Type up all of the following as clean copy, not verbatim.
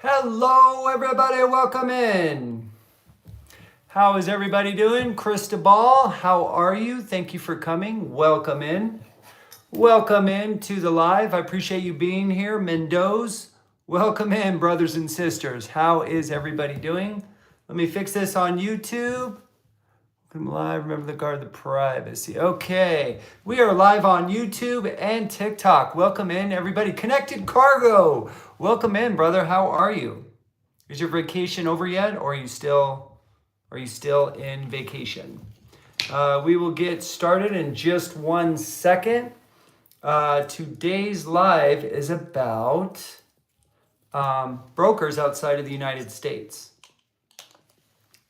Hello, everybody. Welcome in. How is everybody doing? Cristobal, how are you? Thank you for coming. Welcome in. Welcome in to the live. I appreciate you being here. Mendoza, welcome in, brothers and sisters. How is everybody doing? Let me fix this on YouTube. Welcome live. Remember to guard the privacy. Okay, we are live on YouTube and TikTok. Welcome in, everybody. Connected Cargo. Welcome in, brother. How are you? Is your vacation over yet, or are you still in vacation? We will get started in just 1 second. Today's live is about brokers outside of the United States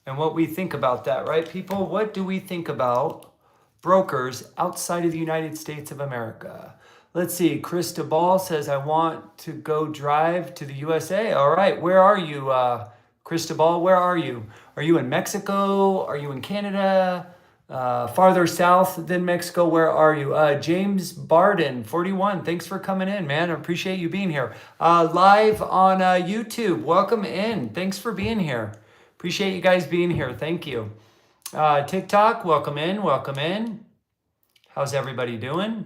and what we think about that, right, people? What do we think about brokers outside of the United States of America? Let's see. Cristobal says, I want to go drive to the USA. All right. Where are you, Cristobal? Where are you? Are you in Mexico? Are you in Canada? Farther south than Mexico? Where are you? James Barden, 41. Thanks for coming in, man. I appreciate you being here. Live on YouTube. Welcome in. Thanks for being here. Appreciate you guys being here. Thank you. TikTok, welcome in. Welcome in. How's everybody doing?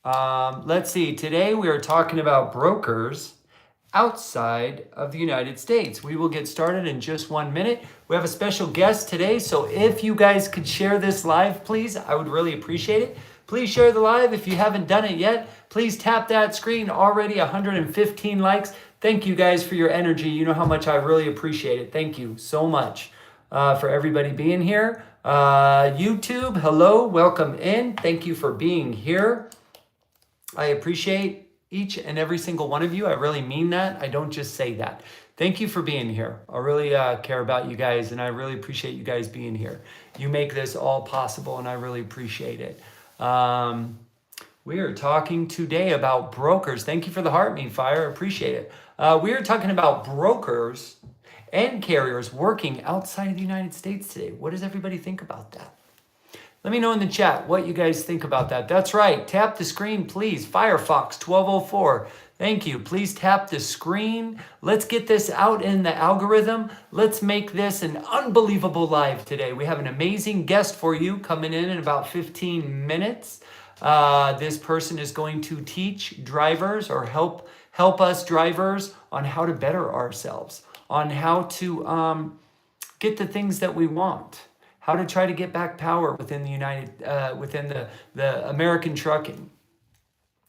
Let's see. Today we are talking about brokers outside of the United States. We will get started in just 1 minute. We have a special guest today, so if you guys could share this live, please, I would really appreciate it. Please share the live. If you haven't done it yet, please tap that screen. Already 115 likes. Thank you guys for your energy. You know how much I really appreciate it. Thank you so much for everybody being here. YouTube, hello, welcome in. Thank you for being here. I appreciate each and every single one of you. I really mean that. I don't just say that. Thank you for being here. I really care about you guys, and I really appreciate you guys being here. You make this all possible, and I really appreciate it. We are talking today about brokers. Thank you for the heart, me fire. Appreciate it. We are talking about brokers and carriers working outside of the United States today. What does everybody think about that? Let me know in the chat what you guys think about that. That's right. Tap the screen, please. Firefox 1204. Thank you. Please tap the screen. Let's get this out in the algorithm. Let's make this an unbelievable live today. We have an amazing guest for you coming in about 15 minutes. This person is going to teach drivers or help us drivers on how to better ourselves, on how to get the things that we want, how to try to get back power within the American trucking.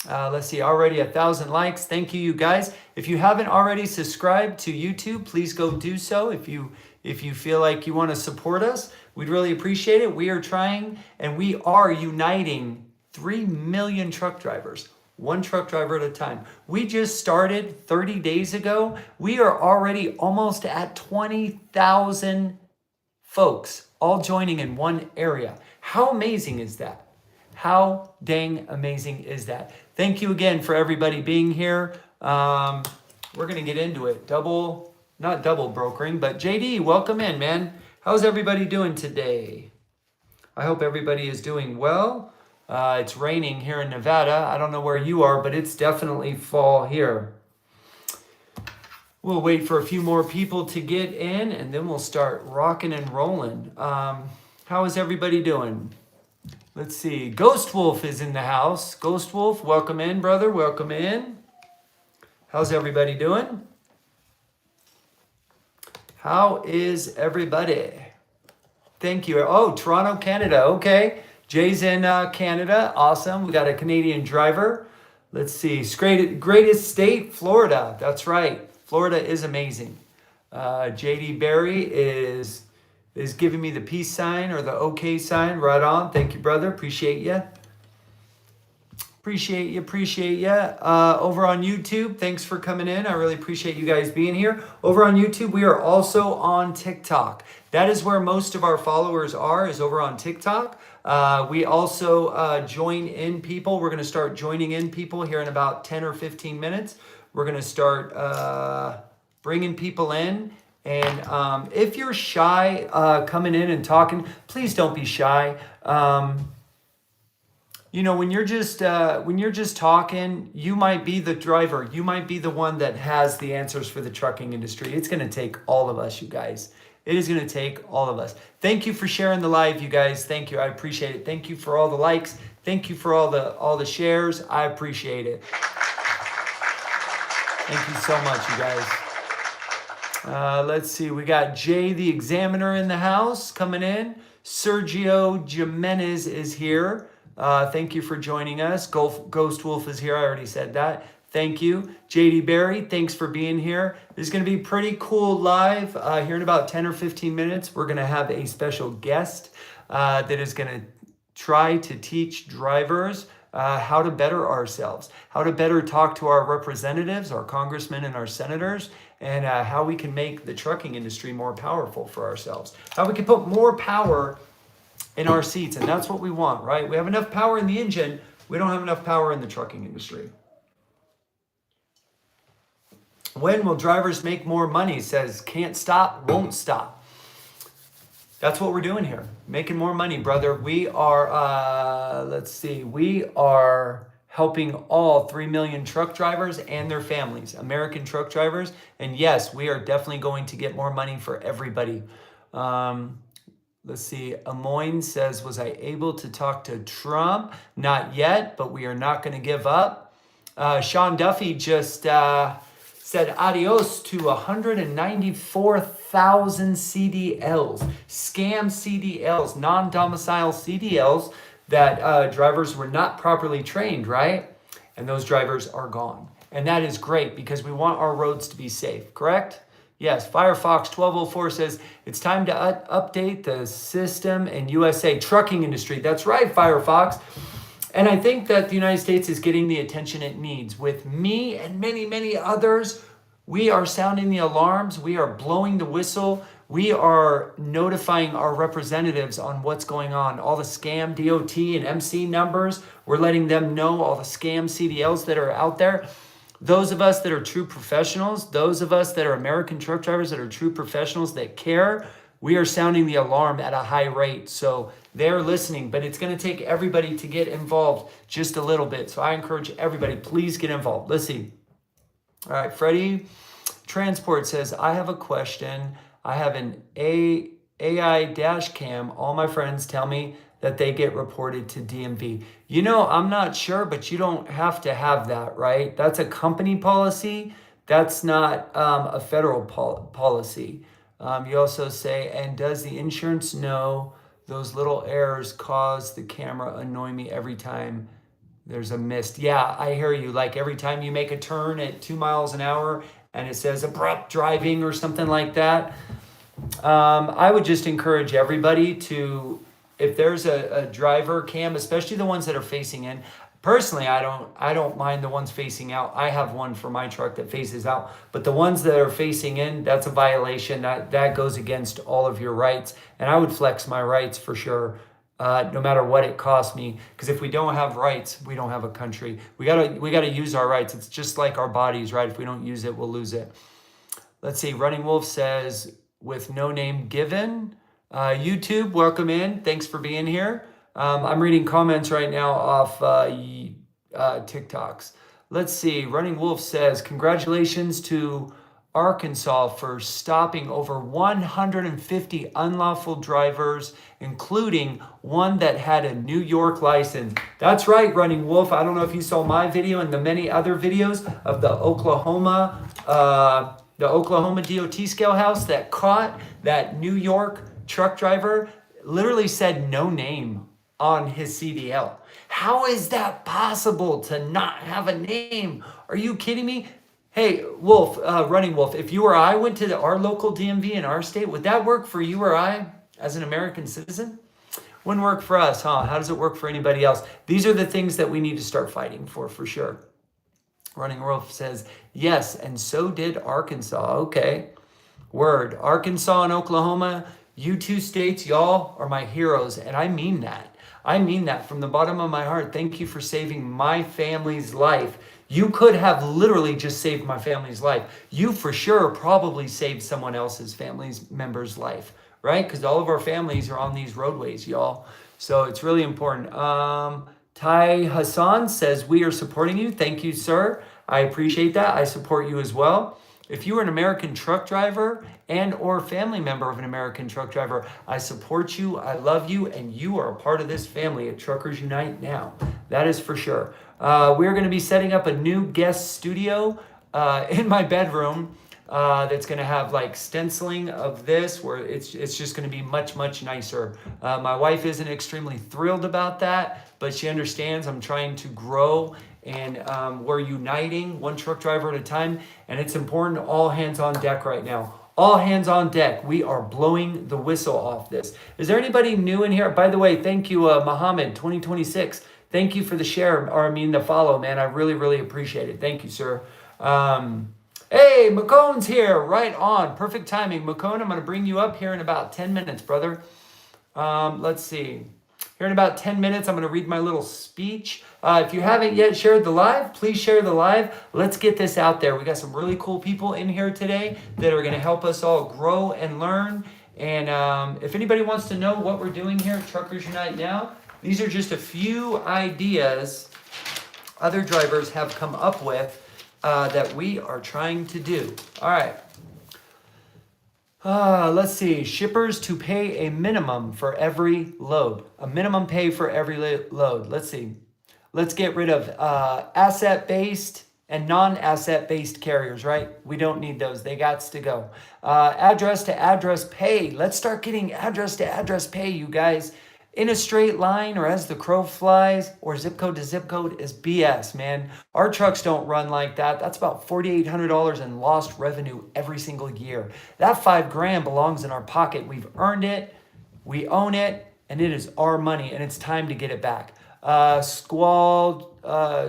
Let's see, already 1,000 likes. Thank you, you guys. If you haven't already subscribed to YouTube, please go do so. If you feel like you want to support us, we'd really appreciate it. We are trying and we are uniting 3 million truck drivers, one truck driver at a time. We just started 30 days ago. We are already almost at 20,000 folks all joining in one area. How amazing is that? How dang amazing is that? Thank you again for everybody being here. We're going to get into it. Not double brokering, but JD, welcome in, man. How's everybody doing today? I hope everybody is doing well. It's raining here in Nevada. I don't know where you are, but it's definitely fall here. We'll wait for a few more people to get in, and then we'll start rocking and rolling. How is everybody doing? Let's see. Ghost Wolf is in the house. Ghost Wolf, welcome in, brother. Welcome in. How's everybody doing? How is everybody? Thank you. Oh, Toronto, Canada. Okay. Jay's in Canada. Awesome. We got a Canadian driver. Let's see. Greatest state, Florida. That's right. Florida is amazing. JD Barry is giving me the peace sign or the okay sign. Right on. Thank you, brother. Appreciate you. Appreciate you. Over on YouTube, thanks for coming in. I really appreciate you guys being here. Over on YouTube, we are also on TikTok. That is where most of our followers are, is over on TikTok. We also join in people. We're going to start joining in people here in about 10 or 15 minutes. We're going to start bringing people in. And if you're shy coming in and talking, please don't be shy. when you're just talking, you might be the driver. You might be the one that has the answers for the trucking industry. It's going to take all of us, you guys. It is going to take all of us. Thank you for sharing the live, you guys. Thank you. I appreciate it. Thank you for all the likes. Thank you for all the shares. I appreciate it. Thank you so much, you guys. Let's see. We got Jay the Examiner in the house coming in. Sergio Jimenez is here. Thank you for joining us. Ghost Wolf is here. I already said that. Thank you. JD Barry, thanks for being here. This is going to be pretty cool live. Here in about 10 or 15 minutes, we're going to have a special guest that is going to try to teach drivers how to better ourselves, how to better talk to our representatives, our congressmen and our senators, and how we can make the trucking industry more powerful for ourselves, how we can put more power in our seats. And that's what we want, right? We have enough power in the engine. We don't have enough power in the trucking industry. When will drivers make more money? Says can't stop, won't stop. That's what we're doing here. Making more money, brother. We are, we are helping all 3 million truck drivers and their families, American truck drivers. And yes, we are definitely going to get more money for everybody. Let's see. Amoyne says, was I able to talk to Trump? Not yet, but we are not going to give up. Sean Duffy just said adios to 194,000 CDLs, scam CDLs, non-domicile CDLs that drivers were not properly trained, right? And those drivers are gone. And that is great because we want our roads to be safe, correct? Yes, Firefox 1204 says, it's time to update the system in USA trucking industry. That's right, Firefox. And I think that the United States is getting the attention it needs. With me and many, many others, we are sounding the alarms. We are blowing the whistle. We are notifying our representatives on what's going on. All the scam DOT and MC numbers, we're letting them know all the scam CDLs that are out there. Those of us that are true professionals, those of us that are American truck drivers that are true professionals that care, we are sounding the alarm at a high rate. So they're listening, but it's going to take everybody to get involved just a little bit. So I encourage everybody, please get involved. Let's see. All right, Freddie Transport says, I have a question. I have an AI dash cam. All my friends tell me that they get reported to DMV. I'm not sure, but you don't have to have that, right? That's a company policy. That's not a federal policy. You also say, and does the insurance know those little errors cause the camera annoy me every time there's a mist? Yeah, I hear you. Like every time you make a turn at 2 miles an hour and it says abrupt driving or something like that. I would just encourage everybody to, if there's a driver cam, especially the ones that are facing in. Personally, I don't mind the ones facing out. I have one for my truck that faces out, but the ones that are facing in, that's a violation. That goes against all of your rights, and I would flex my rights for sure, no matter what it costs me. Because if we don't have rights, we don't have a country. We gotta use our rights. It's just like our bodies, right? If we don't use it, we'll lose it. Let's see. Running Wolf says, with no name given. YouTube, welcome in. Thanks for being here. I'm reading comments right now off TikToks. Let's see. Running Wolf says, congratulations to Arkansas for stopping over 150 unlawful drivers, including one that had a New York license. That's right, Running Wolf. I don't know if you saw my video and the many other videos of the Oklahoma DOT scale house that caught that New York truck driver, literally said no name on his CDL. How is that possible to not have a name? Are you kidding me? Hey, Wolf, Running Wolf, if you or I went to our local DMV in our state, would that work for you or I as an American citizen? Wouldn't work for us, huh? How does it work for anybody else? These are the things that we need to start fighting for sure. Running Wolf says, yes, and so did Arkansas. Okay, word. Arkansas and Oklahoma, you two states, y'all are my heroes, and I mean that. I mean that from the bottom of my heart. Thank you for saving my family's life. You could have literally just saved my family's life. You for sure probably saved someone else's family's member's life, right? Because all of our families are on these roadways, y'all. So it's really important. Ty Hassan says, we are supporting you. Thank you, sir. I appreciate that. I support you as well. If you are an American truck driver and or family member of an American truck driver, I support you, I love you, and you are a part of this family at Truckers Unite Now. That is for sure. We're going to be setting up a new guest studio in my bedroom that's going to have like stenciling of this, where it's just going to be much, much nicer. My wife isn't extremely thrilled about that, but she understands I'm trying to grow, and we're uniting one truck driver at a time, and it's important. All hands on deck right now. All hands on deck. We are blowing the whistle off this. Is there anybody new in here? By the way, thank you, Muhammad 2026. Thank you for the share, or I mean the follow, man. I really, really appreciate it. Thank you, sir. Hey, McCone's here. Right on. Perfect timing. McCone, I'm going to bring you up here in about 10 minutes, brother. Let's see. Here in about 10 minutes, I'm going to read my little speech. If you haven't yet shared the live, please share the live. Let's get this out there. We got some really cool people in here today that are going to help us all grow and learn. And if anybody wants to know what we're doing here at Truckers Unite Now, these are just a few ideas other drivers have come up with that we are trying to do. All right. Let's see. Shippers to pay a minimum for every load. A minimum pay for every load. Let's see. Let's get rid of asset-based and non-asset-based carriers, right? We don't need those. They got to go. Address-to-address pay. Let's start getting address-to-address pay, you guys. In a straight line or as the crow flies or zip code to zip code is BS, man. Our trucks don't run like that. That's about $4,800 in lost revenue every single year. That $5,000 belongs in our pocket. We've earned it, we own it, and it is our money, and it's time to get it back. Squall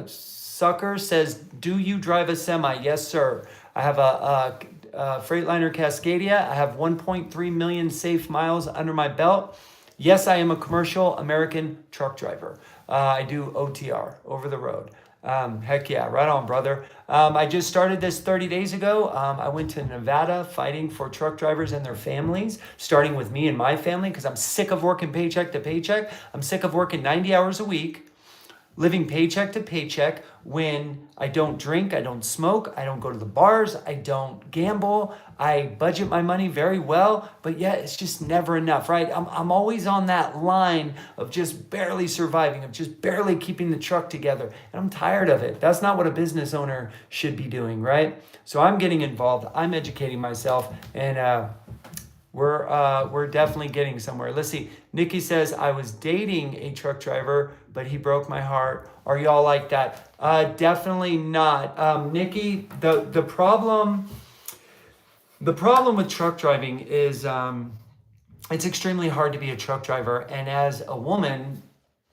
Sucker says, do you drive a semi? Yes, sir. I have a Freightliner Cascadia. I have 1.3 million safe miles under my belt. Yes, I am a commercial American truck driver. I do OTR, over the road. Heck yeah, right on, brother. I just started this 30 days ago. I went to Nevada fighting for truck drivers and their families, starting with me and my family, because I'm sick of working paycheck to paycheck. I'm sick of working 90 hours a week, living paycheck to paycheck when I don't drink, I don't smoke, I don't go to the bars, I don't gamble, I budget my money very well, but yet it's just never enough, right? I'm always on that line of just barely surviving, of just barely keeping the truck together, and I'm tired of it. That's not what a business owner should be doing, right? So I'm getting involved, I'm educating myself, and we're definitely getting somewhere. Let's see. Nikki says, I was dating a truck driver, but he broke my heart. Are y'all like that? Definitely not. Nikki, the problem with truck driving is it's extremely hard to be a truck driver. And as a woman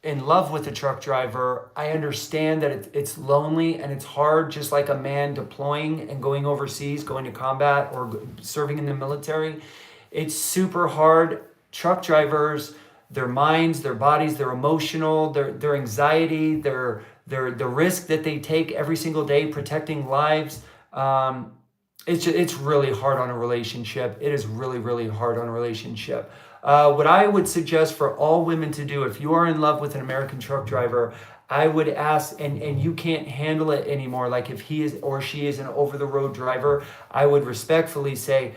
in love with a truck driver, I understand that it's lonely and it's hard, just like a man deploying and going overseas, going to combat or serving in the military. It's super hard. Truck drivers, their minds, their bodies, their emotional, their anxiety, the risk that they take every single day protecting lives. It's really hard on a relationship. It is really, really hard on a relationship. What I would suggest for all women to do, if you are in love with an American truck driver, I would ask, and you can't handle it anymore, like if he is or she is an over-the-road driver, I would respectfully say,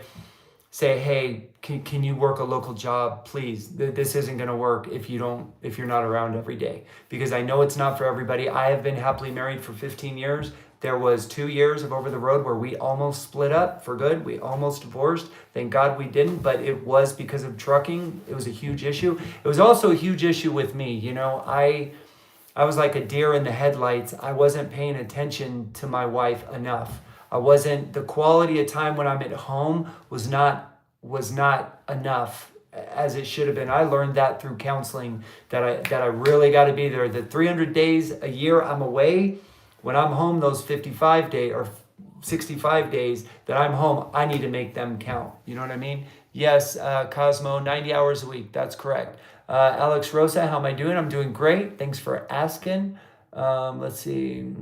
hey, can you work a local job, please? This isn't going to work if you're not around every day, because I know it's not for everybody. I have been happily married for 15 years. There was 2 years of over the road where we almost split up for good. We almost divorced. Thank God we didn't, but it was because of trucking. It was a huge issue. It was also a huge issue with me. You know, I was like a deer in the headlights. I wasn't paying attention to my wife enough. The quality of time when I'm at home was not enough as it should have been. I learned that through counseling, that I really got to be there. The 300 days a year I'm away, when I'm home, those 55 days or 65 days that I'm home, I need to make them count. You know what I mean? Yes, Cosmo, 90 hours a week. That's correct. Alex Rosa, how am I doing? I'm doing great. Thanks for asking. Let's see.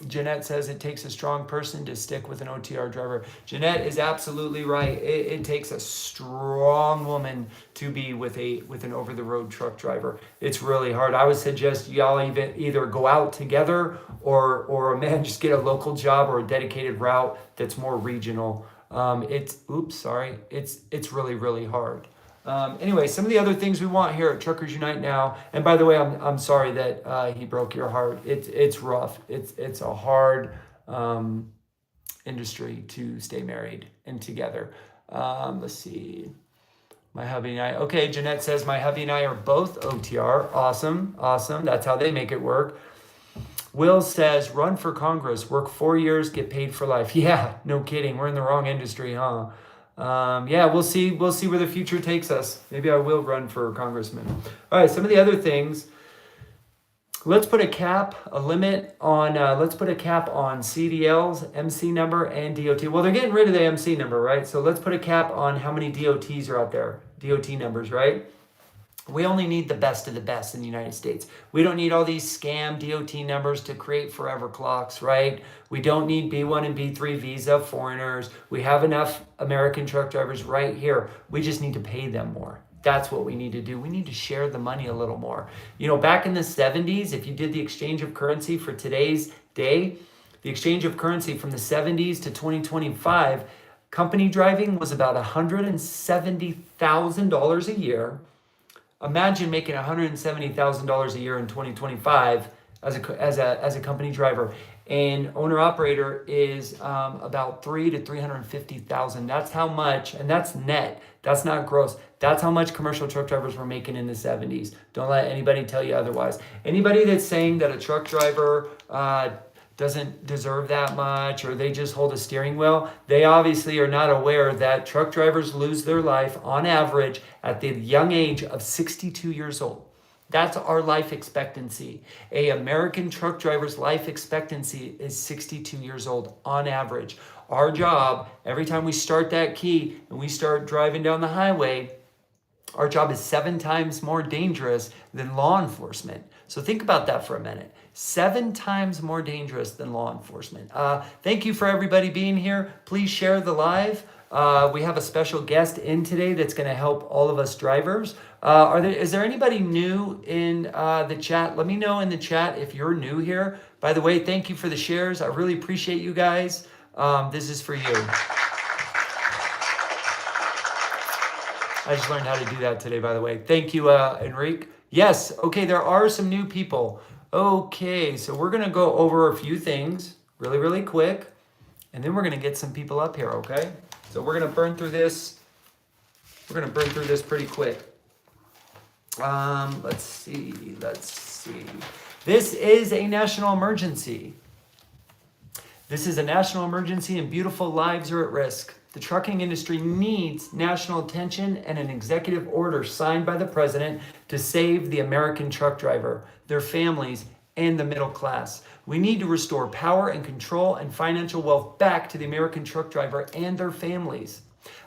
Jeanette says it takes a strong person to stick with an OTR driver. Jeanette is absolutely right. It takes a strong woman to be with an over-the-road truck driver. It's really hard. I would suggest y'all either go out together or a man just get a local job or a dedicated route that's more regional. It's really, really hard. Anyway, some of the other things we want here at Truckers Unite Now, and by the way, I'm sorry that he broke your heart. It's rough. It's a hard industry to stay married and together. Let's see. My hubby and I. Okay, Jeanette says my hubby and I are both OTR. Awesome. That's how they make it work. Will says run for Congress, work 4 years, get paid for life. Yeah, no kidding. We're in the wrong industry, huh? Yeah, we'll see where the future takes us. Maybe I will run for congressman. All right, some of the other things. Let's put a limit on CDLs, MC number, and DOT. Well, they're getting rid of the MC number, right? So let's put a cap on how many DOTs are out there, DOT numbers, right? We only need the best of the best in the United States. We don't need all these scam DOT numbers to create forever clocks, right? We don't need B1 and B3 visa foreigners. We have enough American truck drivers right here. We just need to pay them more. That's what we need to do. We need to share the money a little more. You know, back in the 70s, if you did the exchange of currency for today's day, the exchange of currency from the 70s to 2025, company driving was about $170,000 a year. Imagine making $170,000 a year in 2025 as a company driver, and owner operator is about $300,000 to $350,000. That's how much, and that's net. That's not gross. That's how much commercial truck drivers were making in the 70s. Don't let anybody tell you otherwise. Anybody that's saying that a truck driver doesn't deserve that much, or they just hold a steering wheel, they obviously are not aware that truck drivers lose their life on average at the young age of 62 years old. That's our life expectancy. A American truck driver's life expectancy is 62 years old on average. Our job, every time we start that key and we start driving down the highway, our job is 7 times more dangerous than law enforcement. So think about that for a minute. 7 times more dangerous than law enforcement. Thank you for everybody being here. Please share the live. We have a special guest in today that's going to help all of us drivers. Is there anybody new in the chat? Let me know in the chat if you're new here. By the way, thank you for the shares. I really appreciate you guys. This is for you. I just learned how to do that today, by the way. Thank you, Enrique. Yes, okay, there are some new people. Okay, so we're going to go over a few things really, really quick, and then we're going to get some people up here, okay? So we're going to burn through this. We're going to burn through this pretty quick. Let's see. This is a national emergency. This is a national emergency and beautiful lives are at risk. The trucking industry needs national attention and an executive order signed by the president to save the American truck driver, their families, and the middle class. We need to restore power and control and financial wealth back to the American truck driver and their families.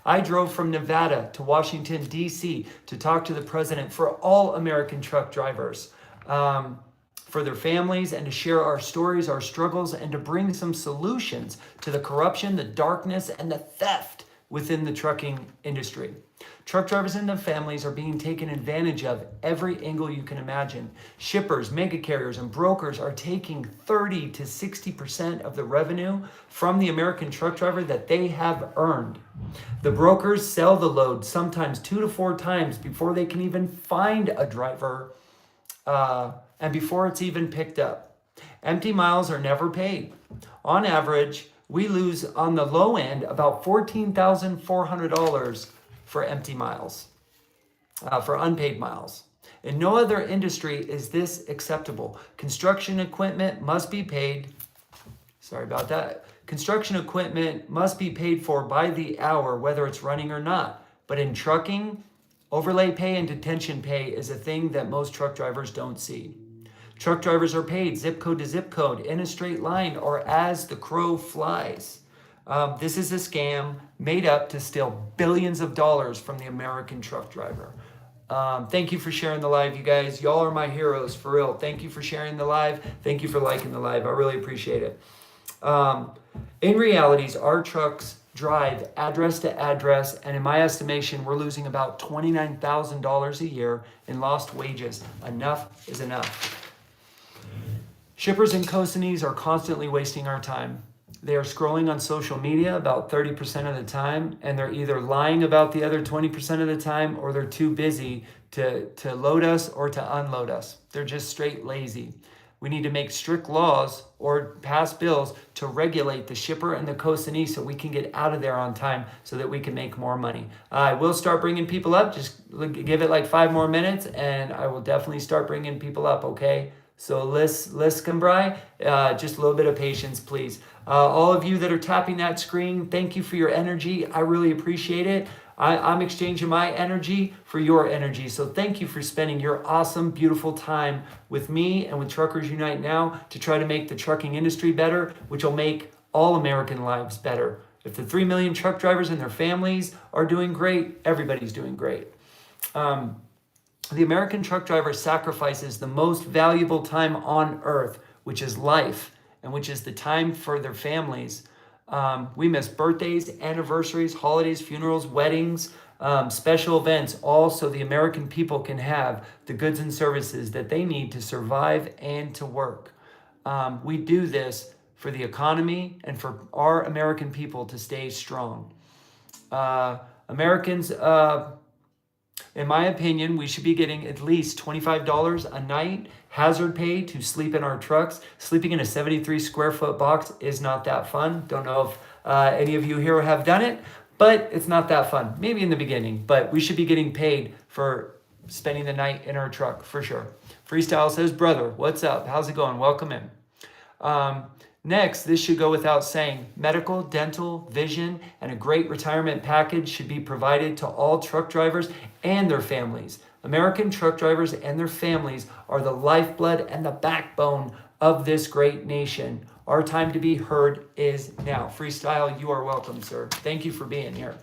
I drove from Nevada to Washington, D.C. to talk to the president for all American truck drivers, for their families, and to share our stories, our struggles, and to bring some solutions to the corruption, the darkness, and the theft within the trucking industry. Truck drivers and their families are being taken advantage of every angle you can imagine. Shippers, mega carriers, and brokers are taking 30 to 60% of the revenue from the American truck driver that they have earned. The brokers sell the load sometimes 2 to 4 times before they can even find a driver, and before it's even picked up. Empty miles are never paid. On average, we lose on the low end about $14,400 for empty miles, for unpaid miles. In no other industry is this acceptable. Construction equipment must be paid. Sorry about that. Construction equipment must be paid for by the hour, whether it's running or not. But in trucking, overlay pay and detention pay is a thing that most truck drivers don't see. Truck drivers are paid zip code to zip code in a straight line or as the crow flies. This is a scam made up to steal billions of dollars from the American truck driver. Thank you for sharing the live, you guys. Y'all are my heroes, for real. Thank you for sharing the live. Thank you for liking the live. I really appreciate it. In realities, our trucks drive address to address, and in my estimation, we're losing about $29,000 a year in lost wages. Enough is enough. Shippers and consignees are constantly wasting our time. They are scrolling on social media about 30% of the time, and they're either lying about the other 20% of the time, or they're too busy to load us or to unload us. They're just straight lazy. We need to make strict laws or pass bills to regulate the shipper and the consignee so we can get out of there on time so that we can make more money. I will start bringing people up. Just give it like 5 more minutes, and I will definitely start bringing people up, okay? So Liz Cambrai, just a little bit of patience, please. All of you that are tapping that screen, thank you for your energy. I really appreciate it. I'm exchanging my energy for your energy. So thank you for spending your awesome, beautiful time with me and with Truckers Unite Now to try to make the trucking industry better, which will make all American lives better. If the 3 million truck drivers and their families are doing great, everybody's doing great. The American truck driver sacrifices the most valuable time on earth, which is life, and which is the time for their families. We miss birthdays, anniversaries, holidays, funerals, weddings, special events, all so the American people can have the goods and services that they need to survive and to work. We do this for the economy and for our American people to stay strong. Americans, in my opinion, we should be getting at least $25 a night hazard pay to sleep in our trucks. Sleeping in a 73 square foot box is not that fun. Don't know if any of you here have done it, but it's not that fun. Maybe in the beginning, but we should be getting paid for spending the night in our truck for sure. Freestyle says, brother, what's up? How's it going? Welcome in. Next, this should go without saying, medical, dental, vision, and a great retirement package should be provided to all truck drivers and their families. American truck drivers and their families are the lifeblood and the backbone of this great nation. Our time to be heard is now. Freestyle, you are welcome, sir. Thank you for being here.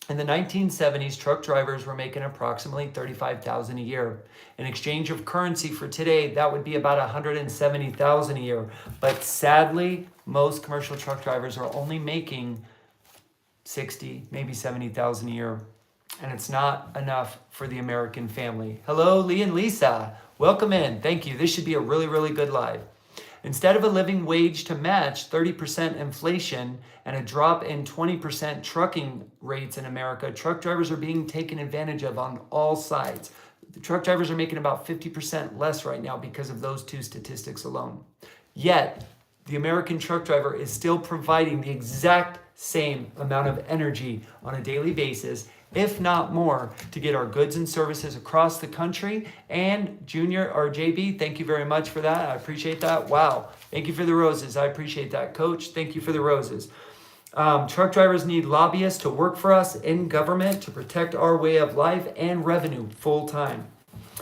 In the 1970s, truck drivers were making approximately $35,000 a year. In exchange of currency for today, that would be about $170,000 a year. But sadly, most commercial truck drivers are only making $60,000, maybe $70,000 a year. And it's not enough for the American family. Hello, Lee and Lisa. Welcome in. Thank you. This should be a really, really good live. Instead of a living wage to match 30% inflation and a drop in 20% trucking rates in America, truck drivers are being taken advantage of on all sides. The truck drivers are making about 50% less right now because of those two statistics alone. Yet, the American truck driver is still providing the exact same amount of energy on a daily basis, if not more, to get our goods and services across the country. And Junior or JB, thank you very much for that. I appreciate that. Wow. Thank you for the roses. I appreciate that. Coach, thank you for the roses. Truck drivers need lobbyists to work for us in government to protect our way of life and revenue full time.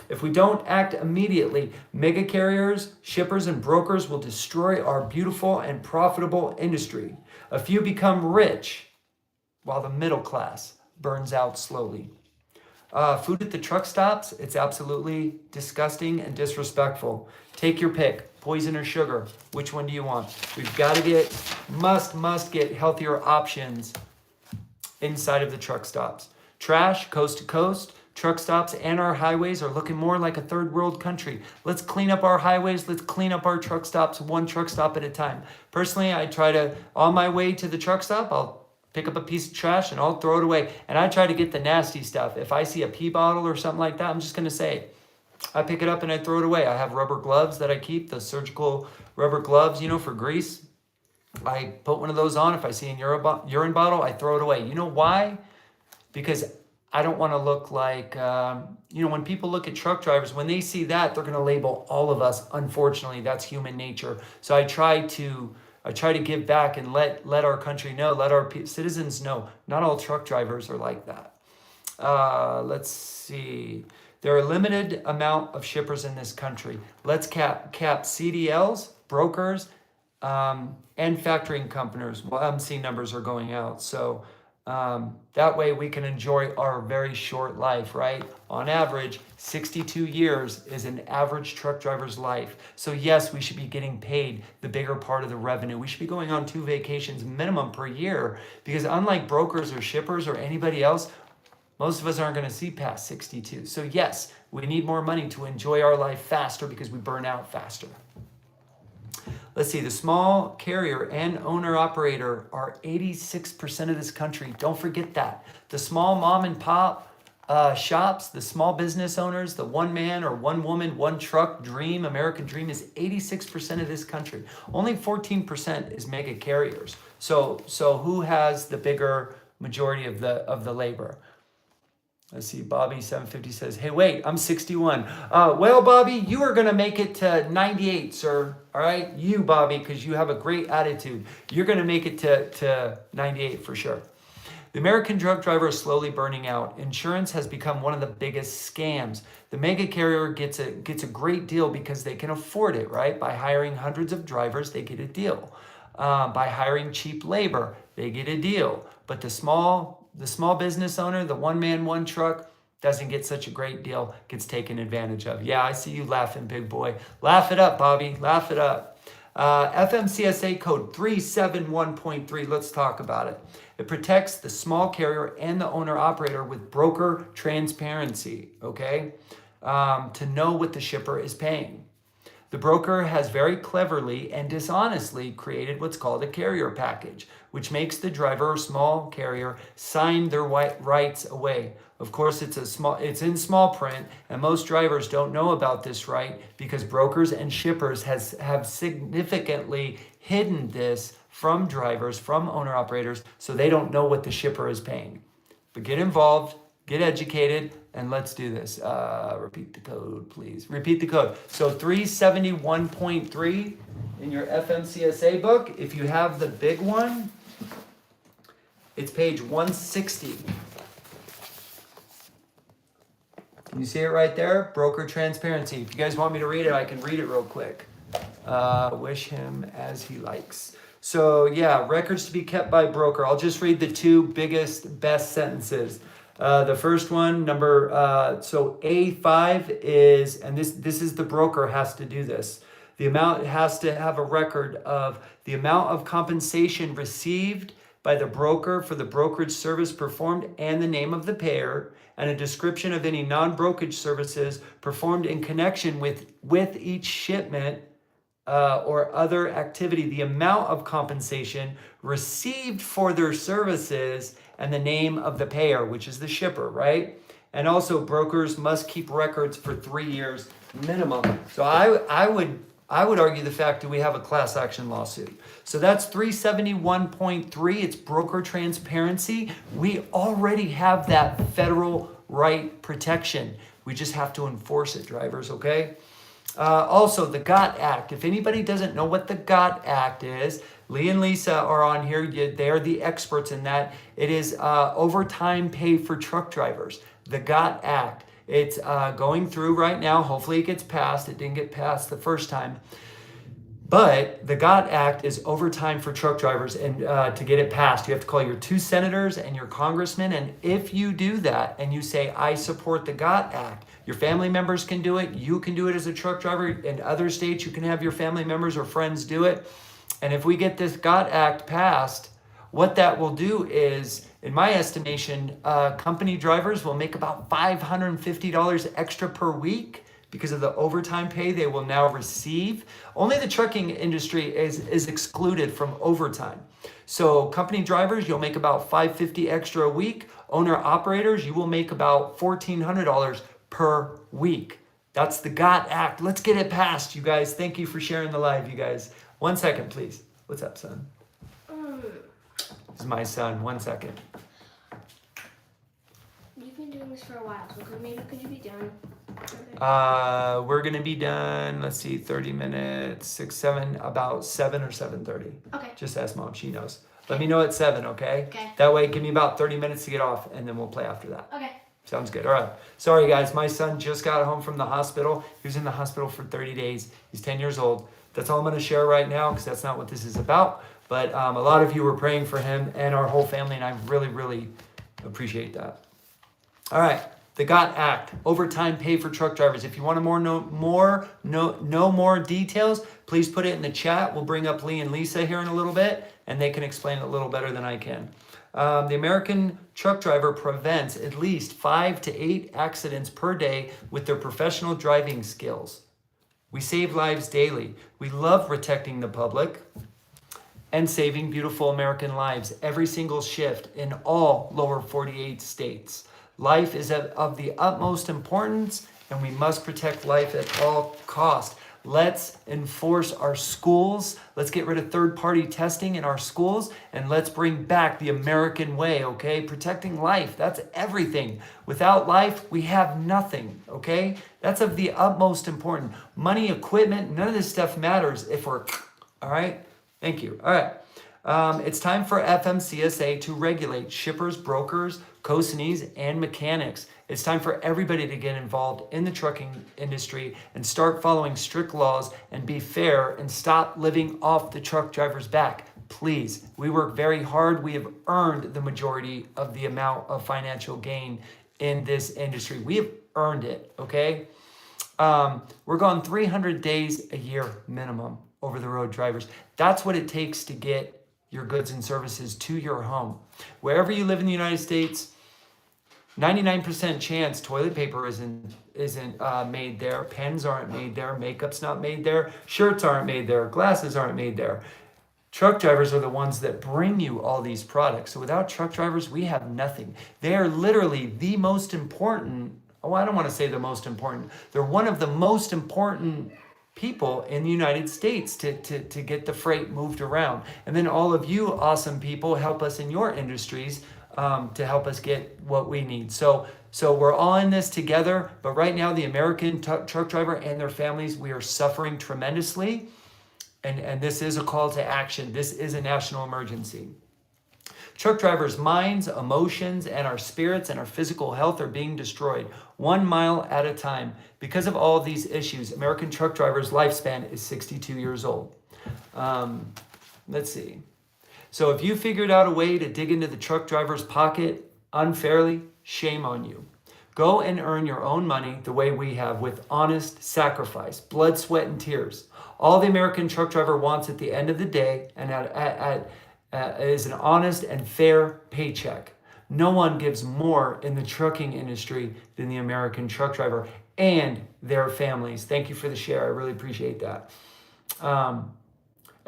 If we don't act immediately, mega carriers, shippers, and brokers will destroy our beautiful and profitable industry. A few become rich while the middle class burns out slowly. Food at the truck stops, it's absolutely disgusting and disrespectful. Take your pick, poison or sugar. Which one do you want? We've got to get, must get healthier options inside of the truck stops. Trash, coast to coast. Truck stops and our highways are looking more like a third world country. Let's clean up our highways. Let's clean up our truck stops, one truck stop at a time. Personally, I try to, on my way to the truck stop, I'll pick up a piece of trash and I'll throw it away. And I try to get the nasty stuff. If I see a pee bottle or something like that, I'm just going to say, I pick it up and I throw it away. I have rubber gloves that I keep, the surgical rubber gloves, for grease. I put one of those on. If I see a urine bottle, I throw it away. You know why? Because I don't want to look like, when people look at truck drivers, when they see that, they're going to label all of us. Unfortunately, that's human nature. So I try to give back and let our country know, let our citizens know, not all truck drivers are like that. Let's see. There are a limited amount of shippers in this country. Let's cap CDLs, brokers, and factoring companies. Well, MC numbers are going out. So That way we can enjoy our very short life, right? On average, 62 years is an average truck driver's life. So yes, we should be getting paid the bigger part of the revenue. We should be going on 2 vacations minimum per year, because unlike brokers or shippers or anybody else, most of us aren't going to see past 62. So yes, we need more money to enjoy our life faster because we burn out faster. Let's see, the small carrier and owner operator are 86% of this country. Don't forget that. The small mom and pop shops, the small business owners, the one man or one woman, one truck dream, American dream is 86% of this country. Only 14% is mega carriers. So who has the bigger majority of the labor? Let's see, Bobby 750 says, hey, wait, I'm 61. Well, Bobby, you are going to make it to 98, sir. All right, you, Bobby, because you have a great attitude. You're going to make it to 98 for sure. The American truck driver is slowly burning out. Insurance has become one of the biggest scams. The mega carrier gets a great deal because they can afford it, right? By hiring hundreds of drivers, they get a deal. By hiring cheap labor, they get a deal. But the small business owner, the one man, one truck, doesn't get such a great deal, gets taken advantage of. Yeah, I see you laughing, big boy. Laugh it up, Bobby, laugh it up. FMCSA code 371.3, let's talk about it. It protects the small carrier and the owner operator with broker transparency, okay? To know what the shipper is paying. The broker has very cleverly and dishonestly created what's called a carrier package, which makes the driver or small carrier sign their rights away. Of course, it's in small print, and most drivers don't know about this right because brokers and shippers have significantly hidden this from drivers, from owner operators, so they don't know what the shipper is paying. But get involved, get educated, and let's do this. Repeat the code, please. Repeat the code. So 371.3 in your FMCSA book. If you have the big one, it's page 160. Can you see it right there? Broker transparency. If you guys want me to read it, I can read it real quick. Wish him as he likes. So yeah, records to be kept by broker. I'll just read the 2 best sentences. The first one, so A5 is, and this is the broker has to do this. The amount has to have a record of the amount of compensation received by the broker for the brokerage service performed and the name of the payer, and a description of any non-brokerage services performed in connection with each shipment or other activity, the amount of compensation received for their services, and the name of the payer, which is the shipper, right? And also brokers must keep records for 3 years minimum. So I would argue the fact that we have a class action lawsuit. So that's 371.3. It's broker transparency. We already have that federal right protection. We just have to enforce it, drivers, okay? Also, the GOT Act. If anybody doesn't know what the GOT Act is, Lee and Lisa are on here. They're the experts in that. It is overtime pay for truck drivers. The GOT Act. It's going through right now. Hopefully it gets passed. It didn't get passed the first time. But the GOT Act is overtime for truck drivers. And to get it passed, you have to call your 2 senators and your congressman. And if you do that and you say, I support the GOT Act, your family members can do it. You can do it as a truck driver. In other states, you can have your family members or friends do it. And if we get this GOT Act passed, what that will do is, in my estimation, company drivers will make about $550 extra per week because of the overtime pay they will now receive. Only the trucking industry is excluded from overtime. So company drivers, you'll make about $550 extra a week. Owner operators, you will make about $1,400 per week. That's the GOT Act. Let's get it passed, you guys. Thank you for sharing the live, you guys. 1 second, please. What's up, son? This is my son. 1 second. You've been doing this for a while, so could you be done? We're gonna be done. Let's see, 30 minutes, 6, 7, about 7 or 7:30. Okay. Just ask mom; she knows. Let me know at 7, okay? Okay. That way, give me about 30 minutes to get off, and then we'll play after that. Okay. Sounds good. All right. Sorry, guys. My son just got home from the hospital. He was in the hospital for 30 days. He's 10 years old. That's all I'm going to share right now because that's not what this is about. But a lot of you were praying for him and our whole family, and I really, really appreciate that. All right, the GOT Act, overtime pay for truck drivers. If you want to know more details, please put it in the chat. We'll bring up Lee and Lisa here in a little bit, and they can explain it a little better than I can. The American truck driver prevents at least 5 to 8 accidents per day with their professional driving skills. We save lives daily. We love protecting the public and saving beautiful American lives every single shift in all lower 48 states. Life is of the utmost importance, and we must protect life at all costs. Let's enforce our schools. Let's get rid of third-party testing in our schools, and let's bring back the American way, okay? Protecting life, that's everything. Without life, we have nothing, okay? That's of the utmost important. Money, equipment, none of this stuff matters if we're, all right? Thank you. All right. It's time for FMCSA to regulate shippers, brokers, co-signees, and mechanics. It's time for everybody to get involved in the trucking industry and start following strict laws and be fair and stop living off the truck driver's back. Please, we work very hard. We have earned the majority of the amount of financial gain in this industry. We have earned it, okay? We're gone 300 days a year minimum over the road drivers. That's what it takes to get your goods and services to your home. Wherever you live in the United States, 99% chance toilet paper isn't made there, pens aren't made there, makeup's not made there, shirts aren't made there, glasses aren't made there. Truck drivers are the ones that bring you all these products. So without truck drivers, we have nothing. They are literally the most important, I don't want to say the most important, they're one of the most important people in the United States to get the freight moved around. And then all of you awesome people help us in your industries to help us get what we need. So we're all in this together, but right now the American truck driver and their families, we are suffering tremendously. And this is a call to action. This is a national emergency. Truck drivers' minds, emotions, and our spirits and our physical health are being destroyed 1 mile at a time. Because of all of these issues, American truck drivers' lifespan is 62 years old. Let's see. So if you figured out a way to dig into the truck driver's pocket unfairly, shame on you. Go and earn your own money the way we have, with honest sacrifice, blood, sweat, and tears. All the American truck driver wants at the end of the day and is an honest and fair paycheck. No one gives more in the trucking industry than the American truck driver and their families. Thank you for the share. I really appreciate that.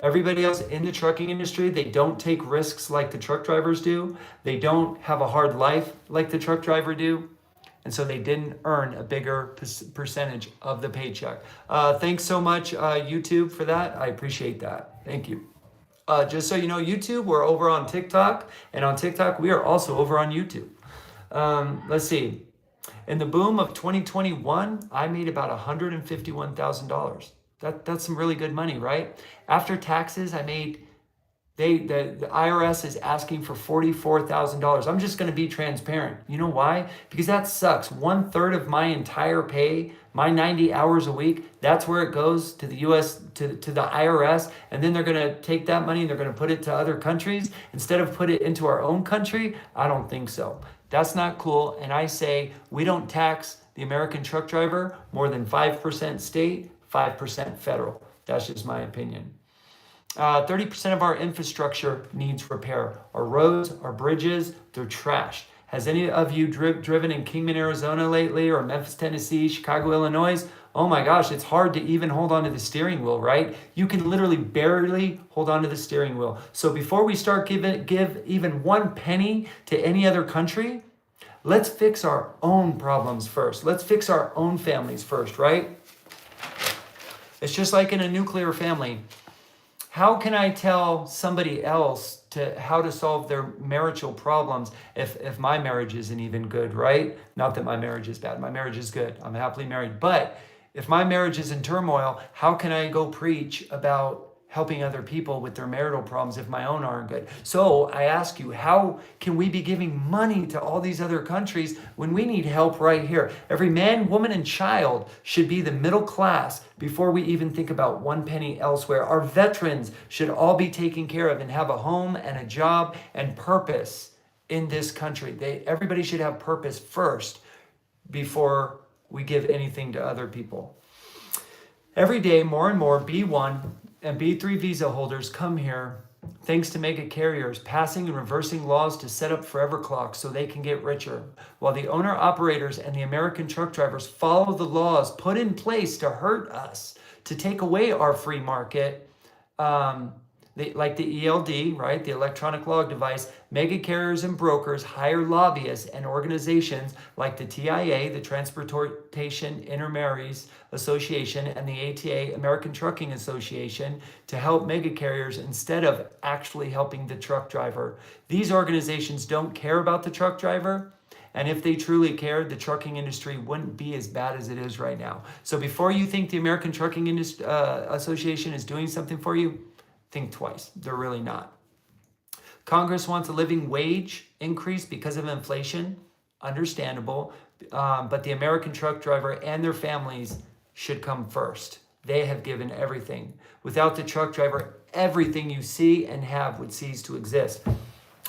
Everybody else in the trucking industry, they don't take risks like the truck drivers do. They don't have a hard life like the truck driver do. And so they didn't earn a bigger percentage of the paycheck. Thanks so much, YouTube, for that. I appreciate that. Thank you. Just so you know, YouTube, we're over on TikTok. And on TikTok, we are also over on YouTube. Let's see. In the boom of 2021, I made about $151,000. That's some really good money, right? After taxes, I made, the IRS is asking for $44,000. I'm just going to be transparent. You know why? Because that sucks. 1/3 of my entire pay, my 90 hours a week, that's where it goes to the US, to the IRS. And then they're going to take that money and they're going to put it to other countries instead of put it into our own country. I don't think so. That's not cool. And I say we don't tax the American truck driver more than 5% state, 5% federal. That's just my opinion. 30% of our infrastructure needs repair. Our roads, our bridges, they're trashed. Has any of you driven in Kingman, Arizona lately, or Memphis, Tennessee, Chicago, Illinois? Oh my gosh, it's hard to even hold on to the steering wheel, right? You can literally barely hold on to the steering wheel. So before we start give even 1 penny to any other country, let's fix our own problems first. Let's fix our own families first, right? It's just like in a nuclear family. How can I tell somebody else how to solve their marital problems if my marriage isn't even good, right? Not that my marriage is bad. My marriage is good. I'm happily married. But if my marriage is in turmoil, how can I go preach about helping other people with their marital problems if my own aren't good? So I ask you, how can we be giving money to all these other countries when we need help right here? Every man, woman, and child should be the middle class before we even think about one penny elsewhere. Our veterans should all be taken care of and have a home and a job and purpose in this country. Everybody should have purpose first before we give anything to other people. Every day, more and more B1 and B3 visa holders come here thanks to mega carriers passing and reversing laws to set up forever clocks so they can get richer, while the owner operators and the American truck drivers follow the laws put in place to hurt us, to take away our free market. Like the ELD, right, the electronic log device, mega carriers and brokers hire lobbyists and organizations like the TIA, the Transportation Intermediaries Association, and the ATA, American Trucking Association, to help mega carriers instead of actually helping the truck driver. These organizations don't care about the truck driver, and if they truly cared, the trucking industry wouldn't be as bad as it is right now. So before you think the American Trucking Association is doing something for you, think twice. They're really not. Congress wants a living wage increase because of inflation. Understandable. But the American truck driver and their families should come first. They have given everything. Without the truck driver, everything you see and have would cease to exist.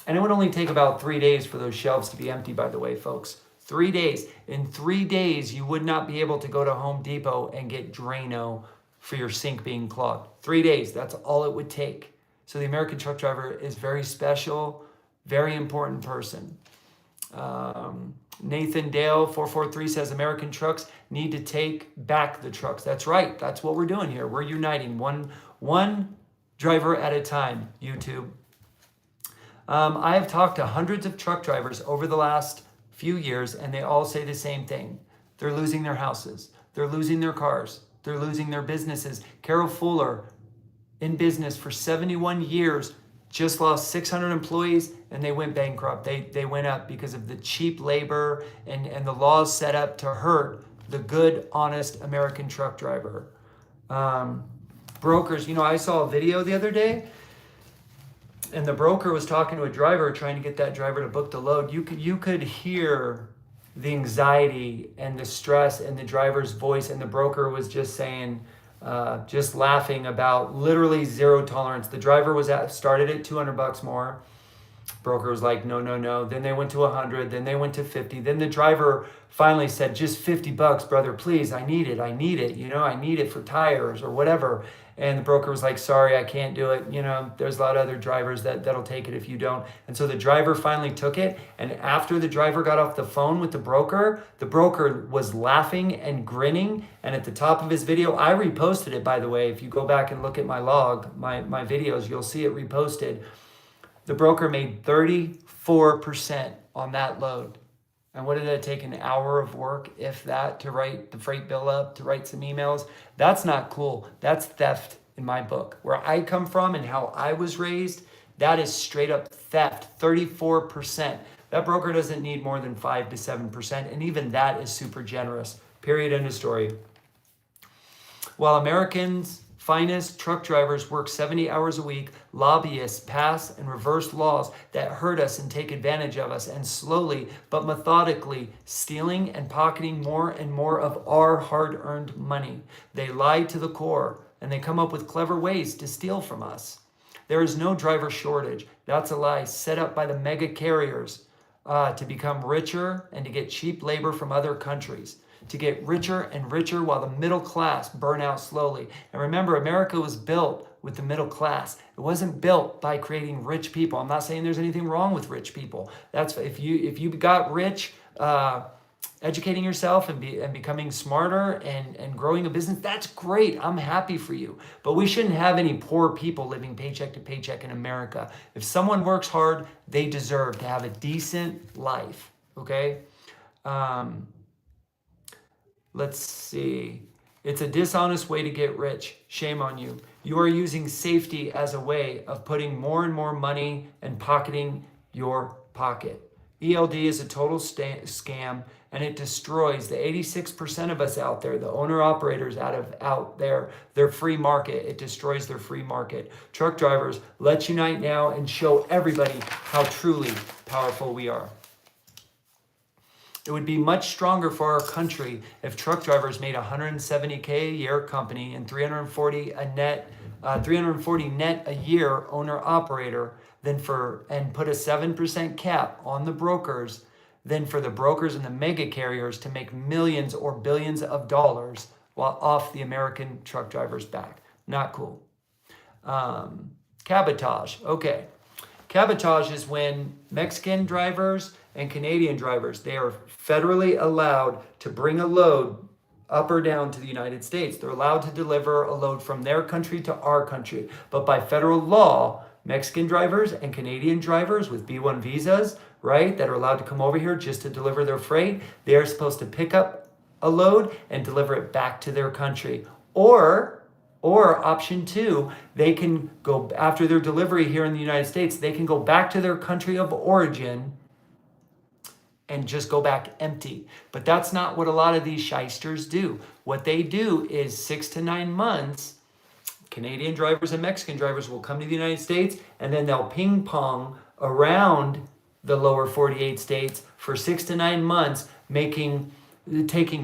And it would only take about 3 days for those shelves to be empty, by the way, folks. 3 days. In 3 days, you would not be able to go to Home Depot and get Drano for your sink being clogged. 3 days, that's all it would take. So the American truck driver is very special, very important person. Nathan Dale 443 says American trucks need to take back the trucks. That's right. That's what we're doing here. We're uniting one driver at a time, YouTube. I have talked to hundreds of truck drivers over the last few years, and they all say the same thing. They're losing their houses. They're losing their cars. They're losing their businesses. Carol Fuller, in business for 71 years, just lost 600 employees and they went bankrupt. They went up because of the cheap labor and the laws set up to hurt the good, honest American truck driver. Brokers, I saw a video the other day and the broker was talking to a driver trying to get that driver to book the load. You could hear the anxiety and the stress in the driver's voice, and the broker was just saying, just laughing about literally zero tolerance. The driver started at $200 more. Broker was like, no. Then they went to 100, then they went to 50. Then the driver finally said, just $50, brother, please, I need it, I need it for tires or whatever. And the broker was like, sorry, I can't do it. There's a lot of other drivers that'll take it if you don't. And so the driver finally took it. And after the driver got off the phone with the broker was laughing and grinning. And at the top of his video, I reposted it, by the way. If you go back and look at my log, my videos, you'll see it reposted. The broker made 34% on that load. And what did it take? An hour of work, if that, to write the freight bill up, to write some emails? That's not cool. That's theft in my book. Where I come from and how I was raised, that is straight up theft, 34%. That broker doesn't need more than 5 to 7%, and even that is super generous. Period, end of story. While Americans' finest truck drivers work 70 hours a week, lobbyists pass and reverse laws that hurt us and take advantage of us, and slowly but methodically stealing and pocketing more and more of our hard-earned money. They lie to the core, and they come up with clever ways to steal from us. There is no driver shortage. That's a lie set up by the mega carriers to become richer and to get cheap labor from other countries, to get richer and richer while the middle class burn out slowly. And remember, America was built with the middle class. It wasn't built by creating rich people. I'm not saying there's anything wrong with rich people. That's if you got rich, educating yourself and becoming smarter and growing a business, that's great. I'm happy for you. But we shouldn't have any poor people living paycheck to paycheck in America. If someone works hard, they deserve to have a decent life. Okay? Let's see. It's a dishonest way to get rich. Shame on you. You are using safety as a way of putting more and more money and pocketing your pocket. ELD is a total scam, and it destroys the 86% of us out there, the owner-operators out there, their free market. It destroys their free market. Truck drivers, let's unite now and show everybody how truly powerful we are. It would be much stronger for our country if truck drivers made $170K a year company and 340 net a year owner-operator, and put a 7% cap on the brokers, than for the brokers and the mega carriers to make millions or billions of dollars while off the American truck drivers' back. Not cool. Cabotage. Okay. Cabotage is when Mexican drivers and Canadian drivers, they are federally allowed to bring a load up or down to the United States. They're allowed to deliver a load from their country to our country. But by federal law, Mexican drivers and Canadian drivers with B1 visas, right, that are allowed to come over here just to deliver their freight, they're supposed to pick up a load and deliver it back to their country. Or option two, they can go, after their delivery here in the United States, they can go back to their country of origin and just go back empty. But that's not what a lot of these shysters do. What they do is 6 to 9 months, Canadian drivers and Mexican drivers will come to the United States, and then they'll ping pong around the lower 48 states for 6 to 9 months, taking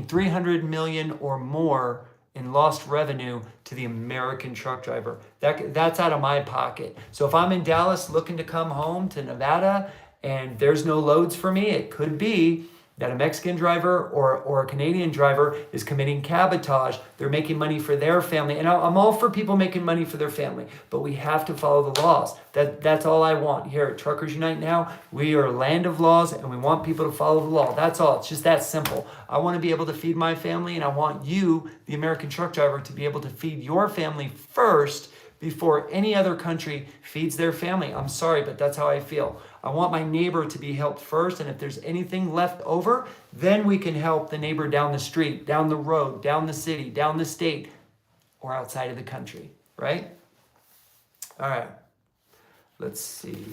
300 million or more in lost revenue to the American truck driver. That's out of my pocket. So if I'm in Dallas looking to come home to Nevada and there's no loads for me, it could be that a Mexican driver or a Canadian driver is committing cabotage. They're making money for their family. And I'm all for people making money for their family, but we have to follow the laws. That's all I want here at Truckers Unite Now. We are a land of laws, and we want people to follow the law. That's all. It's just that simple. I want to be able to feed my family, and I want you, the American truck driver, to be able to feed your family first before any other country feeds their family. I'm sorry, but that's how I feel. I want my neighbor to be helped first, and if there's anything left over, then we can help the neighbor down the street, down the road, down the city, down the state, or outside of the country, right? All right, let's see.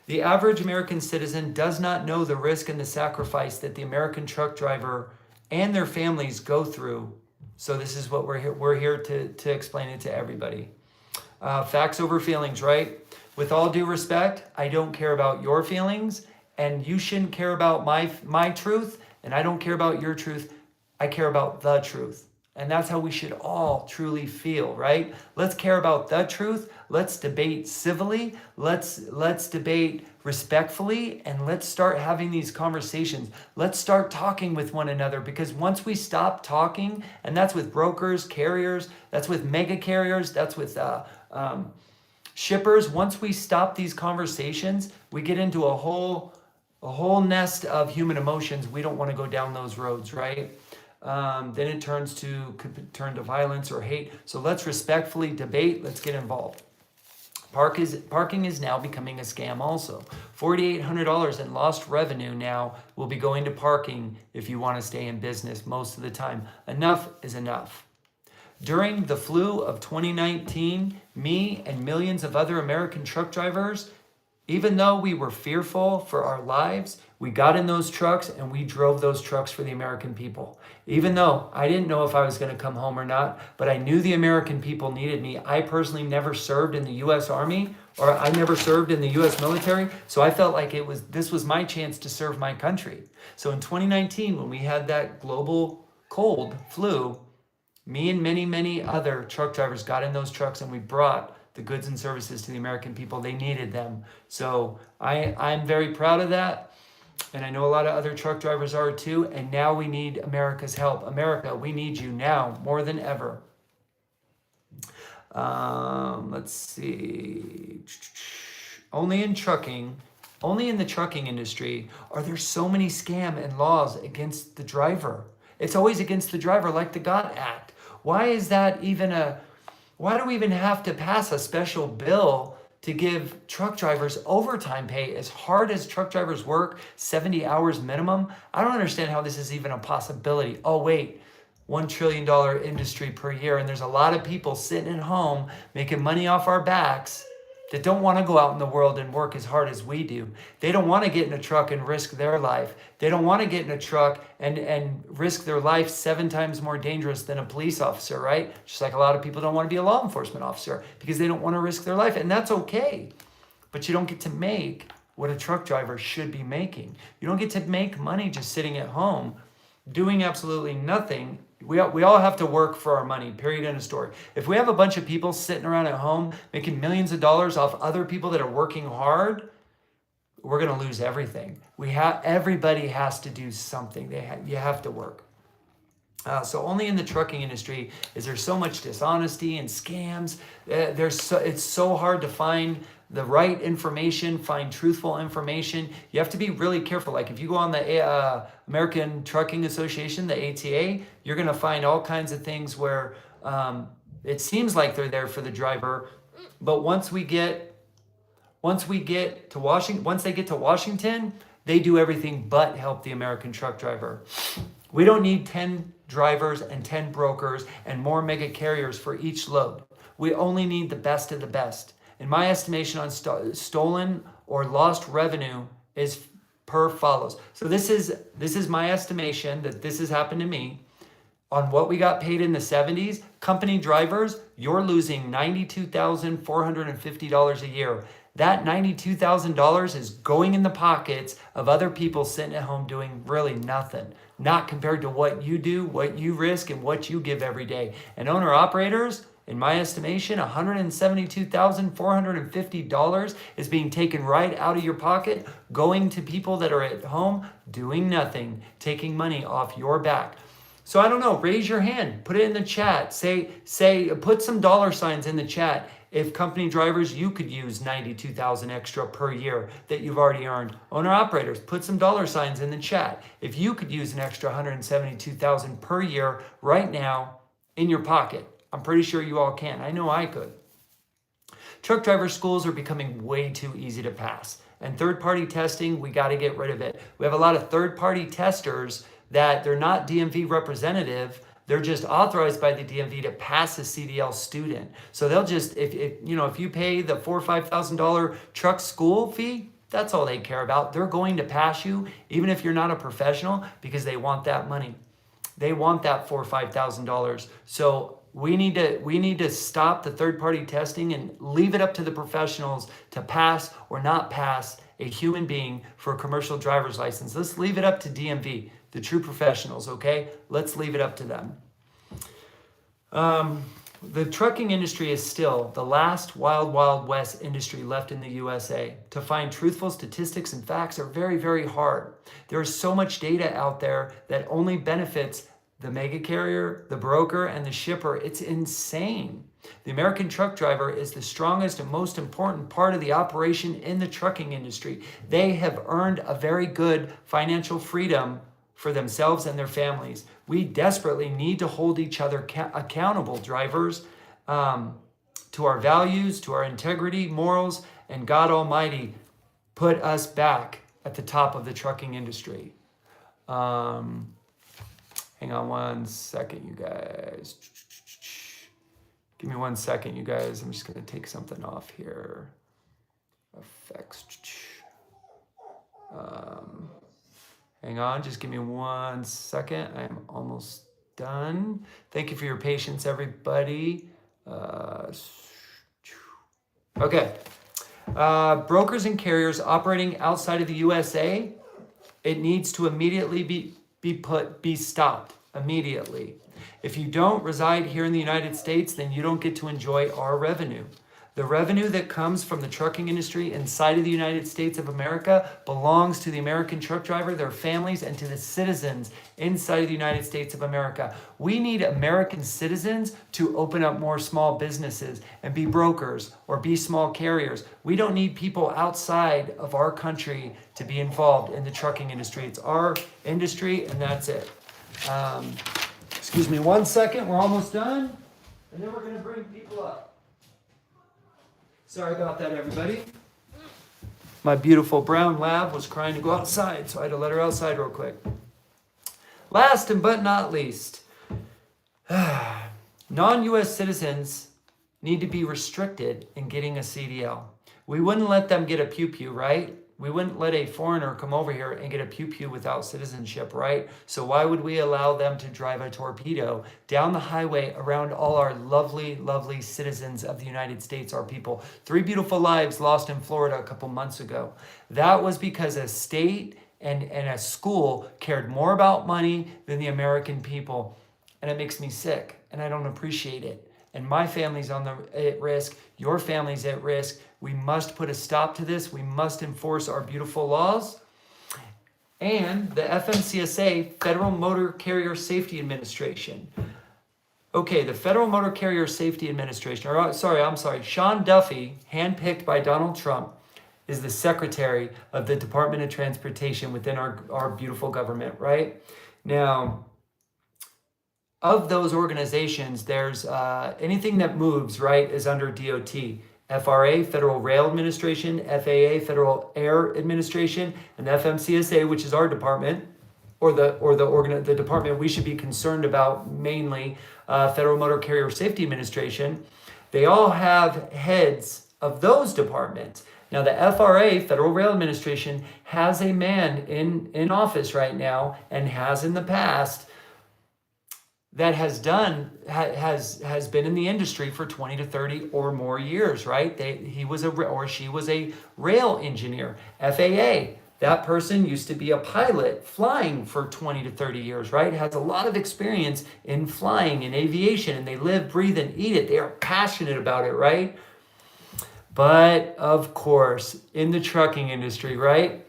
The average American citizen does not know the risk and the sacrifice that the American truck driver and their families go through. So this is what we're here to explain it to everybody. Facts over feelings, right? With all due respect, I don't care about your feelings, and you shouldn't care about my truth, and I don't care about your truth. I care about the truth. And that's how we should all truly feel, right? Let's care about the truth. Let's debate civilly. Let's debate respectfully, and let's start having these conversations. Let's start talking with one another, because once we stop talking, and that's with brokers, carriers, that's with mega carriers, that's with shippers. Once we stop these conversations, we get into a whole nest of human emotions. We don't want to go down those roads, right? Then it could turn to violence or hate. So let's respectfully debate. Let's get involved. Parking is now becoming a scam also. $4,800 in lost revenue now will be going to parking if you want to stay in business most of the time. Enough is enough. During the flu of 2019, me and millions of other American truck drivers, even though we were fearful for our lives, we got in those trucks and we drove those trucks for the American people. Even though I didn't know if I was going to come home or not, but I knew the American people needed me. I personally never served in the U.S. Army, or I never served in the U.S. military, so I felt like this was my chance to serve my country. So in 2019, when we had that global cold flu, me and many, many other truck drivers got in those trucks and we brought the goods and services to the American people. They needed them. So I'm very proud of that. And I know a lot of other truck drivers are too. And now we need America's help. America, we need you now more than ever. Let's see. Only in the trucking industry are there so many scam and laws against the driver. It's always against the driver, like the God Act. Why is that why do we even have to pass a special bill to give truck drivers overtime pay as hard as truck drivers work, 70 hours minimum? I don't understand how this is even a possibility. Oh, wait, $1 trillion industry per year, and there's a lot of people sitting at home making money off our backs that don't want to go out in the world and work as hard as we do. They don't want to get in a truck and risk their life. They don't want to get in a truck and risk their life 7 times more dangerous than a police officer, right? Just like a lot of people don't want to be a law enforcement officer because they don't want to risk their life. And that's okay. But you don't get to make what a truck driver should be making. You don't get to make money just sitting at home doing absolutely nothing. We all have to work for our money, period, end of story. If we have a bunch of people sitting around at home making millions of dollars off other people that are working hard, we're going to lose everything. Everybody has to do something. You have to work. So only in the trucking industry is there so much dishonesty and scams. It's so hard to find the right information, find truthful information. You have to be really careful. Like if you go on the American Trucking Association, the ATA, you're going to find all kinds of things where it seems like they're there for the driver, but once they get to Washington, they do everything but help the American truck driver. We don't need 10 drivers and 10 brokers and more mega carriers for each load. We only need the best of the best. In my estimation on stolen or lost revenue is per follows. So this is my estimation that this has happened to me. On what we got paid in the 70s, company drivers, you're losing $92,450 a year. That $92,000 is going in the pockets of other people sitting at home doing really nothing, not compared to what you do, what you risk, and what you give every day. And owner-operators, in my estimation, $172,450 is being taken right out of your pocket, going to people that are at home doing nothing, taking money off your back. So I don't know, raise your hand, put it in the chat, put some dollar signs in the chat. If company drivers, you could use $92,000 extra per year that you've already earned. Owner-operators, put some dollar signs in the chat. If you could use an extra $172,000 per year right now in your pocket. I'm pretty sure you all can. I know I could. Truck driver schools are becoming way too easy to pass. And third-party testing, we got to get rid of it. We have a lot of third-party testers that they're not DMV representative. They're just authorized by the DMV to pass a CDL student. So they'll just, if you pay the $4,000 or $5,000 truck school fee, that's all they care about. They're going to pass you, even if you're not a professional, because they want that money. They want that $4,000 or $5,000. So we need to stop the third-party testing and leave it up to the professionals to pass or not pass a human being for a commercial driver's license. Let's leave it up to DMV, the true professionals, okay? Let's leave it up to them. The trucking industry is still the last wild, wild west industry left in the USA. To find truthful statistics and facts are very, very hard. There is so much data out there that only benefits the mega carrier, the broker, and the shipper. It's insane. The American truck driver is the strongest and most important part of the operation in the trucking industry. They have earned a very good financial freedom for themselves and their families. We desperately need to hold each other accountable, drivers, to our values, to our integrity, morals, and God Almighty put us back at the top of the trucking industry. Hang on one second, you guys. Give me 1 second, you guys. I'm just going to take something off here. Effects. Hang on, just give me 1 second. I am almost done. Thank you for your patience, everybody. Okay. Brokers and carriers operating outside of the USA, it needs to immediately be stopped immediately. If you don't reside here in the United States, then you don't get to enjoy our revenue. The revenue that comes from the trucking industry inside of the United States of America belongs to the American truck driver, their families, and to the citizens inside of the United States of America. We need American citizens to open up more small businesses and be brokers or be small carriers. We don't need people outside of our country to be involved in the trucking industry. It's our industry, and that's it. Excuse me 1 second. We're almost done. And then we're going to bring people up. Sorry about that, everybody. My beautiful brown lab was crying to go outside, so I had to let her outside real quick. Last but not least, non-U.S. citizens need to be restricted in getting a CDL. We wouldn't let them get a pew-pew, right? We wouldn't let a foreigner come over here and get a pew-pew without citizenship, right? So why would we allow them to drive a torpedo down the highway around all our lovely, lovely citizens of the United States, our people? 3 beautiful lives lost in Florida a couple months ago. That was because a state and a school cared more about money than the American people. And it makes me sick, and I don't appreciate it. And my family's at risk, your family's at risk. We must put a stop to this. We must enforce our beautiful laws. And the FMCSA, Federal Motor Carrier Safety Administration. Okay, the Federal Motor Carrier Safety Administration, I'm sorry, Sean Duffy, handpicked by Donald Trump, is the Secretary of the Department of Transportation within our beautiful government, right? Now, of those organizations, there's anything that moves, right, is under DOT. FRA, Federal Rail Administration, FAA, Federal Air Administration, and FMCSA, which is our department, or the department we should be concerned about mainly, Federal Motor Carrier Safety Administration. They all have heads of those departments. Now, the FRA, Federal Rail Administration, has a man in office right now, and has in the past, that has been in the industry for 20 to 30 or more years, right? She was a rail engineer. FAA, that person used to be a pilot flying for 20 to 30 years, right? Has a lot of experience in flying and aviation, and they live, breathe, and eat it. They are passionate about it, right? But of course, in the trucking industry, right?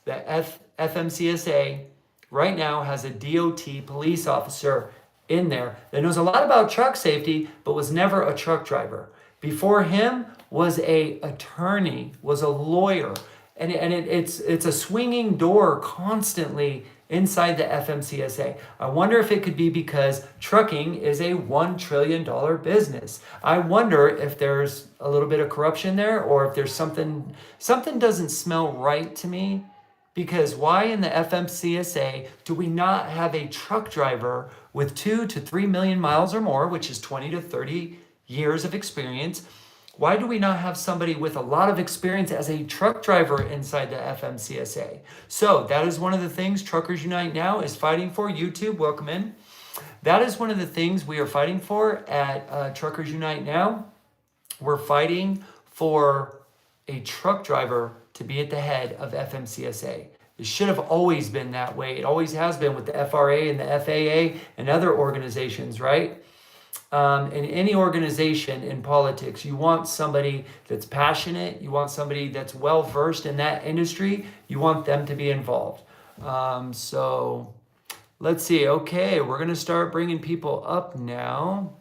The FMCSA right now has a DOT police officer in there that knows a lot about truck safety, but was never a truck driver. Before him was a attorney, was a lawyer, and it's a swinging door constantly inside the FMCSA. I wonder if it could be because trucking is a $1 trillion business. I wonder if there's a little bit of corruption there, or if there's something doesn't smell right to me. Because why in the FMCSA do we not have a truck driver with 2 to 3 million miles or more, which is 20 to 30 years of experience? Why do we not have somebody with a lot of experience as a truck driver inside the FMCSA? So that is one of the things Truckers Unite Now is fighting for. YouTube, welcome in. That is one of the things we are fighting for at Truckers Unite Now. We're fighting for a truck driver to be at the head of FMCSA. It should have always been that way. It always has been with the FRA and the FAA and other organizations, right? In any organization in politics, you want somebody that's passionate. You want somebody that's well-versed in that industry. You want them to be involved. So let's see. Okay, we're going to start bringing people up now.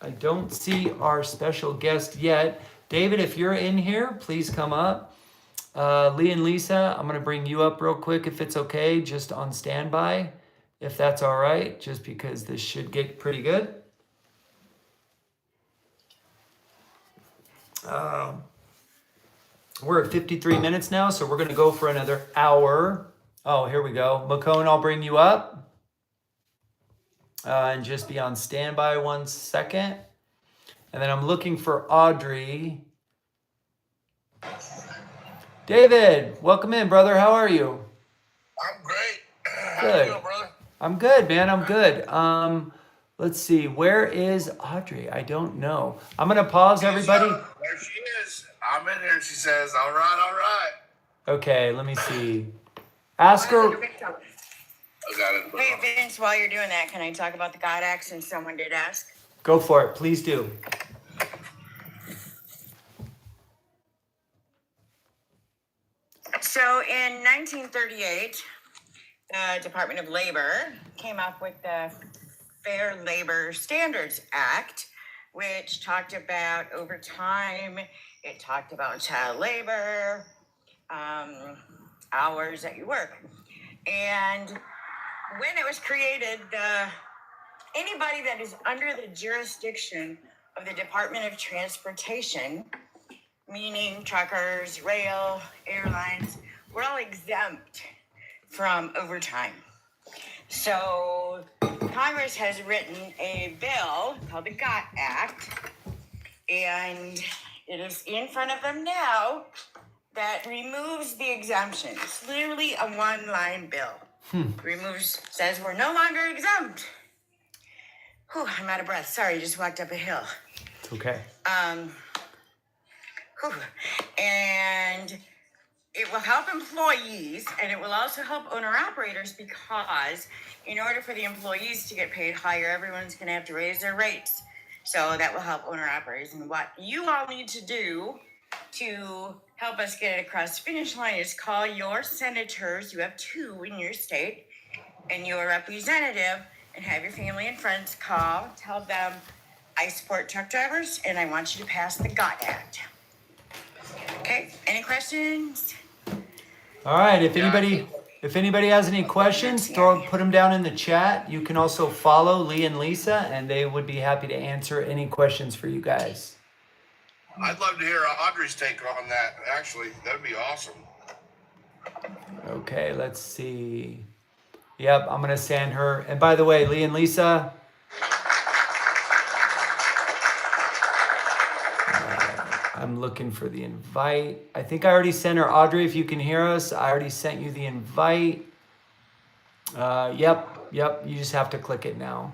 I don't see our special guest yet. David, if you're in here, please come up. Lee and Lisa, I'm going to bring you up real quick if it's okay, just on standby, if that's all right, just because this should get pretty good. We're at 53 minutes now, so we're going to go for another hour. Oh, here we go. McCone, I'll bring you up. And just be on standby 1 second. And then I'm looking for Audrey. David, welcome in, brother. How are you? I'm great. How Good. you doing, brother? I'm good, man. I'm good. Let's see. Where is Audrey? I don't know. I'm going to pause, everybody. There she is. I'm in here. She says, all right, all right. Okay, let me see. Ask her. I got it. Hey, Vince, while you're doing that, can I talk about the God Act since someone did ask? Go for it. Please do. So in 1938, the Department of Labor came up with the Fair Labor Standards Act, which talked about overtime. It talked about child labor, hours that you work. And when it was created, anybody that is under the jurisdiction of the Department of Transportation, meaning truckers, rail, airlines, we're all exempt from overtime. So Congress has written a bill called the GOT Act, and it is in front of them now, that removes the exemption. It's literally a one-line bill. Removes, says we're no longer exempt. Whew, I'm out of breath. Sorry, just walked up a hill. It's okay. And it will help employees, and it will also help owner-operators, because in order for the employees to get paid higher, everyone's going to have to raise their rates. So that will help owner-operators. And what you all need to do to help us get it across the finish line is call your senators. You have 2 in your state, and your representative, and have your family and friends call. Tell them, I support truck drivers, and I want you to pass the GOT Act. Okay, any questions? All right, if anybody has any questions, put them down in the chat. You can also follow Lee and Lisa, and they would be happy to answer any questions for you guys. I'd love to hear Audrey's take on that. Actually, that'd be awesome. Okay, let's see. Yep, I'm gonna send her. And by the way, Lee and Lisa, I'm looking for the invite. I think I already sent her. Audrey, if you can hear us, I already sent you the invite. Yep. You just have to click it now.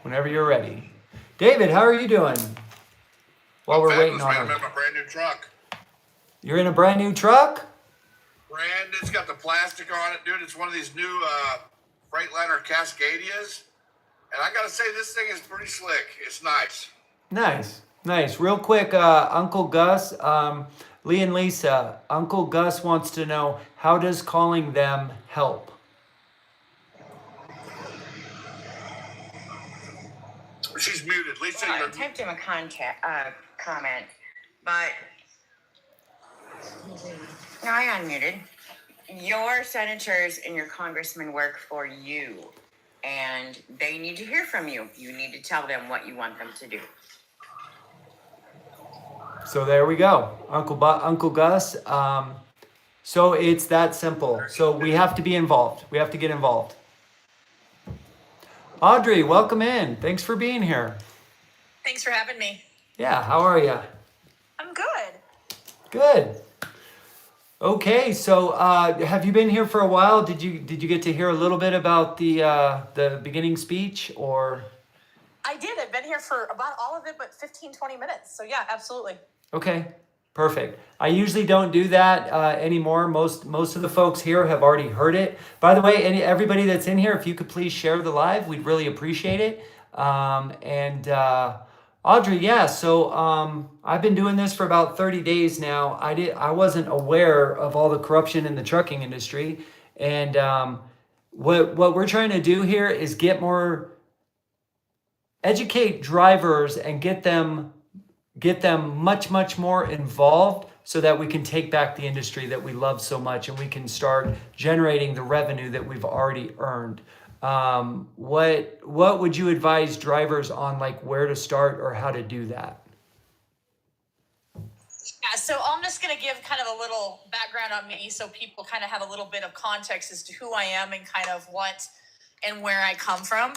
Whenever you're ready. David, how are you doing? While we're waiting on I'm her. in my brand new truck. You're in a brand new truck? It's got the plastic on it, dude. It's one of these new Freightliner Cascadias. And I gotta say, this thing is pretty slick. It's nice. Nice. Real quick, Uncle Gus, Lee and Lisa, Uncle Gus wants to know, how does calling them help? She's muted. Lisa, Well, I you're typed him a comment, but no, I unmuted. Your senators and your congressmen work for you, and they need to hear from you. You need to tell them what you want them to do. So there we go, Uncle Gus. So it's that simple. So we have to be involved. We have to get involved. Audrey, welcome in. Thanks for being here. Thanks for having me. Yeah, how are you? I'm good. Good. Okay, so have you been here for a while? Did you get to hear a little bit about the beginning speech, or? I did. I've been here for about all of it, but 15, 20 minutes. So yeah, absolutely. Okay, perfect. I usually don't do that anymore. Most of the folks here have already heard it. By the way, everybody that's in here, if you could please share the live, we'd really appreciate it. Audrey, yeah. So I've been doing this for about 30 days now. I wasn't aware of all the corruption in the trucking industry, and what we're trying to do here is educate drivers and get them much more involved, so that we can take back the industry that we love so much, and we can start generating the revenue that we've already earned. What would you advise drivers on, like where to start or how to do that? Yeah, so I'm just going to give kind of a little background on me, so people kind of have a little bit of context as to who I am and kind of what and where I come from.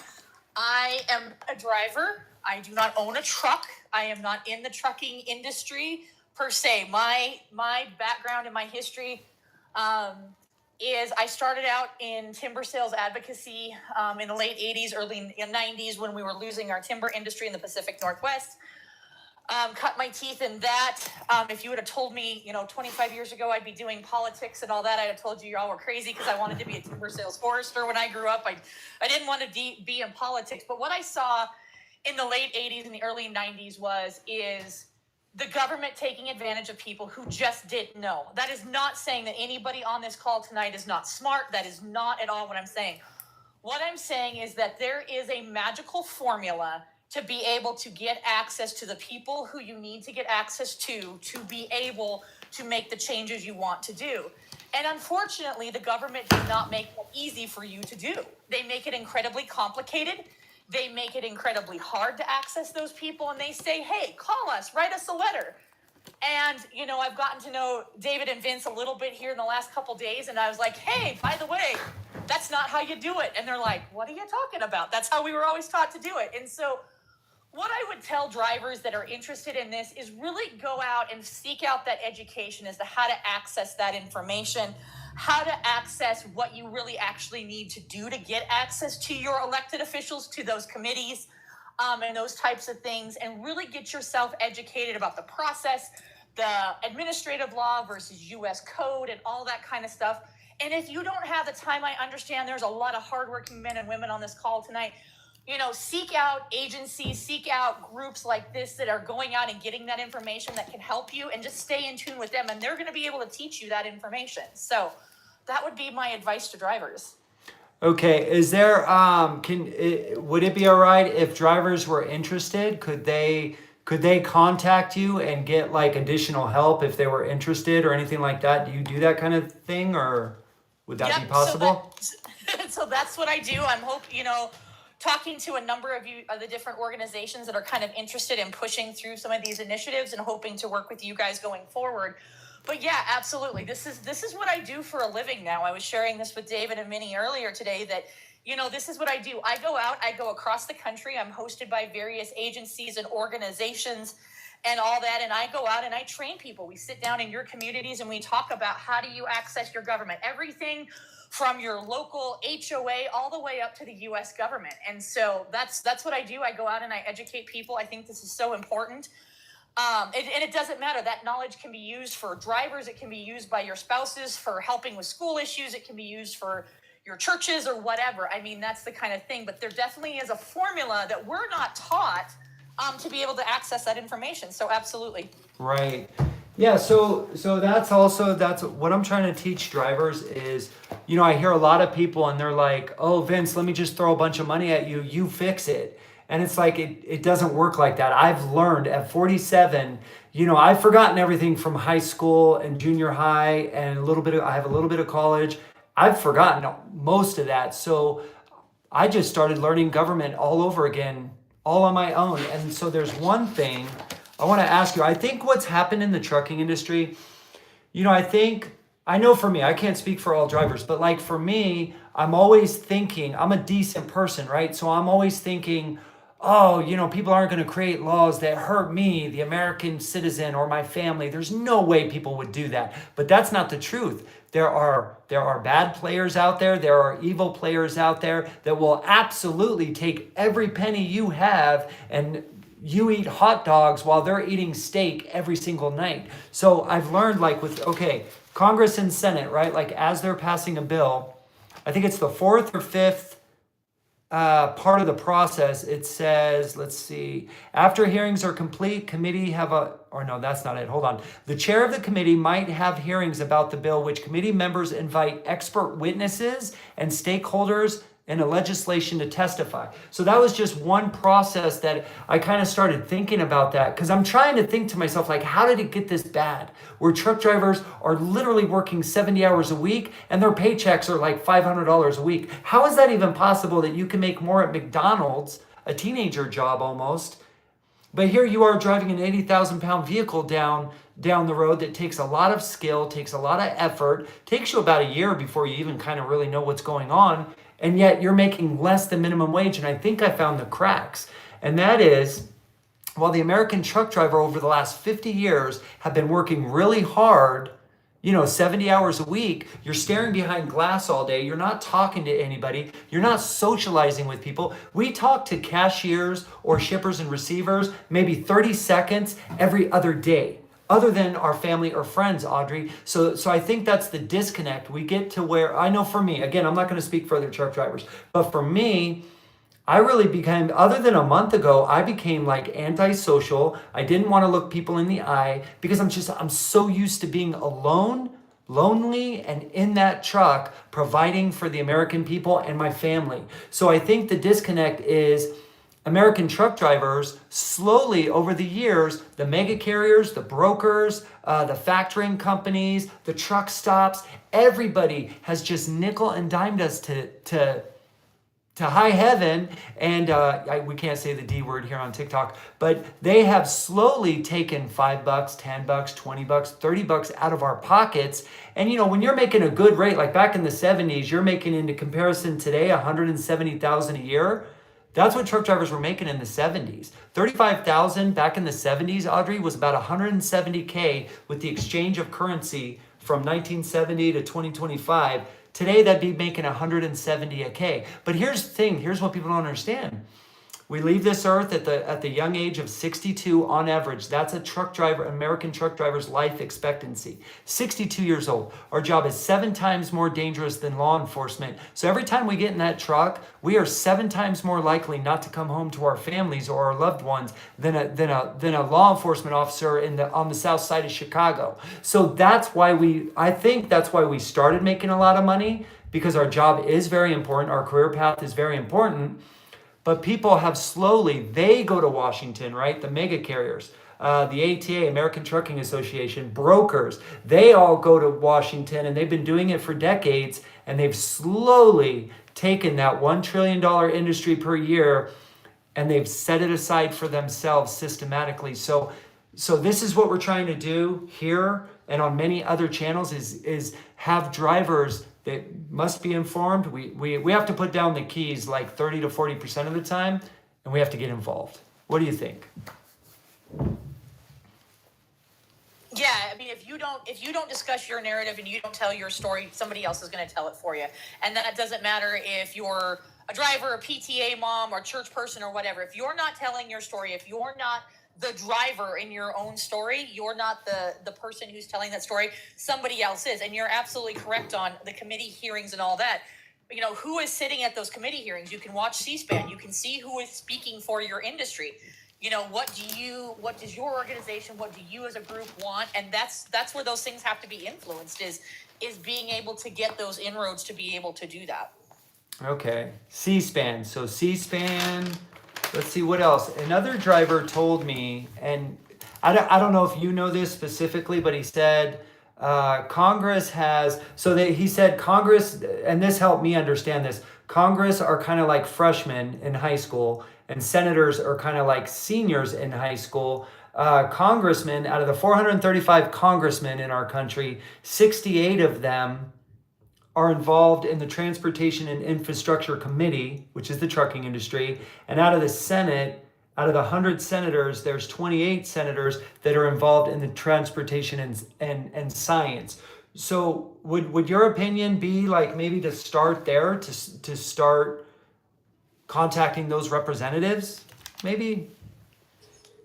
I am a driver. I do not own a truck. I am not in the trucking industry per se. My background and my history is I started out in timber sales advocacy in the late 80s, early 90s, when we were losing our timber industry in the Pacific Northwest. Cut my teeth in that. If you would have told me, 25 years ago I'd be doing politics and all that, I'd have told you y'all were crazy, because I wanted to be a timber sales forester when I grew up. I didn't want to be in politics. But what I saw in the late 80s and the early 90s is the government taking advantage of people who just didn't know. That is not saying that anybody on this call tonight is not smart. That is not at all what I'm saying. What I'm saying is that there is a magical formula to be able to get access to the people who you need to get access to be able to make the changes you want to do. And unfortunately, the government does not make it easy for you to do. They make it incredibly complicated. They make it incredibly hard to access those people, and they say, hey, call us, write us a letter. And, I've gotten to know David and Vince a little bit here in the last couple days, and I was like, hey, by the way, that's not how you do it. And they're like, what are you talking about? That's how we were always taught to do it. And so what I would tell drivers that are interested in this is really go out and seek out that education as to how to access that information, how to access what you really actually need to do to get access to your elected officials, to those committees, and those types of things, and really get yourself educated about the process, the administrative law versus US code and all that kind of stuff. And if you don't have the time, I understand there's a lot of hardworking men and women on this call tonight. You know, seek out agencies, seek out groups like this that are going out and getting that information that can help you, and just stay in tune with them, and they're going to be able to teach you that information. So that would be my advice to drivers. Okay, is there would it be all right if drivers were interested? Could they contact you and get like additional help if they were interested or anything like that? Do you do that kind of thing, or would that be possible? So that's what I do. I'm talking to a number of the different organizations that are kind of interested in pushing through some of these initiatives and hoping to work with you guys going forward. But yeah, absolutely. This is what I do for a living now. I was sharing this with David and Minnie earlier today that, this is what I do. I go out, I go across the country. I'm hosted by various agencies and organizations and all that. And I go out and I train people. We sit down in your communities and we talk about how do you access your government, everything from your local HOA all the way up to the US government. And so that's what I do. I go out and I educate people. I think this is so important. And it doesn't matter. That knowledge can be used for drivers. It can be used by your spouses for helping with school issues. It can be used for your churches or whatever. I mean, that's the kind of thing. But there definitely is a formula that we're not taught to be able to access that information. So absolutely. Right. Yeah, so that's what I'm trying to teach drivers is, I hear a lot of people and they're like, "Oh, Vince, let me just throw a bunch of money at you, you fix it." And it's like, it doesn't work like that. I've learned at 47, I've forgotten everything from high school and junior high and I have a little bit of college. I've forgotten most of that. So I just started learning government all over again, all on my own. And so there's one thing I want to ask you. I think what's happened in the trucking industry, I know for me, I can't speak for all drivers, but like for me, I'm always thinking, I'm a decent person, right? So I'm always thinking, oh, people aren't going to create laws that hurt me, the American citizen, or my family. There's no way people would do that. But that's not the truth. There are bad players out there. There are evil players out there that will absolutely take every penny you have, and you eat hot dogs while they're eating steak every single night. So I've learned Congress and Senate, right? Like as they're passing a bill, I think it's the fourth or fifth part of the process. It says, let's see, after hearings are complete, committee that's not it. Hold on. The chair of the committee might have hearings about the bill, which committee members invite expert witnesses and stakeholders in a legislation to testify. So that was just one process that I kind of started thinking about that, because I'm trying to think to myself, like, how did it get this bad? Where truck drivers are literally working 70 hours a week and their paychecks are like $500 a week. How is that even possible that you can make more at McDonald's, a teenager job almost, but here you are driving an 80,000 pound vehicle down the road that takes a lot of skill, takes a lot of effort, takes you about a year before you even kind of really know what's going on. And yet you're making less than minimum wage. And I think I found the cracks. And that is, while the American truck driver over the last 50 years have been working really hard, 70 hours a week, you're staring behind glass all day. You're not talking to anybody. You're not socializing with people. We talk to cashiers or shippers and receivers maybe 30 seconds every other day, other than our family or friends, Audrey. So I think that's the disconnect. We get to where, I know for me, again, I'm not going to speak for other truck drivers, but for me, I really became, other than a month ago, I became like antisocial. I didn't want to look people in the eye because I'm so used to being alone, lonely, and in that truck providing for the American people and my family. So I think the disconnect is American truck drivers slowly over the years, the mega carriers, the brokers, the factoring companies, the truck stops, everybody has just nickel and dimed us to high heaven. And we can't say the D word here on TikTok, but they have slowly taken $5, $10, $20, $30 out of our pockets. And when you're making a good rate, like back in the 70s, you're making, into comparison today, $170,000 a year. That's what truck drivers were making in the 70s. 35,000 back in the 70s, Audrey, was about 170K with the exchange of currency from 1970 to 2025. Today, that'd be making 170K. But here's the thing. Here's what people don't understand. We leave this earth at the young age of 62 on average. That's a truck driver, American truck driver's life expectancy. 62 years old. Our job is 7 times more dangerous than law enforcement. So every time we get in that truck, we are 7 times more likely not to come home to our families or our loved ones than a law enforcement officer on the south side of Chicago. So that's why I think that's why we started making a lot of money, because our job is very important. Our career path is very important. But people have they go to Washington, right? The mega carriers, the ATA, American Trucking Association, brokers, they all go to Washington, and they've been doing it for decades, and they've slowly taken that $1 trillion industry per year, and they've set it aside for themselves systematically. So this is what we're trying to do here and on many other channels is have drivers that must be informed. We have to put down the keys like 30 to 40% of the time, and we have to get involved. What do you think? Yeah, I mean, if you don't discuss your narrative and you don't tell your story, somebody else is going to tell it for you. And that doesn't matter if you're a driver, a PTA mom, or church person, or whatever. If you're not telling your story, if you're not the driver in your own story, you're not the person who's telling that story, somebody else is. And you're absolutely correct on the committee hearings and all that. You know, who is sitting at those committee hearings? You can watch C-SPAN. You can see who is speaking for your industry. You know, what does your organization, what do you as a group want? And that's where those things have to be influenced, is being able to get those inroads to be able to do that. Okay, C-SPAN. So C-SPAN, let's see what else. Another driver told me, and I don't know if you know this specifically, but he said Congress has, he said Congress, and this helped me understand this, Congress are kind of like freshmen in high school, and senators are kind of like seniors in high school. Congressmen, out of the 435 congressmen in our country, 68 of them are involved in the Transportation and Infrastructure Committee, which is the trucking industry. And out of the Senate, out of the 100 senators, there's 28 senators that are involved in the transportation and science. So would your opinion be like maybe to start there, to start contacting those representatives, maybe?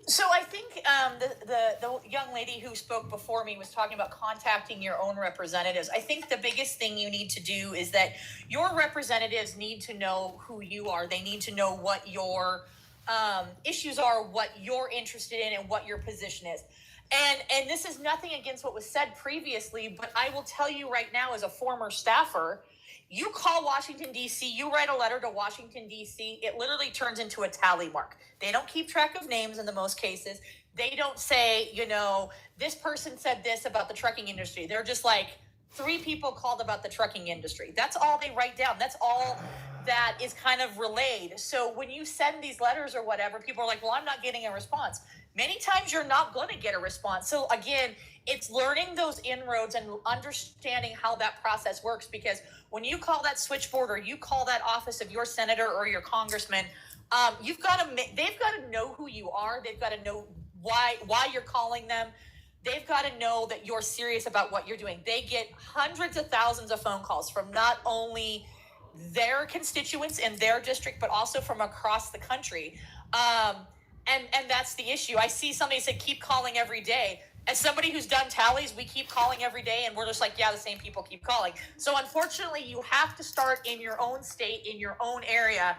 So I think the young lady who spoke before me was talking about contacting your own representatives. I think the biggest thing you need to do is that your representatives need to know who you are. They need to know what your issues are, what you're interested in, and what your position is. And this is nothing against what was said previously, but I will tell you right now, as a former staffer, you call Washington, D.C., you write a letter to Washington, D.C., it literally turns into a tally mark. They don't keep track of names in the most cases. They don't say, you know, this person said this about the trucking industry. They're just like, 3 people called about the trucking industry. That's all they write down. That's all that is kind of relayed. So when you send these letters or whatever, people are like, well, I'm not getting a response. Many times you're not going to get a response. So again, it's learning those inroads and understanding how that process works, because when you call that switchboard or you call that office of your senator or your congressman, they've got to know who you are. They've got to know why you're calling them. They've got to know that you're serious about what you're doing. They get hundreds of thousands of phone calls from not only their constituents in their district, but also from across the country. And that's the issue. I see somebody say, keep calling every day. As somebody who's done tallies, we keep calling every day, and we're just like, yeah, the same people keep calling. So unfortunately, you have to start in your own state, in your own area.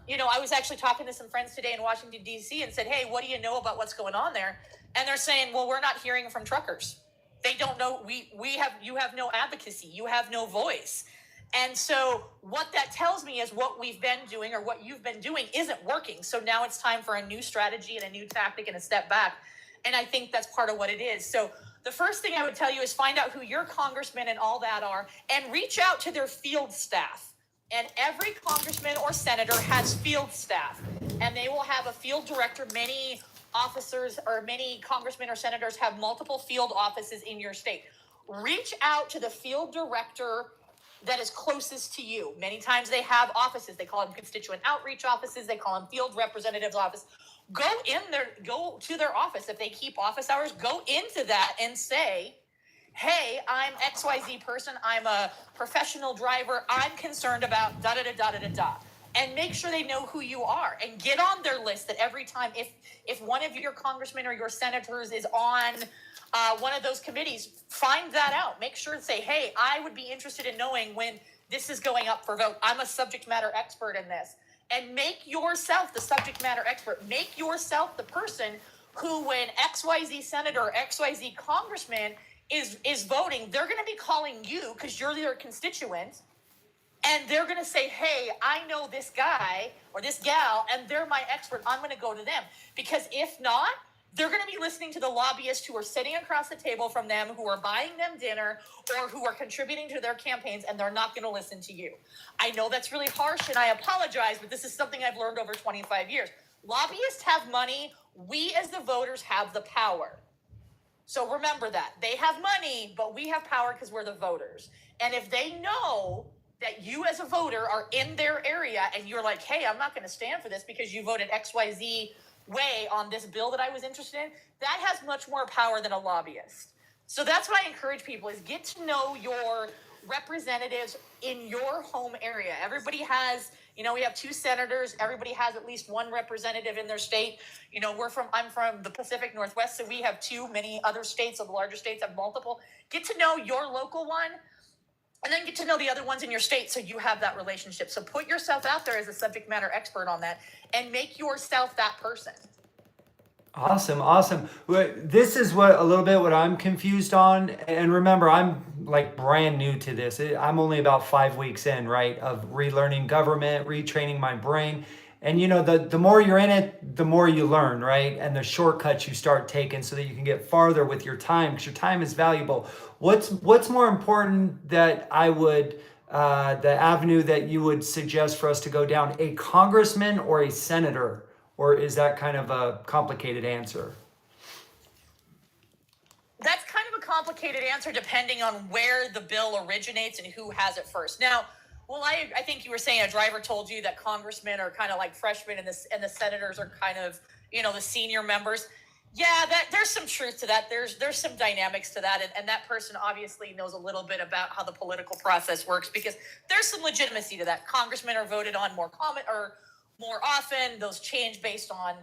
You know, I was actually talking to some friends today in Washington, D.C. and said, hey, what do you know about what's going on there? And they're saying, well, we're not hearing from truckers. They don't know. You have no advocacy. You have no voice. And so what that tells me is what we've been doing, or what you've been doing, isn't working. So now it's time for a new strategy and a new tactic and a step back. And I think that's part of what it is. So the first thing I would tell you is find out who your congressmen and all that are, and reach out to their field staff. And every congressman or senator has field staff, and they will have a field director. Many officers or many congressmen or senators have multiple field offices in your state. Reach out to the field director that is closest to you. Many times they have offices. They call them constituent outreach offices. They call them field representatives office. Go to their office. If they keep office hours, go into that and say, hey, I'm XYZ person. I'm a professional driver. I'm concerned about da da da da da da da. And make sure they know who you are and get on their list that every time, if one of your congressmen or your senators is on one of those committees, find that out. Make sure to say, hey, I would be interested in knowing when this is going up for vote. I'm a subject matter expert in this. And make yourself the subject matter expert. Make yourself the person who, when XYZ senator or XYZ congressman is voting, they're going to be calling you because you're their constituent. And they're going to say, hey, I know this guy or this gal, and they're my expert. I'm going to go to them. Because if not, they're going to be listening to the lobbyists who are sitting across the table from them, who are buying them dinner, or who are contributing to their campaigns, and they're not going to listen to you. I know that's really harsh, and I apologize, but this is something I've learned over 25 years. Lobbyists have money. We as the voters have the power. So remember that. They have money, but we have power because we're the voters. And if they know that you as a voter are in their area and you're like, hey, I'm not going to stand for this because you voted XYZ way on this bill that I was interested in, that has much more power than a lobbyist. So that's what I encourage people is get to know your representatives in your home area. Everybody has, we have 2 senators. Everybody has at least 1 representative in their state. I'm from the Pacific Northwest, so we have 2. Many other states, of the larger states, have multiple. Get to know your local one. And then get to know the other ones in your state so you have that relationship. So put yourself out there as a subject matter expert on that and make yourself that person. Awesome. This is a little bit what I'm confused on. And remember, I'm like brand new to this. I'm only about 5 weeks in, right, of relearning government, retraining my brain. And the more you're in it, the more you learn, right? And the shortcuts you start taking so that you can get farther with your time, because your time is valuable. What's more important that I would, the avenue that you would suggest for us to go down, a congressman or a senator? Or is that kind of a complicated answer? That's kind of a complicated answer depending on where the bill originates and who has it first. Now, well, I think you were saying a driver told you that congressmen are kind of like freshmen and the senators are kind of, the senior members. Yeah, there's some truth to that. There's some dynamics to that. And that person obviously knows a little bit about how the political process works because there's some legitimacy to that. Congressmen are voted on more often. Those change based on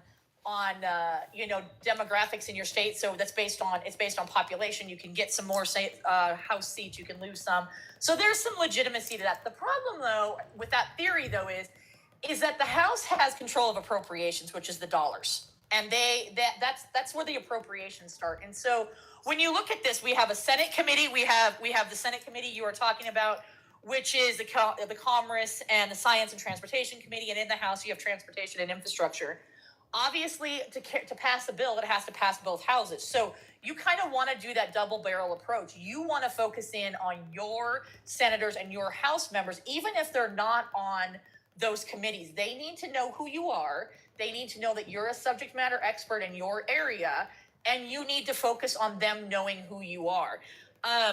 demographics in your state. So it's based on population. You can get some more House seats. You can lose some. So there's some legitimacy to that. The problem though, with that theory though, is that the House has control of appropriations, which is the dollars. And that's where the appropriations start. And so when you look at this, we have a Senate committee. We have the Senate committee you are talking about, which is the Commerce and the Science and Transportation Committee. And in the House, you have Transportation and Infrastructure. Obviously, to pass a bill, it has to pass both houses. So you kind of want to do that double barrel approach. You want to focus in on your senators and your House members, even if they're not on those committees. They need to know who you are. They need to know that you're a subject matter expert in your area, and you need to focus on them knowing who you are.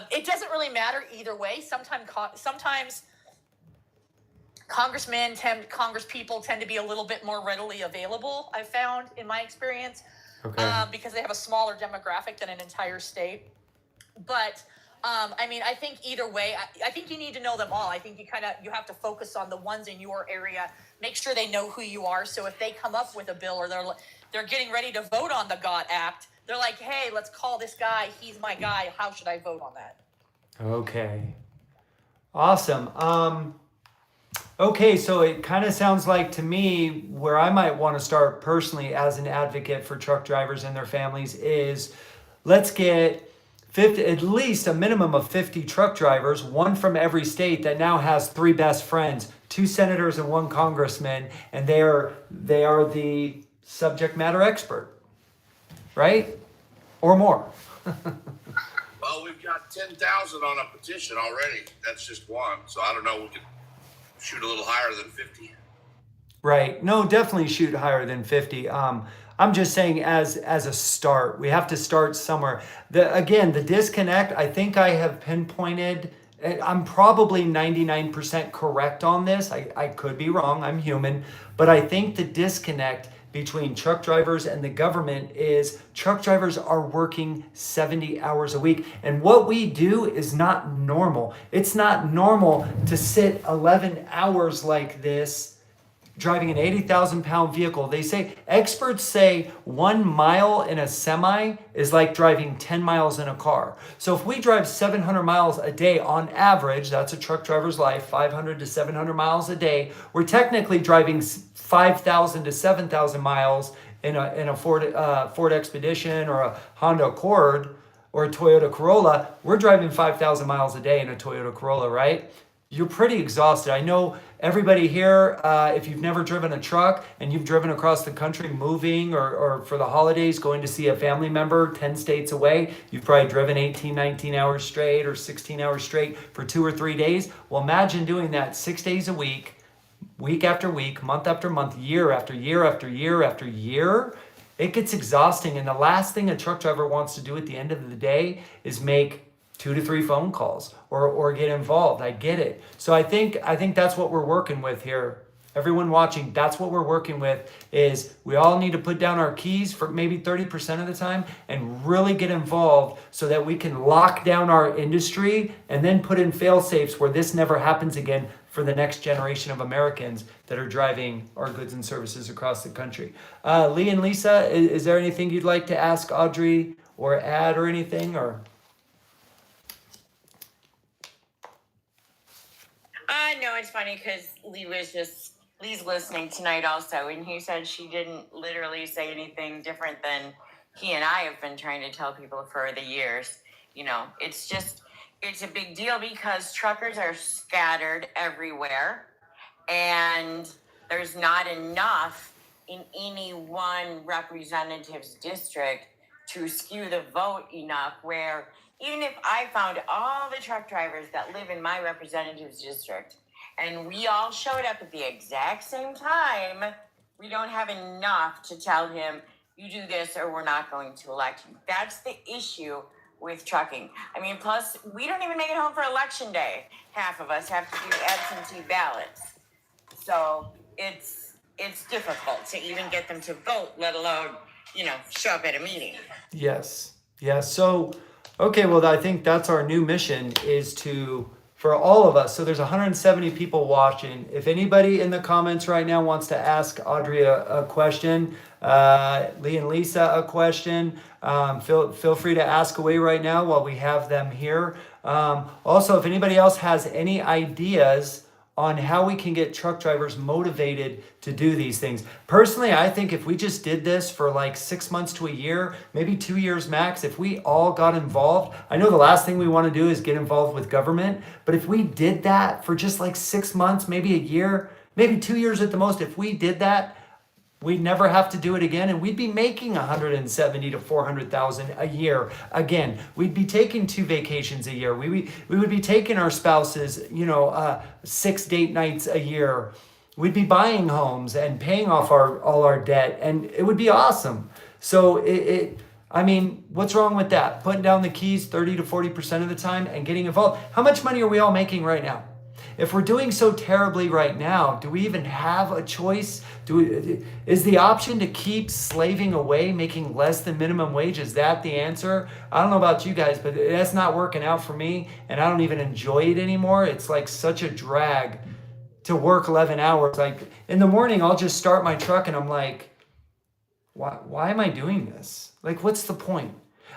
It doesn't really matter either way. Sometimes congresspeople tend to be a little bit more readily available, I've found in my experience, because they have a smaller demographic than an entire state. But I think either way, I think you need to know them all. I think you have to focus on the ones in your area. Make sure they know who you are. So if they come up with a bill or they're getting ready to vote on the GOT Act, they're like, hey, let's call this guy. He's my guy. How should I vote on that? Okay. Awesome. Okay, so it kind of sounds like to me where I might want to start personally as an advocate for truck drivers and their families is let's get at least a minimum of 50 truck drivers, one from every state that now has 3 best friends, 2 senators and 1 congressman, and they are the subject matter expert, right? Or more. Well, we've got 10,000 on a petition already. That's just one. So I don't know. We could shoot a little higher than 50. Right. No, definitely shoot higher than 50. I'm just saying as a start, we have to start somewhere. The disconnect, I think I have pinpointed I'm probably 99% correct on this. I could be wrong. I'm human. But I think the disconnect between truck drivers and the government is truck drivers are working 70 hours a week. And what we do is not normal. It's not normal to sit 11 hours like this driving an 80,000 pound vehicle. Experts say 1 mile in a semi is like driving 10 miles in a car. So if we drive 700 miles a day on average, that's a truck driver's life, 500 to 700 miles a day, we're technically driving 5,000 to 7,000 miles in a Ford Expedition or a Honda Accord or a Toyota Corolla. We're driving 5,000 miles a day in a Toyota Corolla, right? You're pretty exhausted. I know everybody here, if you've never driven a truck and you've driven across the country moving or for the holidays going to see a family member 10 states away, you've probably driven 18, 19 hours straight or 16 hours straight for 2 or 3 days. Well, imagine doing that 6 days a week, week after week, month after month, year after year after year after year. It gets exhausting. And the last thing a truck driver wants to do at the end of the day is make 2 to 3 phone calls or get involved. I get it. So I think that's what we're working with here. Everyone watching, that's what we're working with is we all need to put down our keys for maybe 30% of the time and really get involved so that we can lock down our industry and then put in fail safes where this never happens again for the next generation of Americans that are driving our goods and services across the country. Lee and Lisa, is there anything you'd like to ask Audrey or add or anything or? No, it's funny because Lee's listening tonight also, and he said she didn't literally say anything different than he and I have been trying to tell people for the years. You know, it's a big deal because truckers are scattered everywhere, and there's not enough in any one representative's district to skew the vote enough where even if I found all the truck drivers that live in my representative's district and we all showed up at the exact same time, we don't have enough to tell him, you do this or we're not going to elect you. That's the issue with trucking. I mean, plus, we don't even make it home for election day. Half of us have to do absentee ballots. So it's difficult to even get them to vote, let alone, show up at a meeting. Yes. Yeah. So, okay, well, I think that's our new mission is for all of us. So there's 170 people watching. If anybody in the comments right now wants to ask Audrey a question, Lee and Lisa a question, feel free to ask away right now while we have them here. Also, if anybody else has any ideas on how we can get truck drivers motivated to do these things. Personally, I think if we just did this for like 6 months to a year, maybe 2 years max, if we all got involved, I know the last thing we want to do is get involved with government, but if we did that for just like 6 months, maybe a year, maybe 2 years at the most, if we did that, we'd never have to do it again, and we'd be making 170 to 400,000 a year. Again, we'd be taking 2 vacations a year. We would be taking our spouses, 6 date nights a year. We'd be buying homes and paying off all our debt, and it would be awesome. So what's wrong with that? Putting down the keys 30 to 40% of the time and getting involved. How much money are we all making right now? If we're doing so terribly right now, do we even have a choice? Is the option to keep slaving away, making less than minimum wage? Is that the answer? I don't know about you guys, but that's not working out for me, and I don't even enjoy it anymore. It's like such a drag to work 11 hours. Like in the morning, I'll just start my truck and I'm like, why am I doing this? Like, what's the point?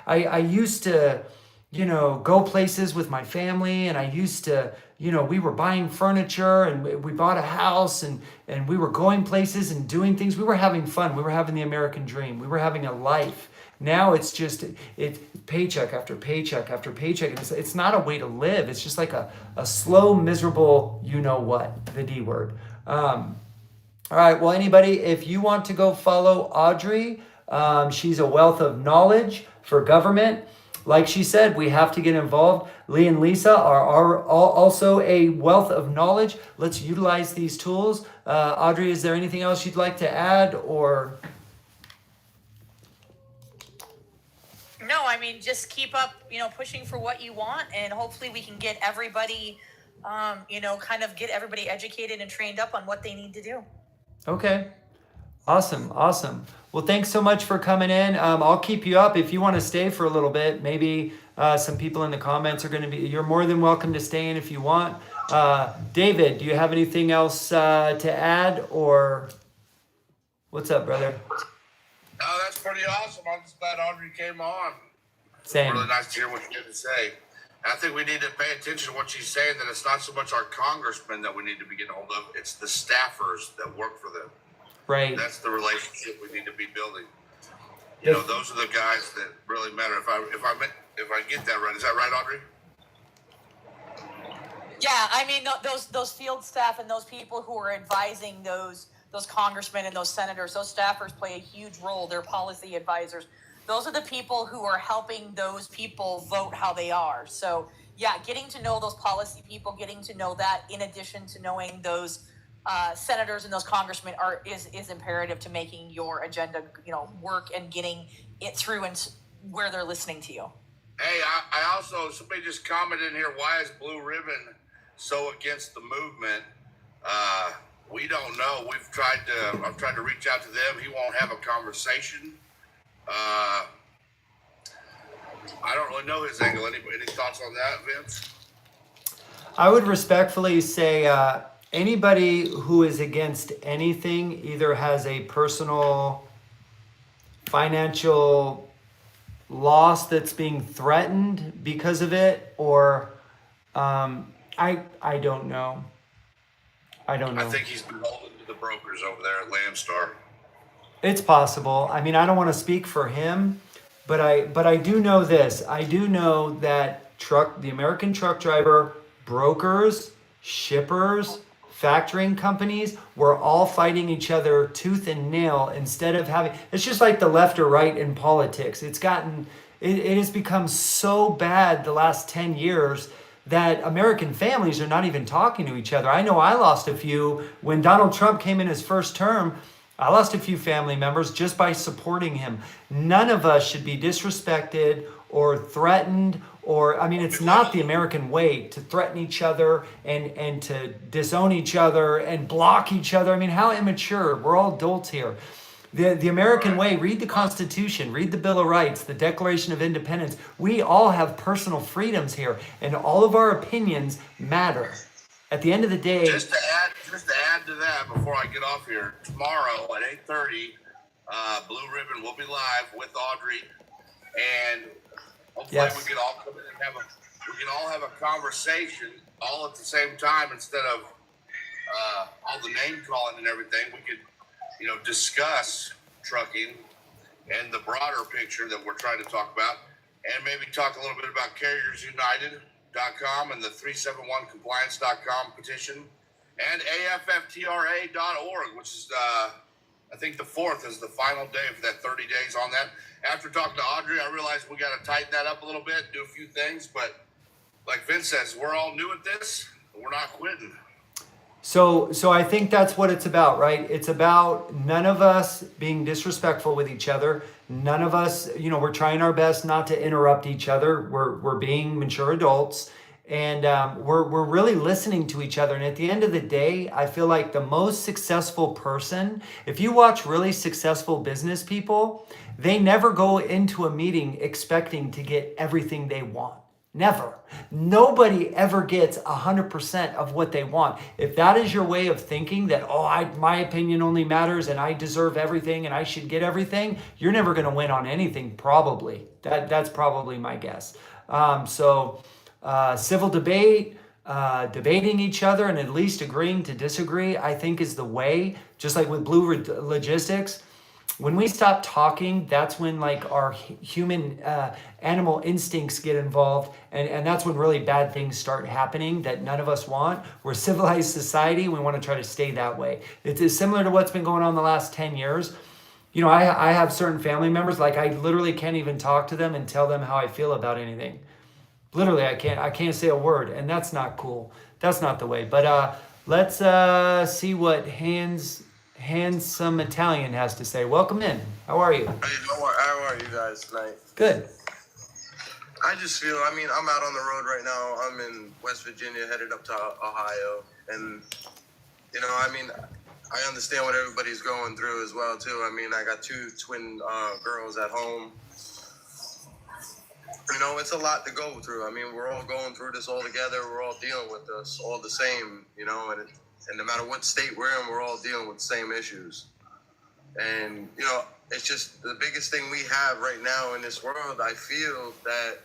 I used to, go places with my family, and I used to, we were buying furniture and we bought a house and we were going places and doing things. We were having fun. We were having the American dream. We were having a life. Now it's paycheck after paycheck after paycheck. It's not a way to live. It's just like a slow, miserable, the D word. All right. Well, anybody, if you want to go follow Audrey, she's a wealth of knowledge for government. Like she said, we have to get involved. Lee and Lisa are also a wealth of knowledge. Let's utilize these tools. Audrey, is there anything else you'd like to add or? No, I mean, just keep up, pushing for what you want, and hopefully we can get everybody, kind of get everybody educated and trained up on what they need to do. Okay. Awesome. Well, thanks so much for coming in. I'll keep you up if you want to stay for a little bit. Maybe some people in the comments are going to be, you're more than welcome to stay in if you want. David, do you have anything else to add, or what's up, brother? No, that's pretty awesome. I'm just glad Audrey came on. Same. Really nice to hear what you had to say. And I think we need to pay attention to what she's saying, that it's not so much our congressmen that we need to be getting hold of, it's the staffers that work for them. Right. That's the relationship we need to be building. Those are the guys that really matter. If I get that right, is that right, Audrey? Yeah, I mean, those field staff and those people who are advising those congressmen and those senators, those staffers play a huge role. They're policy advisors. Those are the people who are helping those people vote how they are. So yeah, getting to know those policy people, getting to know that, in addition to knowing those senators and those congressmen, is imperative to making your agenda, work and getting it through and where they're listening to you. Hey, I also, somebody just commented in here, why is Blue Ribbon so against the movement? We don't know. I've tried to reach out to them. He won't have a conversation. I don't really know his angle. Any thoughts on that, Vince? I would respectfully say anybody who is against anything either has a personal financial loss that's being threatened because of it, or I don't know. I think he's beholden to the brokers over there at Landstar. It's possible. I mean, I don't want to speak for him, but I do know this. I do know that the American truck driver, brokers, shippers, factoring companies, we're all fighting each other tooth and nail instead of having, it's just like the left or right in politics. It has become so bad the last 10 years that American families are not even talking to each other. I know I lost a few when Donald Trump came in his first term. I lost a few family members just by supporting him. None of us should be disrespected or threatened, it's not the American way to threaten each other and to disown each other and block each other. I mean, how immature. We're all adults here. The American way, read the Constitution, read the Bill of Rights, the Declaration of Independence. We all have personal freedoms here, and all of our opinions matter. At the end of the day... Just to add to that, before I get off here, tomorrow at 8:30, Blue Ribbon will be live with Audrey, and hopefully we can all come in and have a conversation all at the same time instead of all the name calling and everything. We could discuss trucking and the broader picture that we're trying to talk about, and maybe talk a little bit about CarriersUnited.com and the 371compliance.com petition, and AFFTRA.org, which is, I think the 4th is the final day for that 30 days on that. After talking to Audrey, I realized we got to tighten that up a little bit, do a few things, but like Vince says, we're all new at this, and we're not quitting. So I think that's what it's about, right? It's about none of us being disrespectful with each other. None of us, we're trying our best not to interrupt each other. We're being mature adults, and we're really listening to each other. And at the end of the day, I feel like the most successful person, if you watch really successful business people, they never go into a meeting expecting to get everything they want. Never. Nobody ever gets 100% of what they want. If that is your way of thinking that, my opinion only matters and I deserve everything and I should get everything, you're never going to win on anything, probably. That's probably my guess. Civil debate, debating each other and at least agreeing to disagree, I think is the way, just like with Blue Logistics. When we stop talking, that's when our human animal instincts get involved, and that's when really bad things start happening that none of us want. We're a civilized society. We want to try to stay that way. It's similar to what's been going on the last 10 years. I have certain family members, I literally can't even talk to them and tell them how I feel about anything. Literally, I can't say a word, and that's not cool. That's not the way. But let's see what Handsome Italian has to say. Welcome in. How are you? How are you guys tonight? Good. I just feel, I mean, I'm out on the road right now. I'm in West Virginia, headed up to Ohio. And, you know, I mean, I understand what everybody's going through as well, too. I mean, I got two twin girls at home. You know, it's a lot to go through. I mean, we're all going through this all together. We're all dealing with this all the same, you know, and no matter what state we're in, we're all dealing with the same issues. And, you know, it's just the biggest thing we have right now in this world. I feel that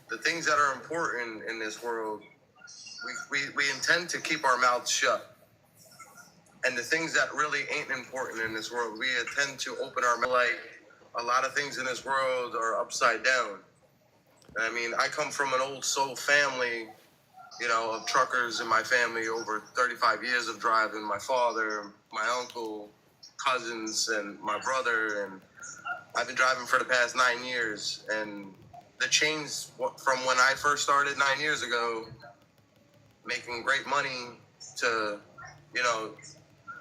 the things that are important in this world, we intend to keep our mouths shut. And the things that really ain't important in this world, we tend to open our mouth. Like, a lot of things in this world are upside down. I mean, I come from an old soul family, you know, of truckers in my family, over 35 years of driving. My father, my uncle, cousins, and my brother, and I've been driving for the past 9 years. And the change from when I first started 9 years ago, making great money, to, you know,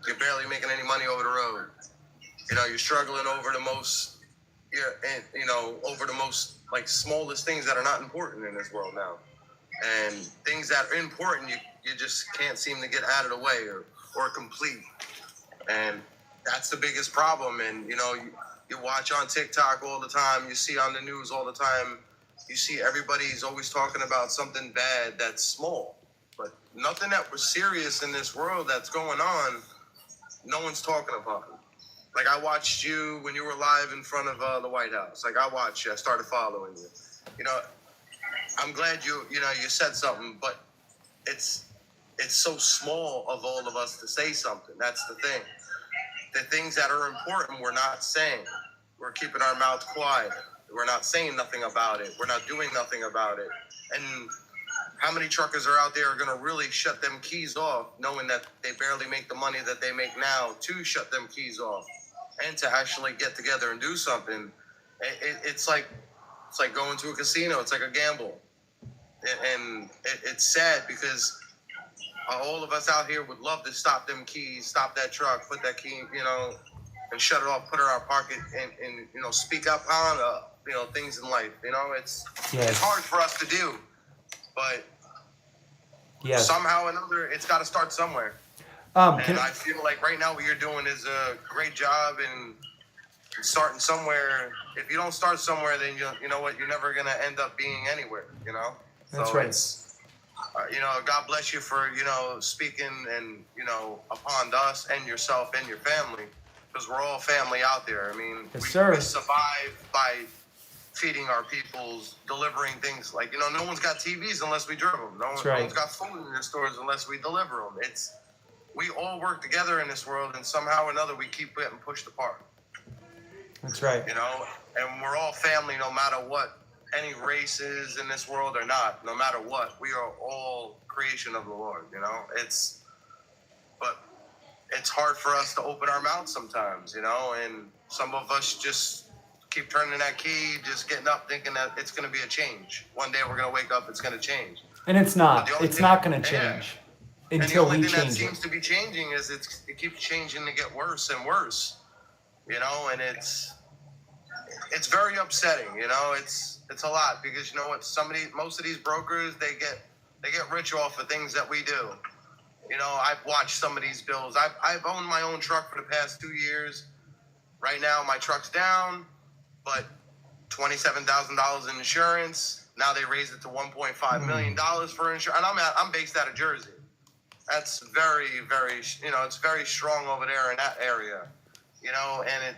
you're barely making any money over the road. You know, you're struggling over the most, over the most, like, smallest things that are not important in this world now. And things that are important, you just can't seem to get out of the way or complete. And that's the biggest problem. And, you know, you watch on TikTok all the time, you see on the news all the time, you see everybody's always talking about something bad that's small. But nothing that was serious in this world that's going on, no one's talking about it. Like, I watched you when you were live in front of the White House. Like, I watched you. I started following you. You know, I'm glad you said something, but it's so small of all of us to say something. That's the thing. The things that are important, we're not saying. We're keeping our mouth quiet. We're not saying nothing about it. We're not doing nothing about it. And how many truckers are out there are going to really shut them keys off, knowing that they barely make the money that they make now, to shut them keys off and to actually get together and do something? It's like going to a casino. It's like a gamble. And it's sad, because all of us out here would love to stop them keys, stop that truck, put that key, you know, and shut it off, put it in our pocket, and you know, speak up on, you know, things in life. You know, it's hard for us to do, but somehow or another, it's got to start somewhere. And I feel like right now what you're doing is a great job in starting somewhere. If you don't start somewhere, then you know what, you're never going to end up being anywhere, you know? That's so right. It's, you know, God bless you for, you know, speaking and, you know, upon us and yourself and your family, because we're all family out there. I mean, we survive by feeding our peoples, delivering things. Like, you know, no one's got TVs unless we deliver them. No one's got food in their stores unless we deliver them. We all work together in this world, and somehow or another we keep getting pushed apart. That's right. You know, and we're all family, no matter what any race is in this world or not. No matter what, we are all creation of the Lord. You know, but it's hard for us to open our mouths sometimes. You know, and some of us just keep turning that key, just getting up, thinking that it's going to be a change. One day we're going to wake up, it's going to change. And it's not. It's not going to change. And the only thing that seems to be changing is it keeps changing to get worse and worse, you know, and it's very upsetting, you know. It's a lot, because you know what, most of these brokers, they get rich off of things that we do. You know, I've watched some of these bills. I've owned my own truck for the past 2 years. Right now my truck's down, but $27,000 in insurance. Now they raised it to $1.5 million for insurance. And I'm based out of Jersey. That's very, very, you know, it's very strong over there in that area, you know, and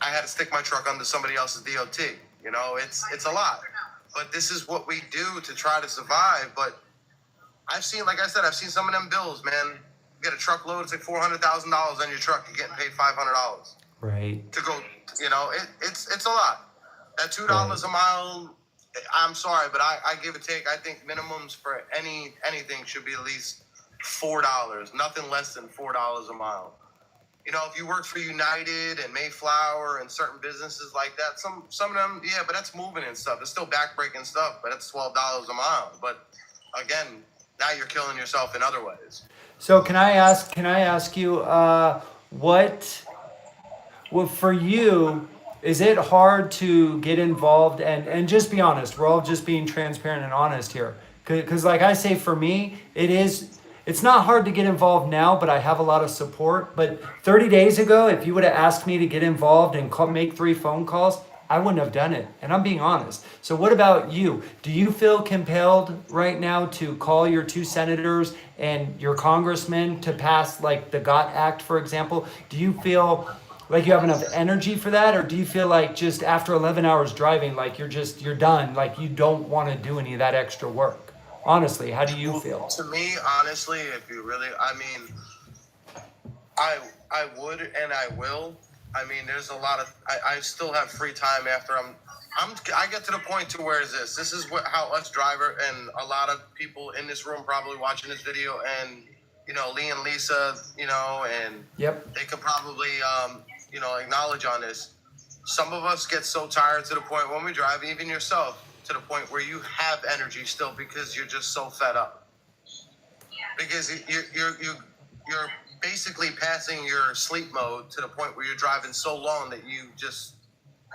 I had to stick my truck under somebody else's DOT, you know, it's a lot, but this is what we do to try to survive. But I've seen some of them bills, man. You get a truckload, it's like $400,000 on your truck, you're getting paid $500. Right. To go, you know, it's a lot. That $2 a mile, I'm sorry, but I give or take, I think minimums for anything should be at least $4, nothing less than $4 a mile. You know, if you work for United and Mayflower and certain businesses like that, some of them, yeah, but that's moving and stuff. It's still backbreaking stuff, but it's $12 a mile. But again, now you're killing yourself in other ways. So can I ask you, what for you, Is it hard to get involved and just be honest? We're all just being transparent and honest here. Because like I say, for me, it's not hard to get involved now, but I have a lot of support. But 30 days ago, if you would have asked me to get involved and make 3 phone calls, I wouldn't have done it. And I'm being honest. So what about you? Do you feel compelled right now to call your 2 senators and your congressman to pass like the GOT Act, for example? Do you feel like you have enough energy for that? Or do you feel like just after 11 hours driving, like you're done, like you don't want to do any of that extra work? Honestly, how do you feel? To me, honestly, if you really, I mean, I would and I will. I mean, there's a lot of, I still have free time after I get to the point to where is this? This is how us driver and a lot of people in this room probably watching this video and, you know, Lee and Lisa, you know, and Yep. they could probably, you know, acknowledge on this. Some of us get so tired to the point when we drive, even yourself, to the point where you have energy still because you're just so fed up. Because you're basically passing your sleep mode to the point where you're driving so long that you just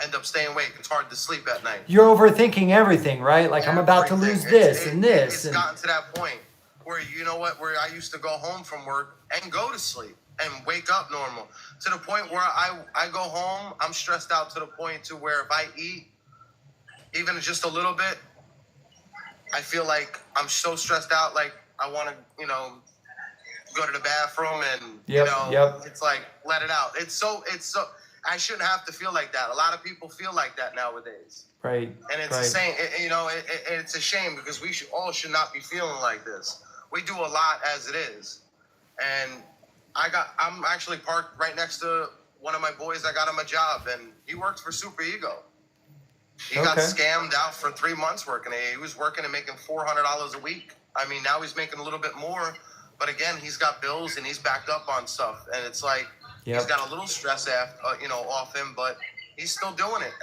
end up staying awake. It's hard to sleep at night. You're overthinking everything, right? Like I'm about to lose this and this. It's gotten to that point where, you know what, where I used to go home from work and go to sleep and wake up normal. To the point where I go home, I'm stressed out to the point to where if I eat even just a little bit, I feel like I'm so stressed out, like I want to, you know, go to the bathroom and, it's like, let it out. It's so, I shouldn't have to feel like that. A lot of people feel like that nowadays. Right. And it's the same, it's a shame because we should not be feeling like this. We do a lot as it is. And I'm actually parked right next to one of my boys. I got him a job and he works for Super Ego. He got scammed out for 3 months working. He was working and making $400 a week. I mean, now he's making a little bit more. But again, he's got bills and he's backed up on stuff. And it's like, he's got a little stress off him, but he's still doing it.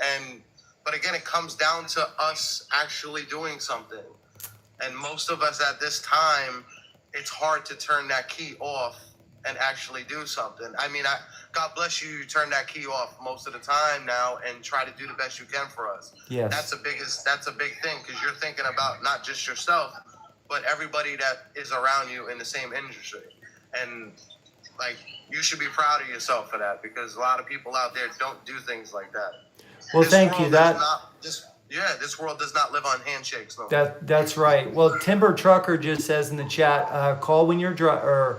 But again, it comes down to us actually doing something. And most of us at this time, it's hard to turn that key off and actually do something. I mean, God bless you, you turn that key off most of the time now and try to do the best you can for us. Yes. That's a big thing because you're thinking about not just yourself, but everybody that is around you in the same industry. And like, you should be proud of yourself for that because a lot of people out there don't do things like that. Well, thank you. This world does not live on handshakes. No. That's right. Well, Timber Trucker just says in the chat, call when you're driving.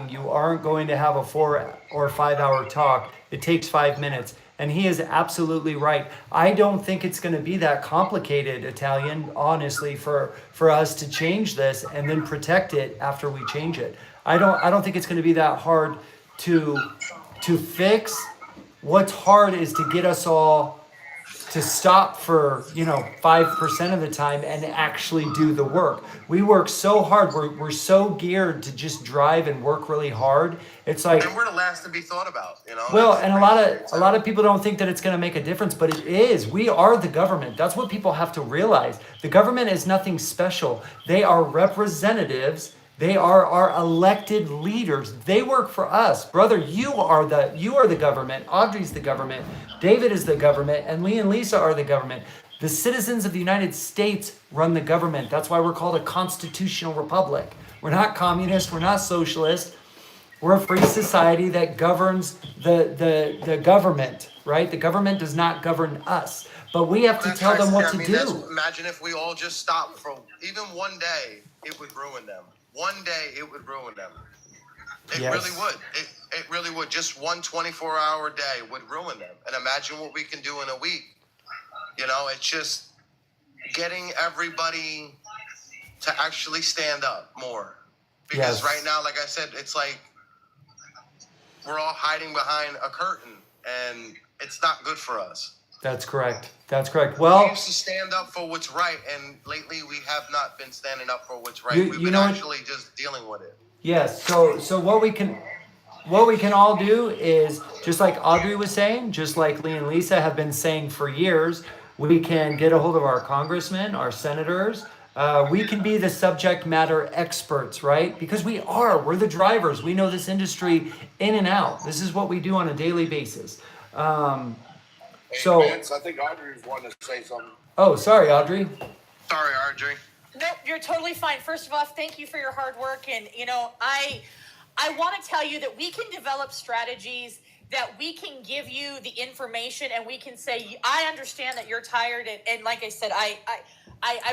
You aren't going to have a 4 or 5 hour talk. It takes 5 minutes. And he is absolutely right. I don't think it's going to be that complicated, Italian, honestly, for us to change this and then protect it after we change it. I don't think it's going to be that hard to fix. What's hard is to get us all to stop for 5% of the time and actually do the work. We work so hard. We're so geared to just drive and work really hard. It's like, and we're the last to be thought about, Well, and a lot of people don't think that it's going to make a difference, but it is. We are the government. That's what people have to realize. The government is nothing special. They are representatives. They are our elected leaders. They work for us. Brother, you are the government. Audrey's the government. David is the government. And Lee and Lisa are the government. The citizens of the United States run the government. That's why we're called a constitutional republic. We're not communist. We're not socialist. We're a free society that governs the government, right? The government does not govern us. But we have to tell them what to do. Imagine if we all just stopped for even one day, it would ruin them. One day, it would ruin them. It really would. It really would. Just one 24-hour day would ruin them. And imagine what we can do in a week. It's just getting everybody to actually stand up more. Because right now, like I said, it's like we're all hiding behind a curtain, and it's not good for us. That's correct. Well, we used to stand up for what's right, and lately we have not been standing up for what's right. We've been actually just dealing with it. Yes. So what we can all do is, just like Audrey was saying, just like Lee and Lisa have been saying for years, we can get a hold of our congressmen, our senators. We can be the subject matter experts, right? Because we're the drivers. We know this industry in and out. This is what we do on a daily basis. Hey, So, Vince, I think Audrey was wanting to say something. oh, sorry, Audrey. Sorry, RJ. No, you're totally fine. First of all, thank you for your hard work. And, I want to tell you that we can develop strategies that we can give you the information and we can say, I understand that you're tired. And like I said, I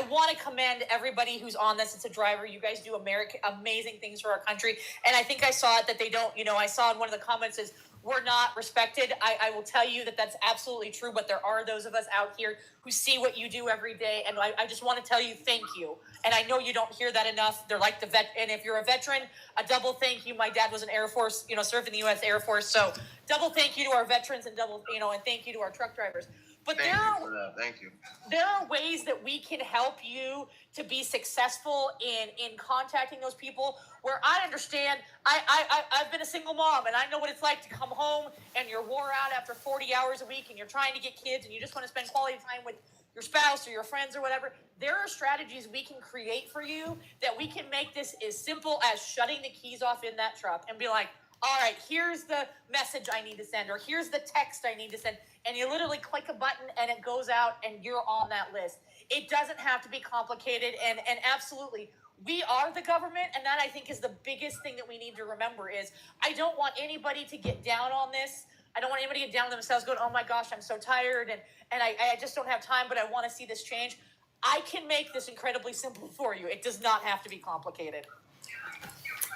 want to commend everybody who's on this. It's a driver. You guys do amazing things for our country. And I think I saw it that they don't, I saw in one of the comments is, we're not respected. I will tell you that that's absolutely true, but there are those of us out here who see what you do every day, and I just want to tell you thank you. And I know you don't hear that enough. They're like the vet, and if you're a veteran, a double thank you. My dad was an Air Force, served in the U.S. Air Force, so double thank you to our veterans and and thank you to our truck drivers. But Thank you for that. Thank you. There are ways that we can help you to be successful in contacting those people where I understand I've been a single mom and I know what it's like to come home and you're wore out after 40 hours a week and you're trying to get kids and you just want to spend quality time with your spouse or your friends or whatever. There are strategies we can create for you that we can make this as simple as shutting the keys off in that truck and be like, all right, here's the message I need to send, or here's the text I need to send. And you literally click a button and it goes out and you're on that list. It doesn't have to be complicated. And absolutely, we are the government. And that I think is the biggest thing that we need to remember is I don't want anybody to get down on this. I don't want anybody to get down on themselves going, oh my gosh, I'm so tired. And I just don't have time, but I want to see this change. I can make this incredibly simple for you. It does not have to be complicated.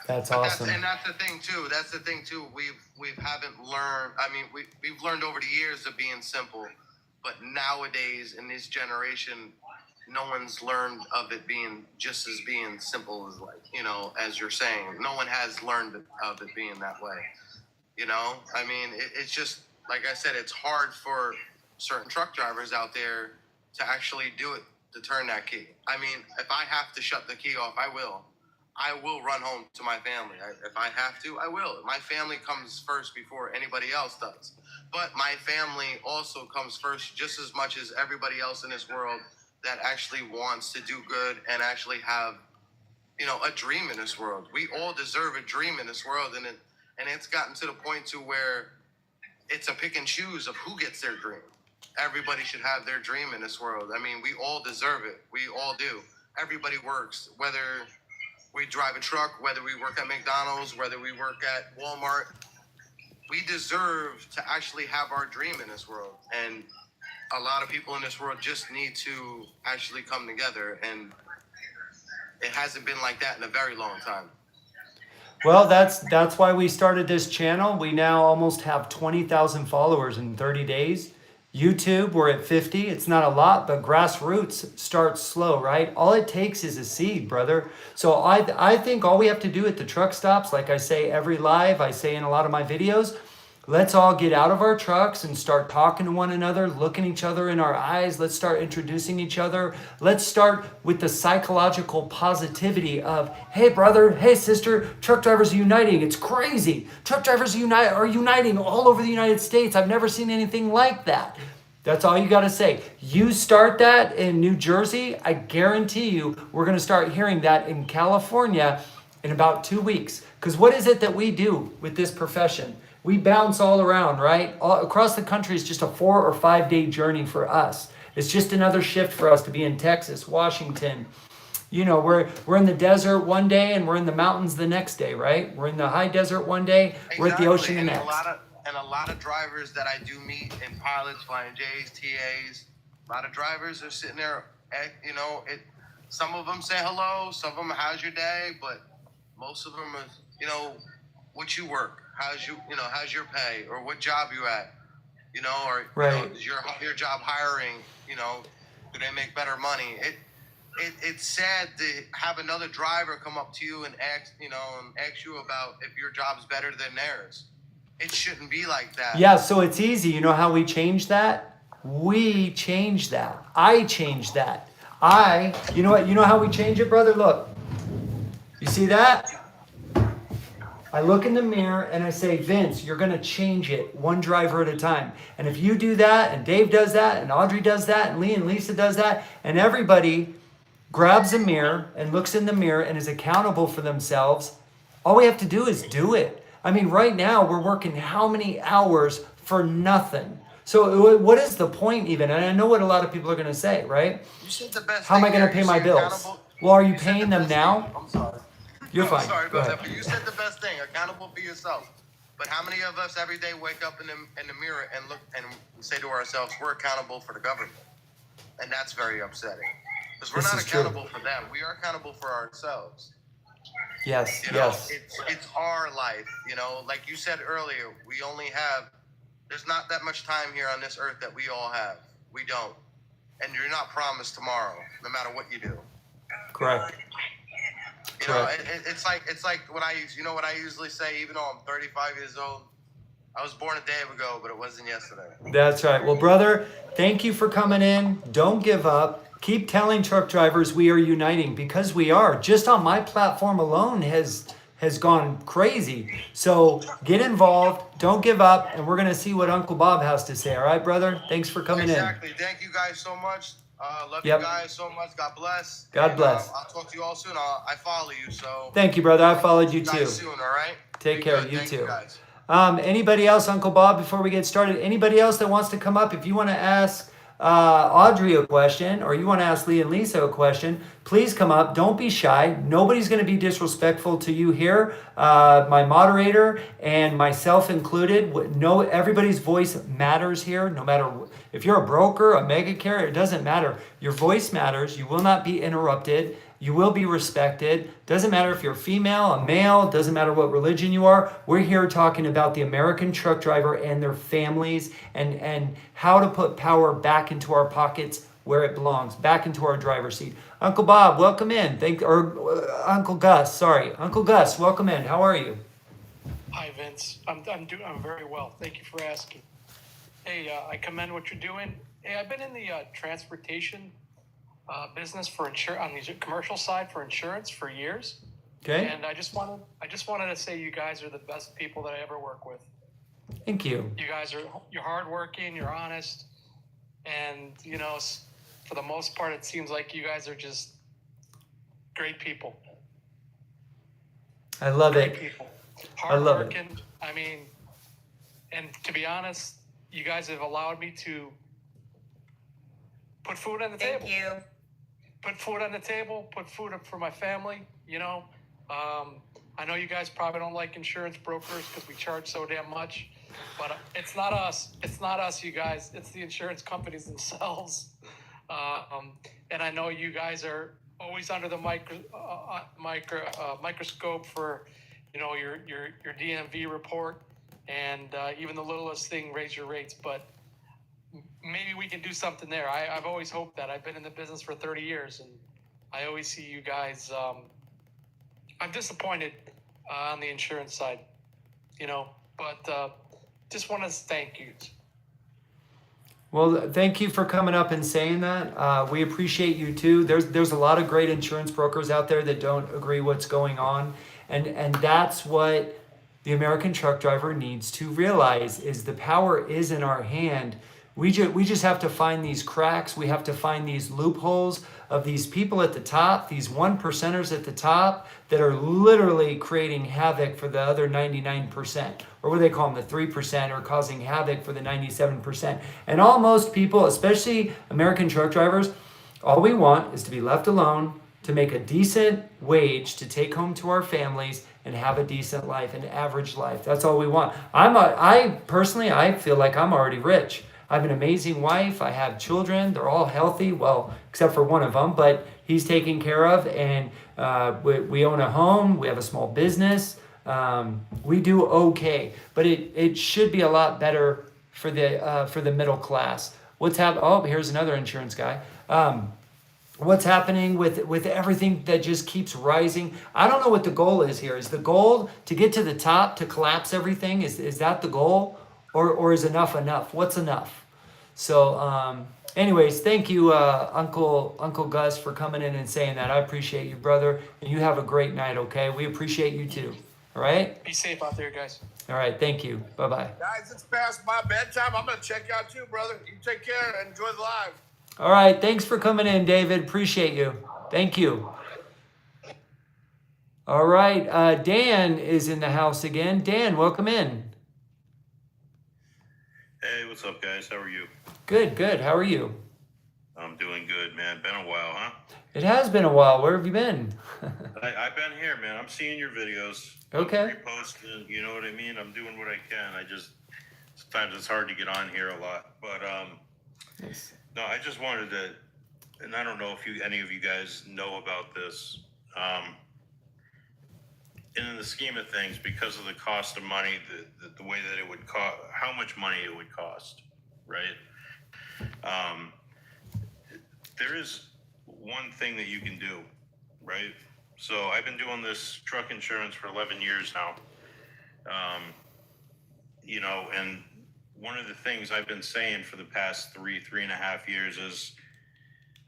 That's awesome. And that's the thing too. That's the thing too. We haven't learned. I mean, we've learned over the years of being simple, but nowadays in this generation, no one's learned of it being just as being simple as as you're saying. No one has learned of it being that way. I mean, it's just like I said. It's hard for certain truck drivers out there to actually do it, to turn that key. I mean, if I have to shut the key off, I will. I will run home to my family. If I have to, I will. My family comes first before anybody else does. But my family also comes first just as much as everybody else in this world that actually wants to do good and actually have, a dream in this world. We all deserve a dream in this world. And it's gotten to the point to where it's a pick and choose of who gets their dream. Everybody should have their dream in this world. I mean, we all deserve it. We all do. Everybody works, whether we drive a truck, whether we work at McDonald's, whether we work at Walmart. We deserve to actually have our dream in this world. And a lot of people in this world just need to actually come together. And it hasn't been like that in a very long time. Well, that's why we started this channel. We now almost have 20,000 followers in 30 days. YouTube, we're at 50. It's not a lot, but grassroots starts slow, right? All it takes is a seed, brother. So I think all we have to do at the truck stops, like I say every live, I say in a lot of my videos, let's all get out of our trucks and start talking to one another, looking each other in our eyes. Let's start introducing each other. Let's start with the psychological positivity of, hey, brother, hey, sister, truck drivers are uniting. It's crazy. Truck drivers are uniting all over the United States. I've never seen anything like that. That's all you got to say. You start that in New Jersey, I guarantee you we're going to start hearing that in California in about 2 weeks. Because what is it that we do with this profession? We bounce all around, right? All across the country is just a 4 or 5 day journey for us. It's just another shift for us to be in Texas, Washington. We're in the desert one day and we're in the mountains the next day, right? We're in the high desert one day, we're at the ocean the next. And a lot of drivers that I do meet, and pilots, flying J's, TAs, a lot of drivers are sitting there, some of them say hello, some of them, how's your day? But most of them are, what you work. How's your pay, or what job you at, right. Is your job hiring, do they make better money? It's sad to have another driver come up to you and ask you about if your job's better than theirs. It shouldn't be like that. Yeah, so it's easy. You know how we change that? We change that. I change that. You know how we change it, brother? Look, you see that? I look in the mirror and I say, Vince, you're going to change it one driver at a time. And if you do that, and Dave does that, and Audrey does that, and Lee and Lisa does that, and everybody grabs a mirror and looks in the mirror and is accountable for themselves, all we have to do is do it. I mean, right now we're working how many hours for nothing. So what is the point even? And I know what a lot of people are going to say, right? You said the best How am I thing going to here. pay You my say bills? accountable. Well, are you You said paying the them best now? thing. I'm sorry. You're I'm fine. sorry Go about ahead. that, but you said the best thing, accountable for yourself. But how many of us every day wake up in the mirror and look and say to ourselves, we're accountable for the government? And that's very upsetting. Because we're This not is true. accountable for them. We are accountable for ourselves. Yes, You know, yes. it's our life. You know, like you said earlier, we only have, there's not that much time here on this earth that we all have. We don't. And you're not promised tomorrow, no matter what you do. Correct. You know, it's like what what I usually say, even though I'm 35 years old, I was born a day ago, but it wasn't yesterday. That's right. Well, brother, thank you for coming in. Don't give up. Keep telling truck drivers we are uniting, because we are. Just on my platform alone has gone crazy. So get involved. Don't give up. And we're going to see what Uncle Bob has to say. All right, brother? Thanks for coming Exactly. Thank you guys so much. Love Yep. you guys so much. God bless. God bless. I'll talk to you all soon. I follow you, so. in. Thank you, brother. I followed you guys too. soon, all right? Take Be care. good. You Thank too. guys. Anybody else, Uncle Bob, before we get started? Anybody else that wants to come up? If you want to ask Audrey a question, or you want to ask Lee and Lisa a question, please come up. Don't be shy. Nobody's going to be disrespectful to you here. My moderator and myself included. No, everybody's voice matters here. No matter if you're a broker, a mega carrier, it doesn't matter. Your voice matters. You will not be interrupted. You will be respected. Doesn't matter if you're female, a male, doesn't matter what religion you are. We're here talking about the American truck driver and their families, and how to put power back into our pockets where it belongs, back into our driver's seat. Uncle Bob, welcome in. Uncle Gus, sorry. Uncle Gus, welcome in. How are you? Hi, Vince. I'm very well. Thank you for asking. Hey, I commend what you're doing. Hey, I've been in the transportation business for on the commercial side for insurance for years. Okay. And I just wanted to say you guys are the best people that I ever work with. Thank you. You're hardworking, you're honest, and for the most part, it seems like you guys are just great people. I love Great it. people. I love it. Hardworking. I mean, and to be honest, you guys have allowed me to put food on the table. Thank you. Put food on the table, put food up for my family, I know you guys probably don't like insurance brokers because we charge so damn much, but it's not us. It's not us, you guys. It's the insurance companies themselves. And I know you guys are always under the microscope for, your DMV report, and even the littlest thing, raise your rates, but maybe we can do something there. I've always hoped that. I've been in the business for 30 years, and I always see you guys. I'm disappointed on the insurance side, but just want to thank you. Well, thank you for coming up and saying that. We appreciate you too. There's a lot of great insurance brokers out there that don't agree what's going on, and that's what the American truck driver needs to realize, is the power is in our hand. We just have to find these cracks. We have to find these loopholes of these people at the top, these 1%ers at the top that are literally creating havoc for the other 99%, or what do they call them, the 3%, or causing havoc for the 97%. And almost people, especially American truck drivers, all we want is to be left alone, to make a decent wage, to take home to our families and have a decent life, an average life. That's all we want. I personally feel like I'm already rich. I have an amazing wife. I have children. They're all healthy. Well, except for one of them, but he's taken care of. And we own a home. We have a small business. We do okay, but it should be a lot better for the middle class. What's happening? Oh, here's another insurance guy. What's happening with everything that just keeps rising? I don't know what the goal is here. Is the goal to get to the top, to collapse everything? Is that the goal? Or is enough? What's enough? So anyways, thank you, Uncle Gus, for coming in and saying that. I appreciate you, brother. And you have a great night, okay? We appreciate you too. All right? Be safe out there, guys. All right, thank you. Bye-bye. Guys, it's past my bedtime. I'm going to check out too, brother. You take care and enjoy the live. All right, thanks for coming in, David. Appreciate you. Thank you. All right, Dan is in the house again. Dan, welcome in. Hey, what's up, guys? How are you? Good, good. How are you? I'm doing good, man. Been a while, huh? It has been a while. Where have you been? I've been here, man. I'm seeing your videos. Okay. Reposting, you know what I mean? I'm doing what I can. Sometimes it's hard to get on here a lot. But, Nice. no, I just wanted to, and I don't know if any of you guys know about this. And in the scheme of things, because of the cost of money, the way that it would cost, how much money it would cost, right? There is one thing that you can do, right? So I've been doing this truck insurance for 11 years now. You know, and one of the things I've been saying for the past 3.5 years is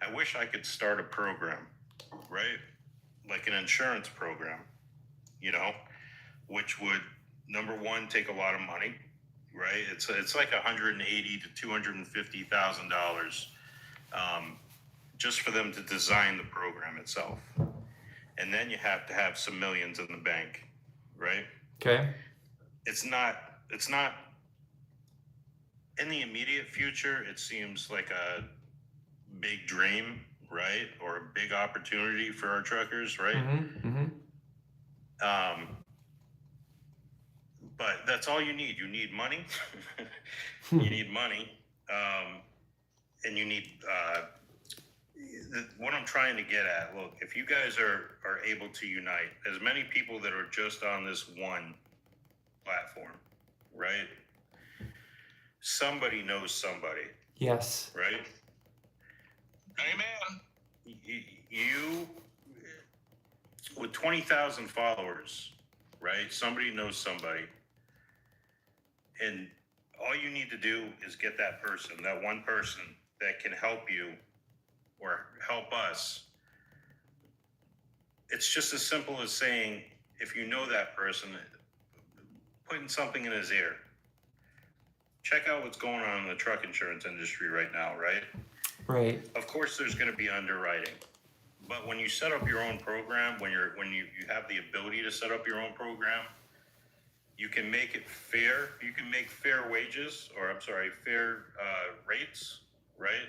I wish I could start a program, right? Like an insurance program, you know, which would, number one, take a lot of money, right? It's like $180,000 to $250,000 just for them to design the program itself. And then you have to have some millions in the bank, right? Okay. It's not in the immediate future. It seems like a big dream, right? Or a big opportunity for our truckers, right? But that's all you need. You need money. You need money. And you need, what I'm trying to get at, look, if you guys are able to unite, as many people that are just on this one platform, right? Somebody knows somebody. Yes. Right? Amen. You with 20,000 followers, right? Somebody knows somebody. And all you need to do is get that person, that one person that can help you or help us. It's just as simple as saying, if you know that person, putting something in his ear. Check out what's going on in the truck insurance industry right now, right? Right. Of course, there's going to be underwriting, but when you set up your own program, when you have the ability to set up your own program, you can make it fair. You can make fair wages, or I'm sorry, fair rates, right?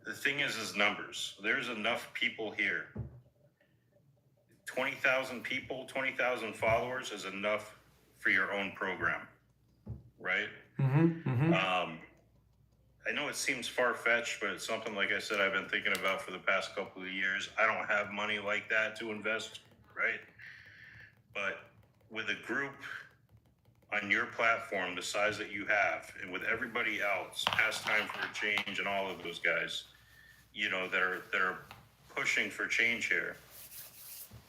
The thing is numbers. There's enough people here. 20,000 people, 20,000 followers is enough for your own program, right? I know it seems far-fetched, but it's something, like I said, I've been thinking about for the past couple of years. I don't have money like that to invest, right? But with a group on your platform, the size that you have, and with everybody else, Past Time for a Change and all of those guys, you know, that are pushing for change here,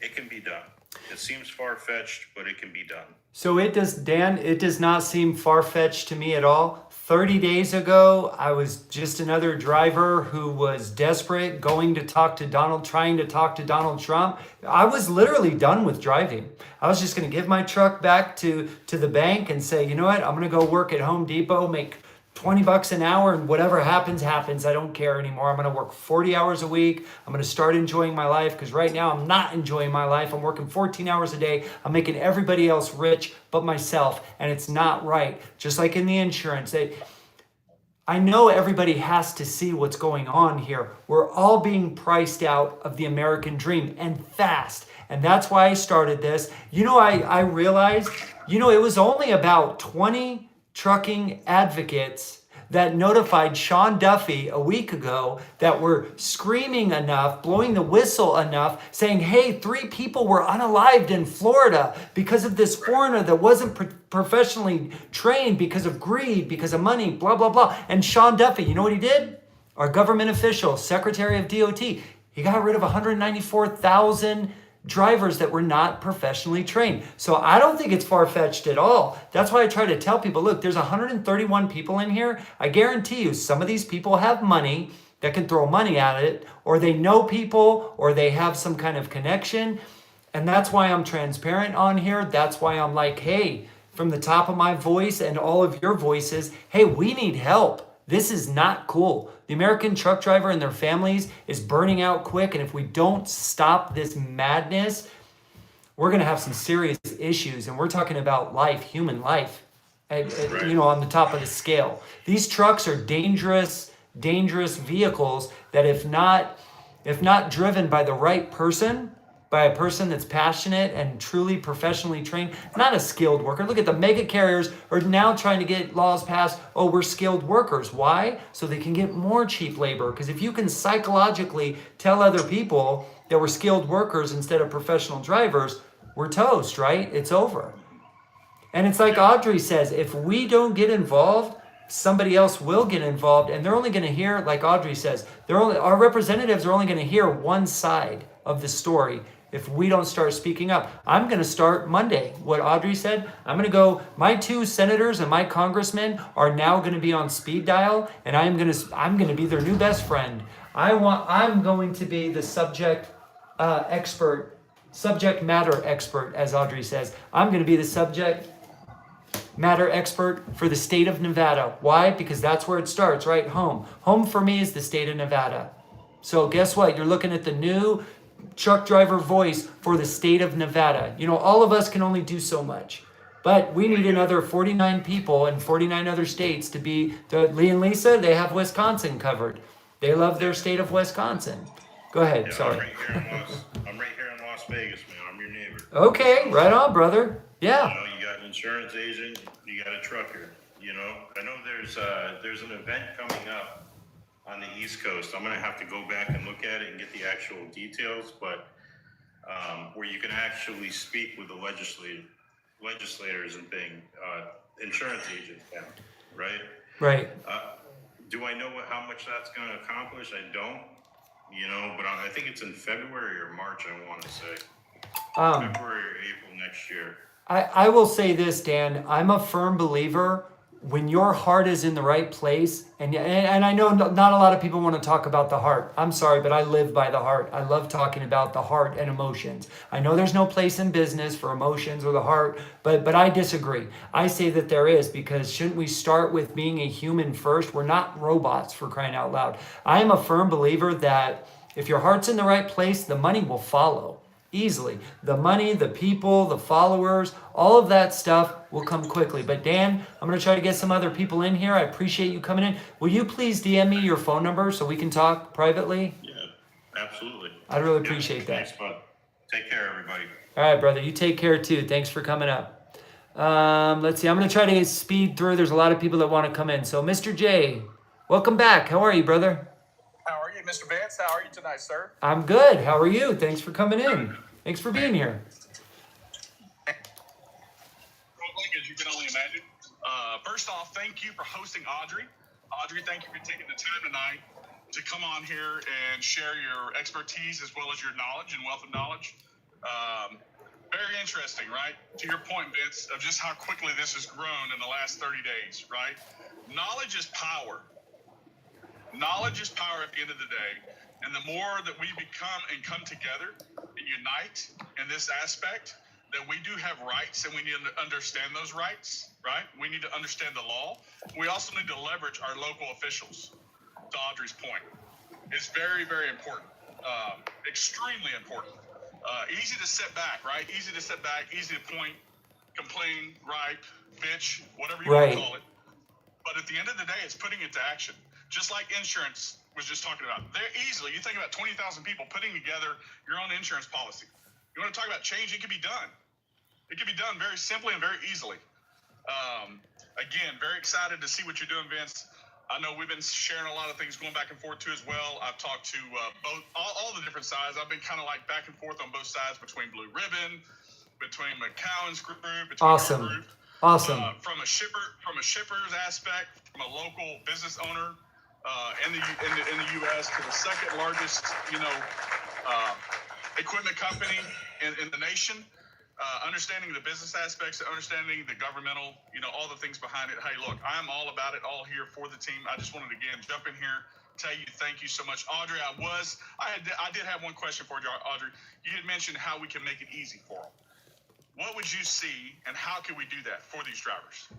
it can be done. It seems far-fetched, but it can be done. So it does not seem far-fetched to me at all. 30 days ago, I was just another driver who was desperate, trying to talk to Donald Trump. I was literally done with driving. I was just going to give my truck back to the bank and say, you know what, I'm going to go work at Home Depot, make $20 an hour, and whatever happens, happens. I don't care anymore. I'm going to work 40 hours a week. I'm going to start enjoying my life, because right now I'm not enjoying my life. I'm working 14 hours a day. I'm making everybody else rich but myself, and it's not right. Just like in the insurance, I know everybody has to see what's going on here. We're all being priced out of the American dream, and fast. And that's why I started this. You know, I realized, you know, it was only about 20 trucking advocates that notified Sean Duffy a week ago that were screaming enough, blowing the whistle enough, saying, hey, 3 people were unalived in Florida because of this foreigner that wasn't professionally trained, because of greed, because of money, blah, blah, blah. And Sean Duffy, you know what he did? Our government official, Secretary of DOT, he got rid of 194,000 drivers that were not professionally trained. So I don't think it's far-fetched at all. That's why I try to tell people, look, there's 131 people in here. I guarantee you some of these people have money that can throw money at it, or they know people, or they have some kind of connection. And that's why I'm transparent on here. That's why I'm like, hey, from the top of my voice and all of your voices, hey, we need help. This is not cool. The American truck driver and their families is burning out quick. And if we don't stop this madness, we're going to have some serious issues. And we're talking about life, human life. you know, on the top of the scale. These trucks are dangerous vehicles that if not driven by the right person, by a person that's passionate and truly professionally trained, not a skilled worker. Look at the mega carriers are now trying to get laws passed. Oh, we're skilled workers. Why? So they can get more cheap labor. Because if you can psychologically tell other people that we're skilled workers instead of professional drivers, we're toast, right? It's over. And it's like Audrey says, if we don't get involved, somebody else will get involved, and they're only going to hear, like Audrey says, our representatives are only going to hear one side of the story if we don't start speaking up. I'm going to start Monday. What Audrey said, I'm going to go, my 2 senators and my congressmen are now going to be on speed dial, and I'm going to be their new best friend. I'm going to be the subject matter expert, as Audrey says. I'm going to be the subject matter expert for the state of Nevada. Why? Because that's where it starts, right? Home. Home for me is the state of Nevada. So guess what? You're looking at the new truck driver voice for the state of Nevada. You know, all of us can only do so much. But we need another 49 people in 49 other states to be, Lee and Lisa, they have Wisconsin covered. They love their state of Wisconsin. Go ahead, Yeah, sorry. I'm right here in Las Vegas, man. I'm your neighbor. Okay, right on, brother. Yeah. You know, you got an insurance agent, you got a trucker. You know, I know there's an event coming up on the East Coast. I'm gonna have to go back and look at it and get the actual details, but where you can actually speak with the legislators and insurance agents now, right? Right. Do I know how much that's going to accomplish? I don't, you know, but I think it's in February or March, I want to say. February or April next year. I will say this, Dan. I'm a firm believer when your heart is in the right place, and I know not a lot of people want to talk about the heart. I'm sorry, but I live by the heart. I love talking about the heart and emotions. I know there's no place in business for emotions or the heart, but I disagree. I say that there is, because shouldn't we start with being a human first? We're not robots, for crying out loud. I am a firm believer that if your heart's in the right place, the money will follow. Easily. The money, the people, the followers, all of that stuff will come quickly. But Dan, I'm going to try to get some other people in here. I appreciate you coming in. Will you please DM me your phone number so we can talk privately? Yeah, absolutely. I'd really appreciate that. Thanks, bud. Take care, everybody. All right, brother. You take care too. Thanks for coming up. Let's see. I'm going to try to speed through. There's a lot of people that want to come in. So Mr. J, welcome back. How are you, brother? How are you, Mr. Vance? How are you tonight, sir? I'm good. How are you? Thanks for coming in. Thanks for being here. As you can only imagine. First off, thank you for hosting Audrey. Audrey, thank you for taking the time tonight to come on here and share your expertise as well as your knowledge and wealth of knowledge. Very interesting, right? To your point, Vince, of just how quickly this has grown in the last 30 days, right? Knowledge is power. Knowledge is power at the end of the day. And the more that we become and come together and unite in this aspect, that we do have rights and we need to understand those rights, right? We need to understand the law. We also need to leverage our local officials, to Audrey's point. It's very, very important, extremely important. Easy to sit back, right? Easy to sit back, easy to point, complain, gripe, bitch, whatever you want to call it. But at the end of the day, it's putting it to action. Just like insurance was just talking about. They're easily, you think about 20,000 people putting together your own insurance policy. You want to talk about change, it can be done. It can be done very simply and very easily. Again, very excited to see what you're doing, Vince. I know we've been sharing a lot of things going back and forth too as well. I've talked to both, all the different sides. I've been kind of like back and forth on both sides between Blue Ribbon, between McCowan's group, between Awesome. your group. Awesome. From a shipper's aspect, from a local business owner in the U.S. to the second largest, equipment company in the nation. Understanding the business aspects, understanding the governmental, all the things behind it. Hey, look, I'm all about it, all here for the team. I just wanted to again jump in here, tell you thank you so much, Audrey. I did have one question for you, Audrey. You had mentioned how we can make it easy for them. What would you see, and how can we do that for these drivers?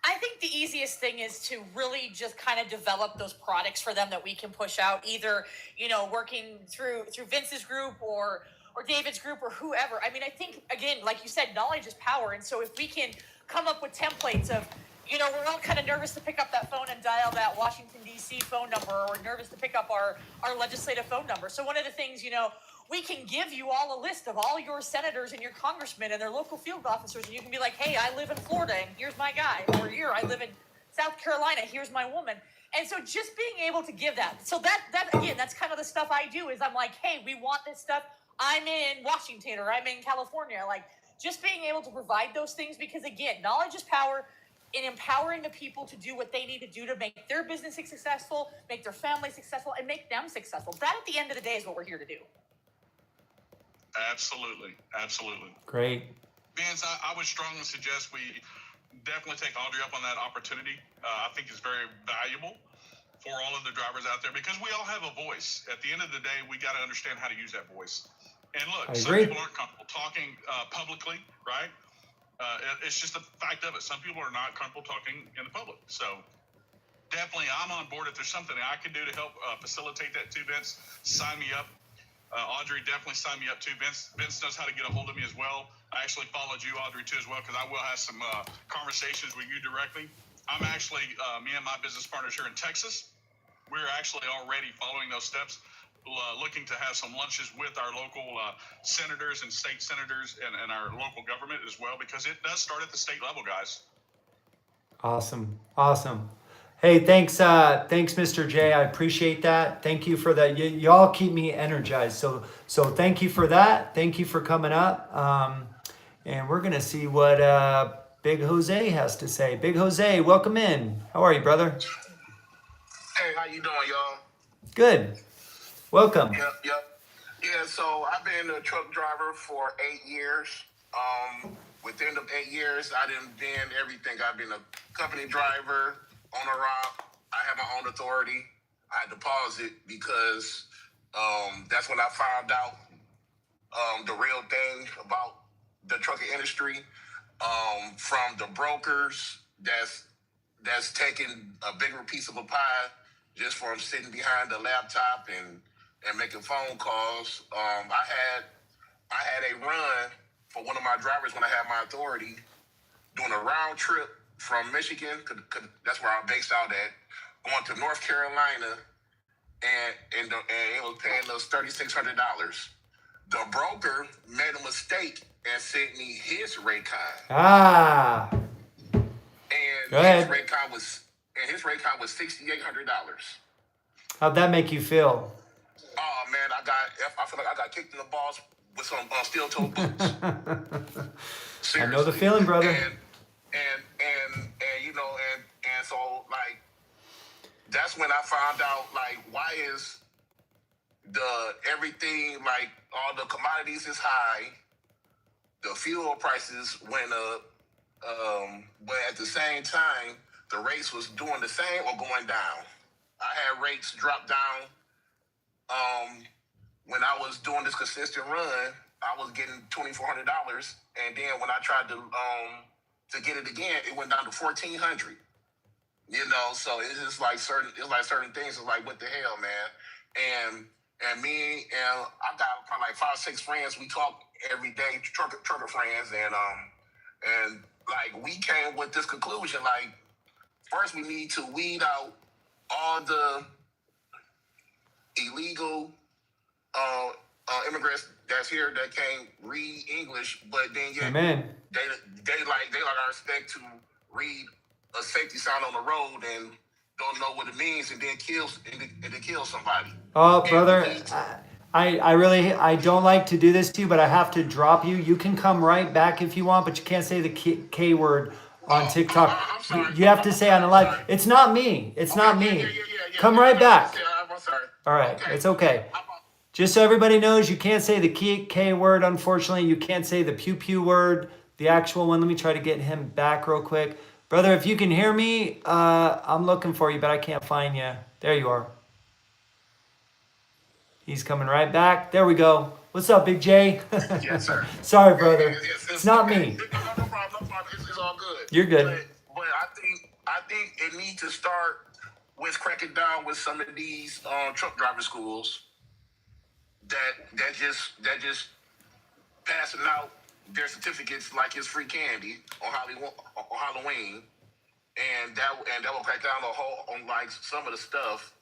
I think the easiest thing is to really just kind of develop those products for them that we can push out, either, working through Vince's group or David's group or whoever. I mean, I think, again, like you said, knowledge is power. And so if we can come up with templates of, we're all kind of nervous to pick up that phone and dial that Washington, D.C. phone number, or we're nervous to pick up our legislative phone number. So one of the things, we can give you all a list of all your senators and your congressmen and their local field officers, and you can be like, hey, I live in Florida, and here's my guy. Or here, I live in South Carolina, here's my woman. And so just being able to give that. So that again, that's kind of the stuff I do is I'm like, hey, we want this stuff. I'm in Washington or I'm in California. Like, just being able to provide those things, because again, knowledge is power. In empowering the people to do what they need to do to make their business successful, make their family successful, and make them successful. That, at the end of the day, is what we're here to do. Absolutely. Great. Vince, I would strongly suggest we definitely take Audrey up on that opportunity. I think it's very valuable for all of the drivers out there, because we all have a voice. At the end of the day, we got to understand how to use that voice. And look, some people aren't comfortable talking publicly, right? It's just a fact of it. Some people are not comfortable talking in the public. So definitely, I'm on board. If there's something I can do to help facilitate that too, Vince, sign me up. Audrey, definitely sign me up too. Vince knows how to get a hold of me as well. I actually followed you, Audrey, too, as well, because I will have some conversations with you directly. I'm actually, me and my business partners here in Texas, we're actually already following those steps, looking to have some lunches with our local senators and state senators and our local government as well, because it does start at the state level, guys. Awesome. Hey, thanks, Mr. J. I appreciate that. Thank you for that. You all keep me energized. So thank you for that. Thank you for coming up. And we're gonna see what Big Jose has to say. Big Jose, welcome in. How are you, brother? Hey, how you doing, y'all? Good. Welcome. Yep. Yeah, so I've been a truck driver for 8 years. Within the 8 years, I done been everything. I've been a company driver, owner op. I have my own authority. I had to pause it because that's when I found out the real thing about the trucking industry, from the brokers that's taking a bigger piece of a pie just from sitting behind the laptop and making phone calls. I had a run for one of my drivers when I had my authority, doing a round trip from Michigan, cause that's where I'm based out at, going to North Carolina, and it was paying us $3,600. The broker made a mistake and sent me his rate card. And his rate card was $6,800. How'd that make you feel? Oh man, I feel like I got kicked in the balls with some steel-toe boots. I know the feeling, brother. And so like that's when I found out like why is everything, like all the commodities is high, the fuel prices went up, but at the same time the rates was doing the same or going down. I had rates drop down. When I was doing this consistent run, I was getting $2,400, and then when I tried to get it again, it went down to $1,400. So it's just like certain things. It's like, what the hell, man? And me and I got probably like 5-6 friends. We talk every day, trucker friends, and like we came with this conclusion. Like, first we need to weed out all the illegal immigrants that's here that can't read English, but then yet they like our respect to read a safety sign on the road and don't know what it means, and then kill somebody. Oh, brother, I don't like to do this to you, but I have to drop you. You can come right back if you want, but you can't say the K word on TikTok. I'm sorry. You have to say on the live. Sorry. It's not me. It's not me. Yeah. Come right back. I'm sorry. All right, it's okay. Just so everybody knows, you can't say the K word, unfortunately. You can't say the pew word, the actual one. Let me try to get him back real quick. Brother, if you can hear me, I'm looking for you, but I can't find you. There you are. He's coming right back. There we go. What's up, Big J? Yes, sir. Sorry, brother. It's not me. No problem. It's all good. You're good. But I think it needs to start with cracking down with some of these truck driver schools that just passing out their certificates like it's free candy on Halloween, and that will crack down on like some of the stuff.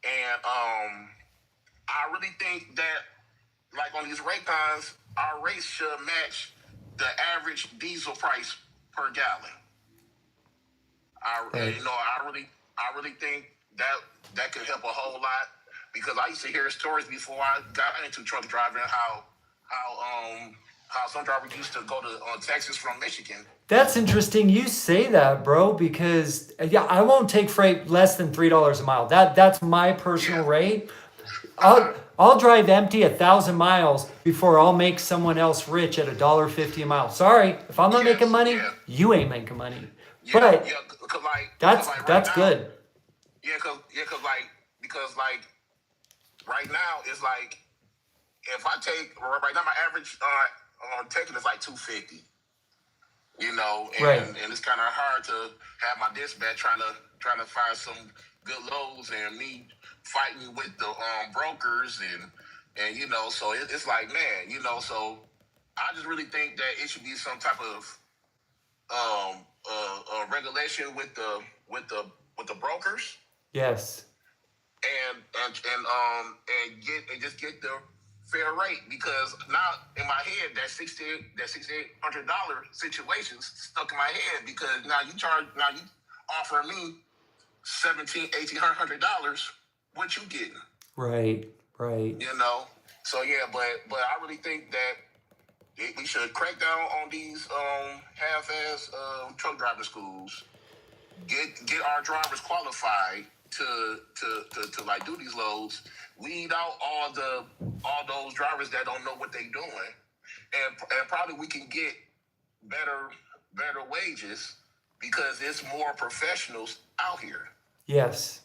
And I really think that like on these Raycons, our rates should match the average diesel price per gallon. Right. I really think that could help a whole lot, because I used to hear stories before I got into truck driving how some drivers used to go to Texas from Michigan. That's interesting you say that, bro, because yeah, I won't take freight less than $3 a mile. That's my personal rate. I'll drive empty 1,000 miles before I'll make someone else rich at $1.50 a mile. Sorry, if I'm not making money, you ain't making money. But that's good. Because right now it's like, if I take right now my average taking is like 250. You know, and it's kind of hard to have my dispatch trying to find some good loads, and me fighting with the brokers and you know, so it's like, man, you know, so I just really think that it should be some type of regulation with the brokers. Yes. And just get the fair rate, because now in my head that $6,800 situation's stuck in my head, because now you offer me $1,800, what you getting? Right. You know, so yeah, but I really think that we should crack down on these half-ass truck driving schools. Get our drivers qualified to like do these loads. Weed out all those drivers that don't know what they're doing, and probably we can get better wages, because it's more professionals out here. Yes,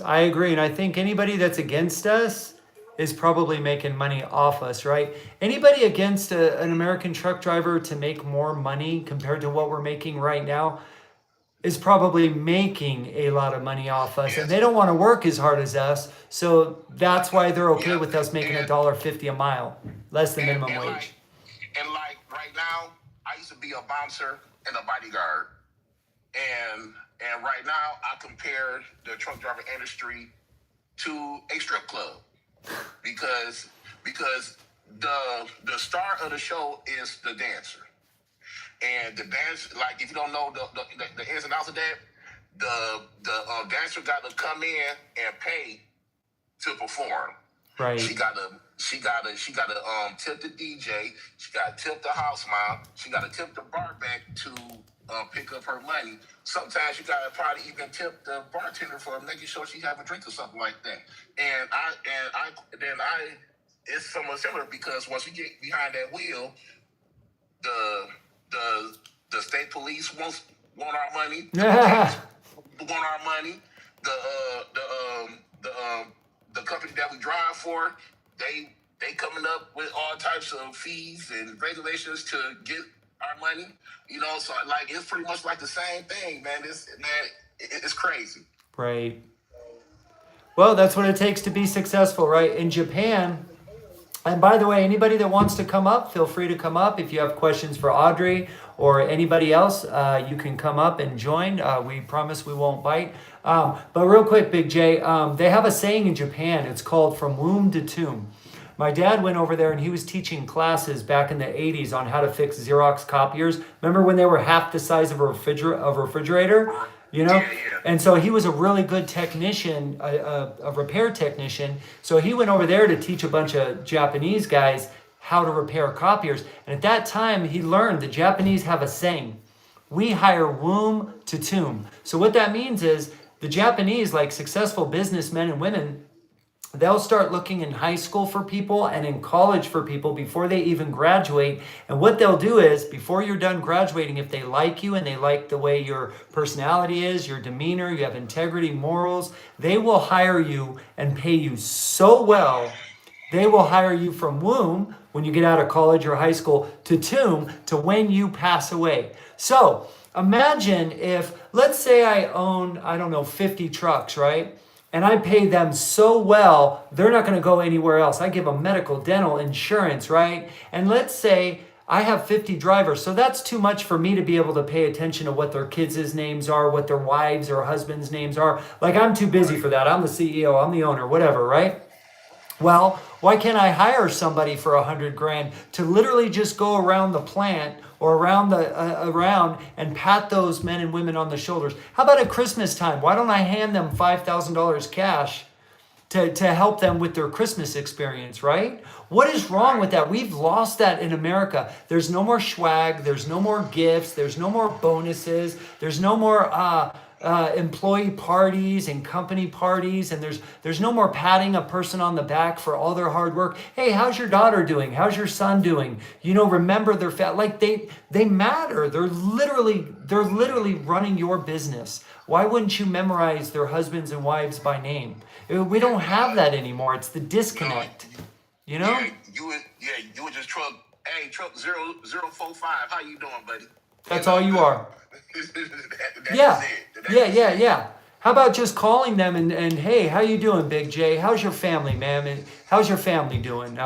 I agree, and I think anybody that's against us is probably making money off us, right? Anybody against an American truck driver to make more money compared to what we're making right now is probably making a lot of money off us, and they don't want to work as hard as us, so that's why they're okay with us making $1.50 a mile, less than minimum wage. Like right now, I used to be a bouncer and a bodyguard, and right now I compare the truck driving industry to a strip club, because the star of the show is the dancer. And the dance, like, if you don't know the ins and outs of that, the dancer got to come in and pay to perform. Right. She got to tip the DJ. She got to tip the house mom. She got to tip the bar back to pick up her money. Sometimes you got to probably even tip the bartender for making sure she have a drink or something like that. And it's somewhat similar, because once you get behind that wheel, the state police want our money. Want our money. The company that we drive for, they coming up with all types of fees and regulations to get our money. You know, so like it's pretty much like the same thing, man. It's crazy. Right. Well, that's what it takes to be successful, right? In Japan. And by the way, anybody that wants to come up, feel free to come up. If you have questions for Audrey or anybody else, you can come up and join. We promise we won't bite. But real quick, Big J, they have a saying in Japan. It's called from womb to tomb. My dad went over there and he was teaching classes back in the 80s on how to fix Xerox copiers. Remember when they were half the size of a refrigerator? You know? Yeah. And so he was a really good technician, a repair technician. So he went over there to teach a bunch of Japanese guys how to repair copiers. And at that time, he learned the Japanese have a saying, we hire womb to tomb. So what that means is the Japanese, like successful businessmen and women, they'll start looking in high school for people and in college for people before they even graduate. And what they'll do is, before you're done graduating, if they like you and they like the way your personality is, your demeanor, you have integrity, morals, they will hire you and pay you so well. They will hire you from womb, when you get out of college or high school, to tomb, to when you pass away. So imagine if, let's say I own, 50 trucks, right? and I pay them so well, they're not going to go anywhere else. I give them medical, dental, insurance, right? And let's say I have 50 drivers, so that's too much for me to be able to pay attention to what their kids' names are, what their wives or husbands' names are. Like, I'm too busy for that. I'm the CEO, I'm the owner, whatever, right? Well, why can't I hire somebody for $100,000 to literally just go around the plant or around and pat those men and women on the shoulders? How about at Christmas time? Why don't I hand them $5,000 cash to help them with their Christmas experience, right? What is wrong with that? We've lost that in America. There's no more swag. There's no more gifts. There's no more bonuses. There's no more employee parties and company parties, and there's no more patting a person on the back for all their hard work. Hey, how's your daughter doing? How's your son doing? Remember their like they matter. They're literally running your business. Why wouldn't you memorize their husbands and wives by name? We don't have that anymore. It's the disconnect. Yeah, you were just truck 0045. How you doing, buddy? That's all you are. That Yeah. How about just calling them and hey, how you doing, Big J? How's your family, man? And how's your family doing?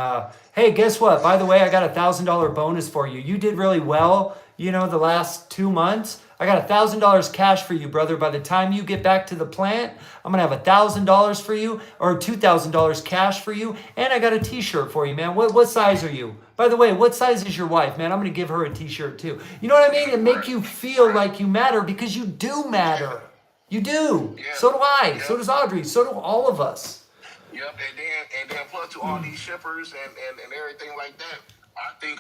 Hey, guess what? By the way, I got a $1,000 bonus for you. You did really well, the last 2 months. I got $1,000 cash for you, brother. By the time you get back to the plant, I'm gonna have $1,000 for you, or $2,000 cash for you, and I got a T-shirt for you, man. What size are you? By the way, what size is your wife, man? I'm gonna give her a T-shirt too. You know what I mean? And make you feel like you matter, because you do matter. You do. Yeah. So do I. Yeah. So does Audrey. So do all of us. Yep, and then plus to all these shippers and everything like that. I think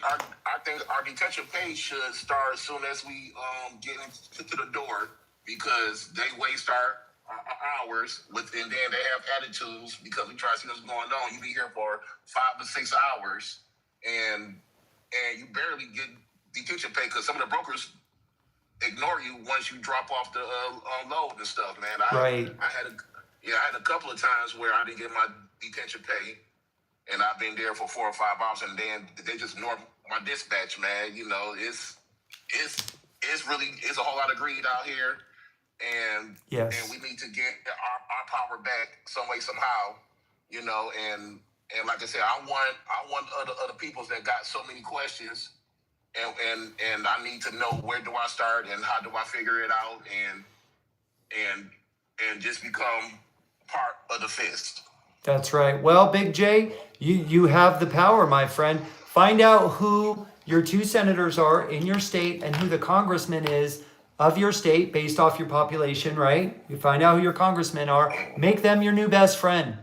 our detention pay should start as soon as we get into the door, because they waste our hours and then they have attitudes because we try to see what's going on. You be here for 5 to 6 hours and you barely get detention pay because some of the brokers ignore you once you drop off the load and stuff, man. I had a couple of times where I didn't get my detention pay, and I've been there for 4 or 5 hours, and then they just ignore my dispatch, man. It's a whole lot of greed out here, and Yes. and we need to get our power back some way, somehow, and like I said, I want other peoples that got so many questions, and I need to know, where do I start and how do I figure it out, and just become part of the fist. That's right. Well, Big J, you have the power, my friend. Find out who your 2 senators are in your state and who the congressman is of your state based off your population, right? You find out who your congressmen are. Make them your new best friend.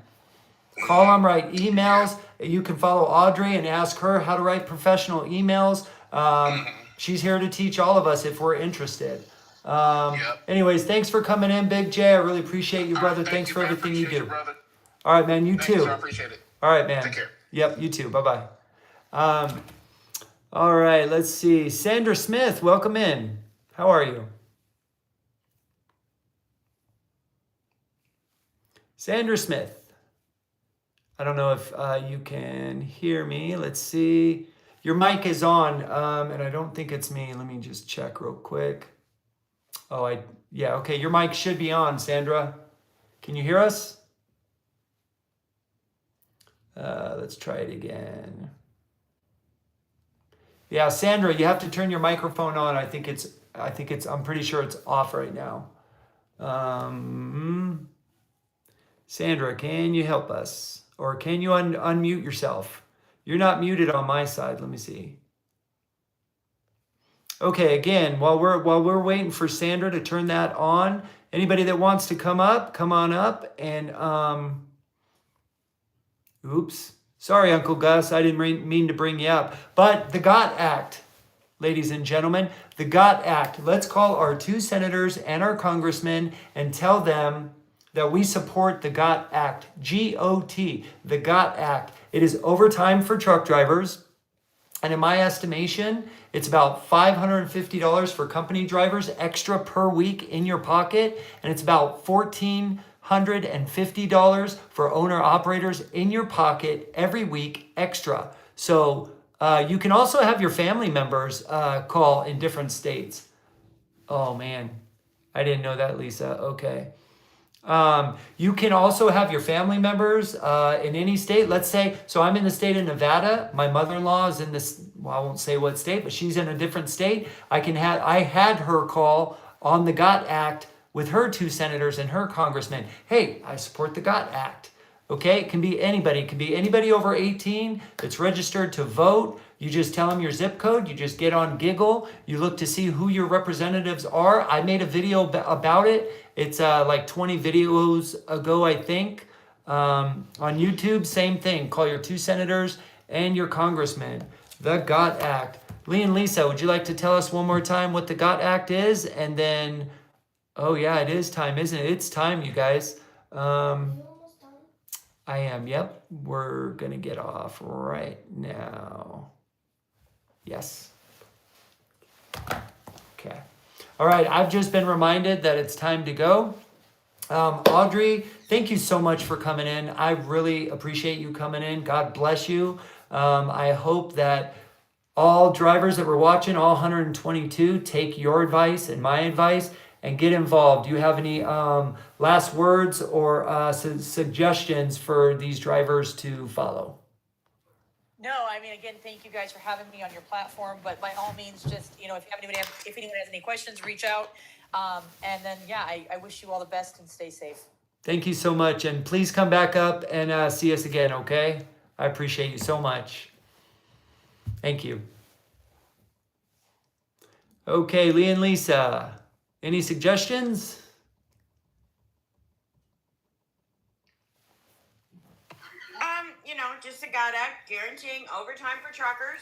Call them, write emails. You can follow Audrey and ask her how to write professional emails. She's here to teach all of us if we're interested. Anyways, thanks for coming in, Big J. I really appreciate you, brother. Thanks for everything you do. All right, man. You too. I appreciate it. All right, man. Take care. Yep, you too. Bye-bye. All right, let's see. Sandra Smith, welcome in. How are you? Sandra Smith. I don't know if you can hear me. Let's see. Your mic is on, and I don't think it's me. Let me just check real quick. Yeah, okay. Your mic should be on, Sandra. Can you hear us? Let's try it again. Yeah, Sandra, you have to turn your microphone on. I'm pretty sure it's off right now. Sandra, can you help us? Or can you unmute yourself? You're not muted on my side. Let me see. Okay, again, while we're waiting for Sandra to turn that on, anybody that wants to come on up and oops. Sorry, Uncle Gus, I didn't mean to bring you up. But the GOT Act, ladies and gentlemen, the GOT Act. Let's call our 2 senators and our congressmen and tell them that we support the GOT Act. G-O-T, the GOT Act. It is overtime for truck drivers. And in my estimation, it's about $550 for company drivers extra per week in your pocket. And it's about $1,450 for owner operators in your pocket every week extra. So you can also have your family members call in different states. Oh man, I didn't know that, Lisa. Okay. You can also have your family members in any state. Let's say, so I'm in the state of Nevada. My mother-in-law is in this, well, I won't say what state, but she's in a different state. I had her call on the GOT Act with her 2 senators and her congressman. Hey, I support the GOT Act. Okay, it can be anybody. It can be anybody over 18 that's registered to vote. You just tell them your zip code. You just get on Giggle. You look to see who your representatives are. I made a video about it. It's like 20 videos ago, I think. On YouTube, same thing. Call your 2 senators and your congressman. The GOT Act. Lee and Lisa, would you like to tell us one more time what the GOT Act is? And then, oh yeah, it is time, isn't it? It's time, you guys. I am, yep. We're gonna get off right now. Yes. Okay. All right, I've just been reminded that it's time to go. Audrey, thank you so much for coming in. I really appreciate you coming in. God bless you. I hope that all drivers that were watching, all 122, take your advice and my advice and get involved. Do you have any last words or suggestions for these drivers to follow? No, I mean, again, thank you guys for having me on your platform. But by all means, just, if anyone has any questions, reach out. And then, yeah, I wish you all the best and stay safe. Thank you so much. And please come back up and see us again, okay? I appreciate you so much. Thank you. Okay, Lee and Lisa, any suggestions? Just a GOT Act guaranteeing overtime for truckers.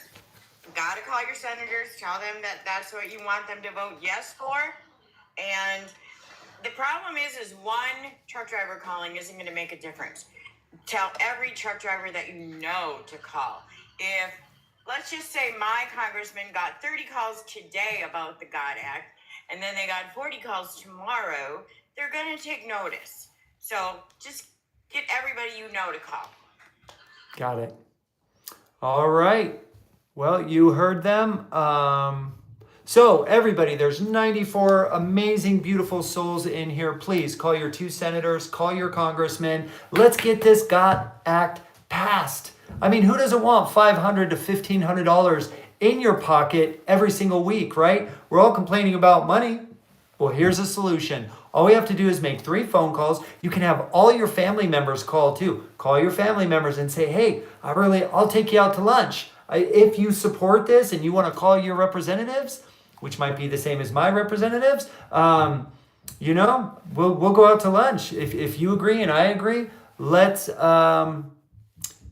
Got to call your senators, tell them that that's what you want them to vote yes for. And the problem is one truck driver calling isn't going to make a difference. Tell every truck driver that you know to call. If, let's just say my congressman got 30 calls today about the GOT Act, and then they got 40 calls tomorrow, they're going to take notice. So just get everybody you know to call. Got it. All right. Well, you heard them. So everybody, there's 94 amazing, beautiful souls in here. Please call your 2 senators, call your congressman. Let's get this GOT Act passed. I mean, who doesn't want $500 to $1,500 in your pocket every single week, right? We're all complaining about money. Well, here's a solution. All we have to do is make 3 phone calls. You can have all your family members call too. Call your family members and say, hey, I'll take you out to lunch. If you support this and you want to call your representatives, which might be the same as my representatives, we'll go out to lunch. If you agree and I agree, let's, so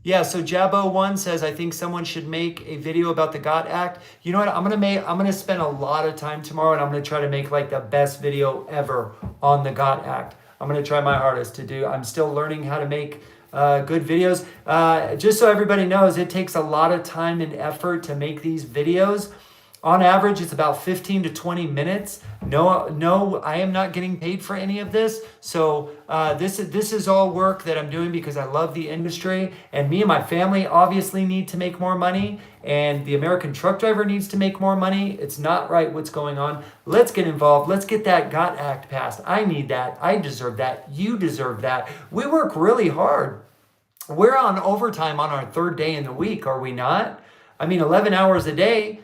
Jabo1 says, I think someone should make a video about the GOT Act. You know what? I'm gonna spend a lot of time tomorrow and I'm gonna try to make like the best video ever on the GOT Act. I'm gonna try my hardest to do. I'm still learning how to make good videos. Just so everybody knows, it takes a lot of time and effort to make these videos. On average, it's about 15 to 20 minutes. No, I am not getting paid for any of this. So this is all work that I'm doing because I love the industry. And me and my family obviously need to make more money. And the American truck driver needs to make more money. It's not right what's going on. Let's get involved. Let's get that GOT Act passed. I need that. I deserve that. You deserve that. We work really hard. We're on overtime on our 3rd day in the week, are we not? I mean, 11 hours a day.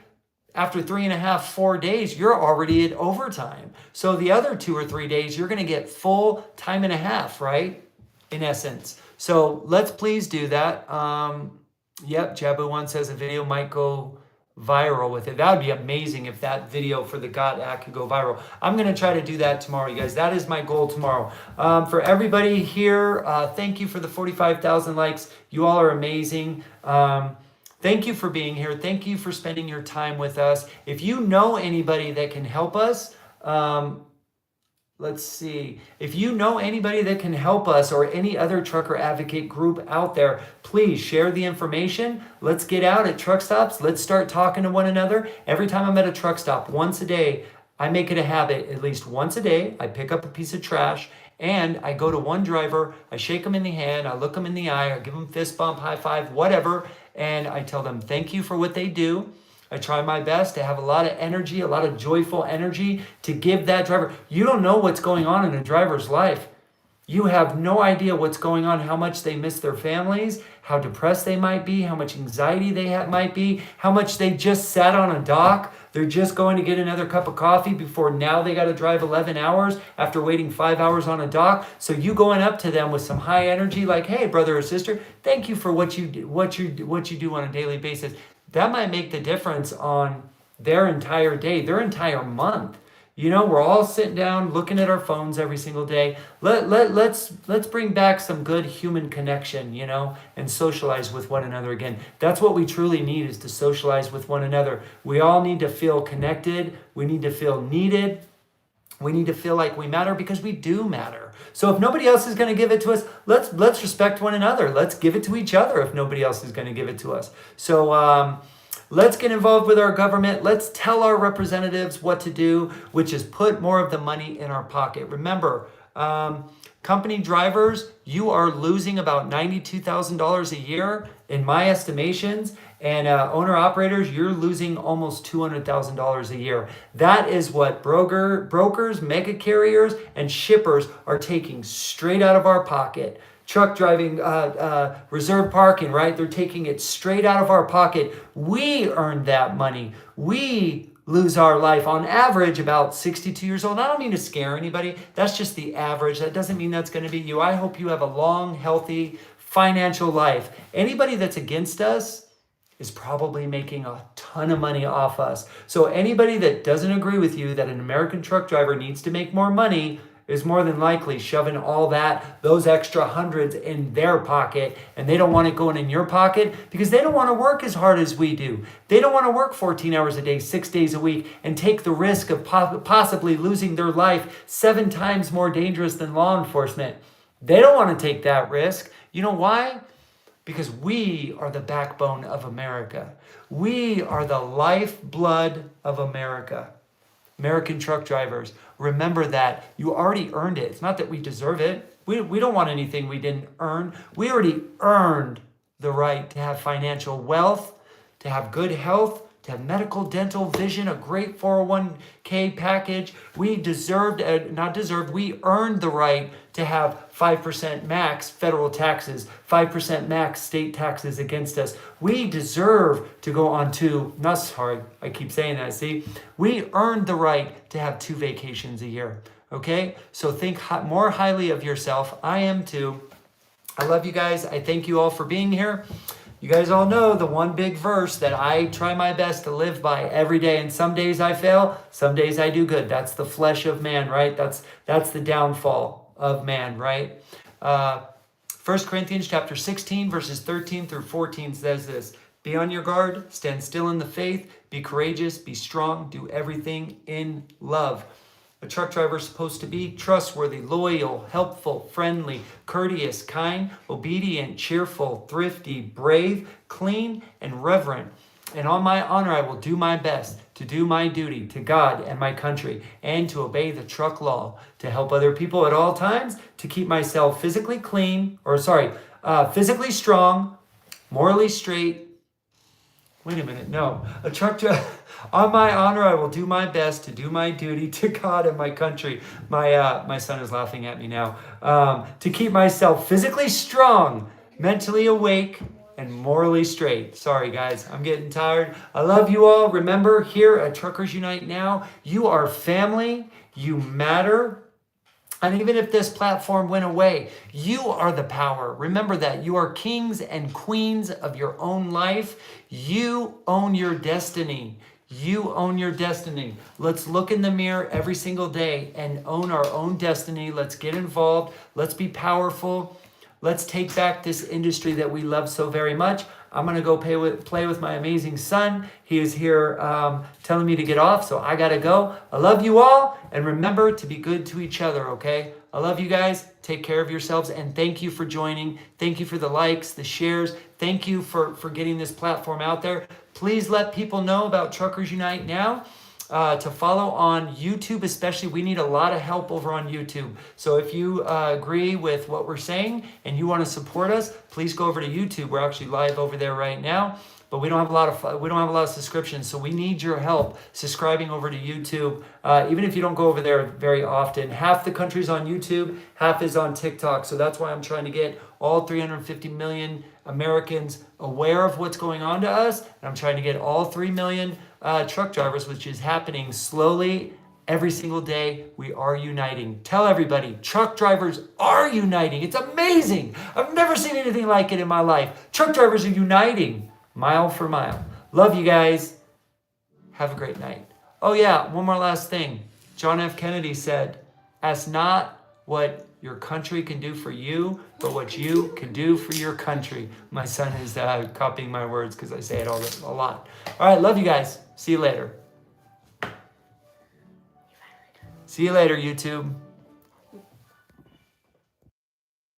After 3.5, 4 days, you're already at overtime. So the other 2 or 3 days, you're going to get full time and a half, right? In essence. So let's please do that. Yep, Jabu1 says a video might go viral with it. That would be amazing if that video for the GOT Act could go viral. I'm going to try to do that tomorrow, you guys. That is my goal tomorrow. For everybody here, thank you for the 45,000 likes. You all are amazing. Thank you for being here. Thank you for spending your time with us. If you know anybody that can help us, let's see. If you know anybody that can help us or any other trucker advocate group out there, please share the information. Let's get out at truck stops. Let's start talking to one another. Every time I'm at a truck stop, once a day, I make it a habit, at least once a day, I pick up a piece of trash and I go to one driver, I shake them in the hand, I look them in the eye, I give them fist bump, high five, whatever. And I tell them, thank you for what they do. I try my best to have a lot of energy, a lot of joyful energy to give that driver. You don't know what's going on in a driver's life. You have no idea what's going on, how much they miss their families, how depressed they might be, how much anxiety they might be, how much they just sat on a dock. They're just going to get another cup of coffee before now they got to drive 11 hours after waiting 5 hours on a dock. So you going up to them with some high energy like, hey, brother or sister, thank you for what you do on a daily basis. That might make the difference on their entire day, their entire month. You know, we're all sitting down looking at our phones every single day. Let's bring back some good human connection, you know, and socialize with one another again. That's what we truly need, is to socialize with one another. We all need to feel connected. We need to feel needed. We need to feel like we matter, because we do matter. So if nobody else is going to give it to us, let's respect one another. Let's give it to each other if nobody else is going to give it to us. So let's get involved with our government. Let's tell our representatives what to do, which is put more of the money in our pocket. Remember, company drivers, you are losing about $92,000 a year in my estimations. And owner-operators, you're losing almost $200,000 a year. That is what brokers, mega carriers, and shippers are taking straight out of our pocket. Truck driving, reserve parking, right? They're taking it straight out of our pocket. We earned that money. We lose our life on average about 62 years old. I don't mean to scare anybody. That's just the average. That doesn't mean that's going to be you. I hope you have a long, healthy, financial life. Anybody that's against us is probably making a ton of money off us. So anybody that doesn't agree with you that an American truck driver needs to make more money is more than likely shoving all those extra hundreds in their pocket, and they don't want it going in your pocket because they don't want to work as hard as we do. They don't want to work 14 hours a day, 6 days a week, and take the risk of possibly losing their life 7 times more dangerous than law enforcement. They don't want to take that risk. You know why? Because we are the backbone of America. We are the lifeblood of America. American truck drivers, remember that you already earned it. It's not that we deserve it. We don't want anything we didn't earn. We already earned the right to have financial wealth, to have good health, to have medical, dental, vision, a great 401k package. We earned the right to have 5% max federal taxes, 5% max state taxes against us. We deserve to go on I keep saying that, see? We earned the right to have 2 vacations a year, okay? So think more highly of yourself. I am too. I love you guys. I thank you all for being here. You guys all know the one big verse that I try my best to live by every day. And some days I fail, some days I do good. That's the flesh of man, right? That's the downfall of man, right? 1 Corinthians chapter 16, verses 13 through 14 says this: be on your guard, stand still in the faith, be courageous, be strong, do everything in love. A truck driver is supposed to be trustworthy, loyal, helpful, friendly, courteous, kind, obedient, cheerful, thrifty, brave, clean, and reverent. And on my honor, I will do my best to do my duty to God and my country, and to obey the truck law, to help other people at all times, to keep myself physically strong, morally straight. Wait a minute, no. On my honor, I will do my best to do my duty to God and my country. My son is laughing at me now. To keep myself physically strong, mentally awake, and morally straight. Sorry, guys, I'm getting tired. I love you all. Remember, here at Truckers Unite Now, you are family. You matter. And even if this platform went away, you are the power. Remember that. You are kings and queens of your own life. You own your destiny. You own your destiny. Let's look in the mirror every single day and own our own destiny. Let's get involved. Let's be powerful. Let's take back this industry that we love so very much. I'm going to go play with my amazing son. He is here telling me to get off, so I got to go. I love you all, and remember to be good to each other, okay? I love you guys. Take care of yourselves, and thank you for joining. Thank you for the likes, the shares. Thank you for getting this platform out there. Please let people know about Truckers Unite Now. To follow on YouTube especially. We need a lot of help over on YouTube. So if you agree with what we're saying and you want to support us, please go over to YouTube. We're actually live over there right now. but we don't have a lot of subscriptions. So we need your help subscribing over to YouTube. Even if you don't go over there very often, half the country's on YouTube, half is on TikTok. So that's why I'm trying to get all 350 million Americans aware of what's going on to us. And I'm trying to get all 3 million truck drivers, which is happening slowly. Every single day, we are uniting. Tell everybody, truck drivers are uniting. It's amazing. I've never seen anything like it in my life. Truck drivers are uniting, mile for mile. Love you guys. Have a great night. Oh yeah, one more last thing. John F. Kennedy said, ask not what your country can do for you, but what you can do for your country. My son is copying my words because I say it a lot. All right, love you guys. See you later. See you later, YouTube.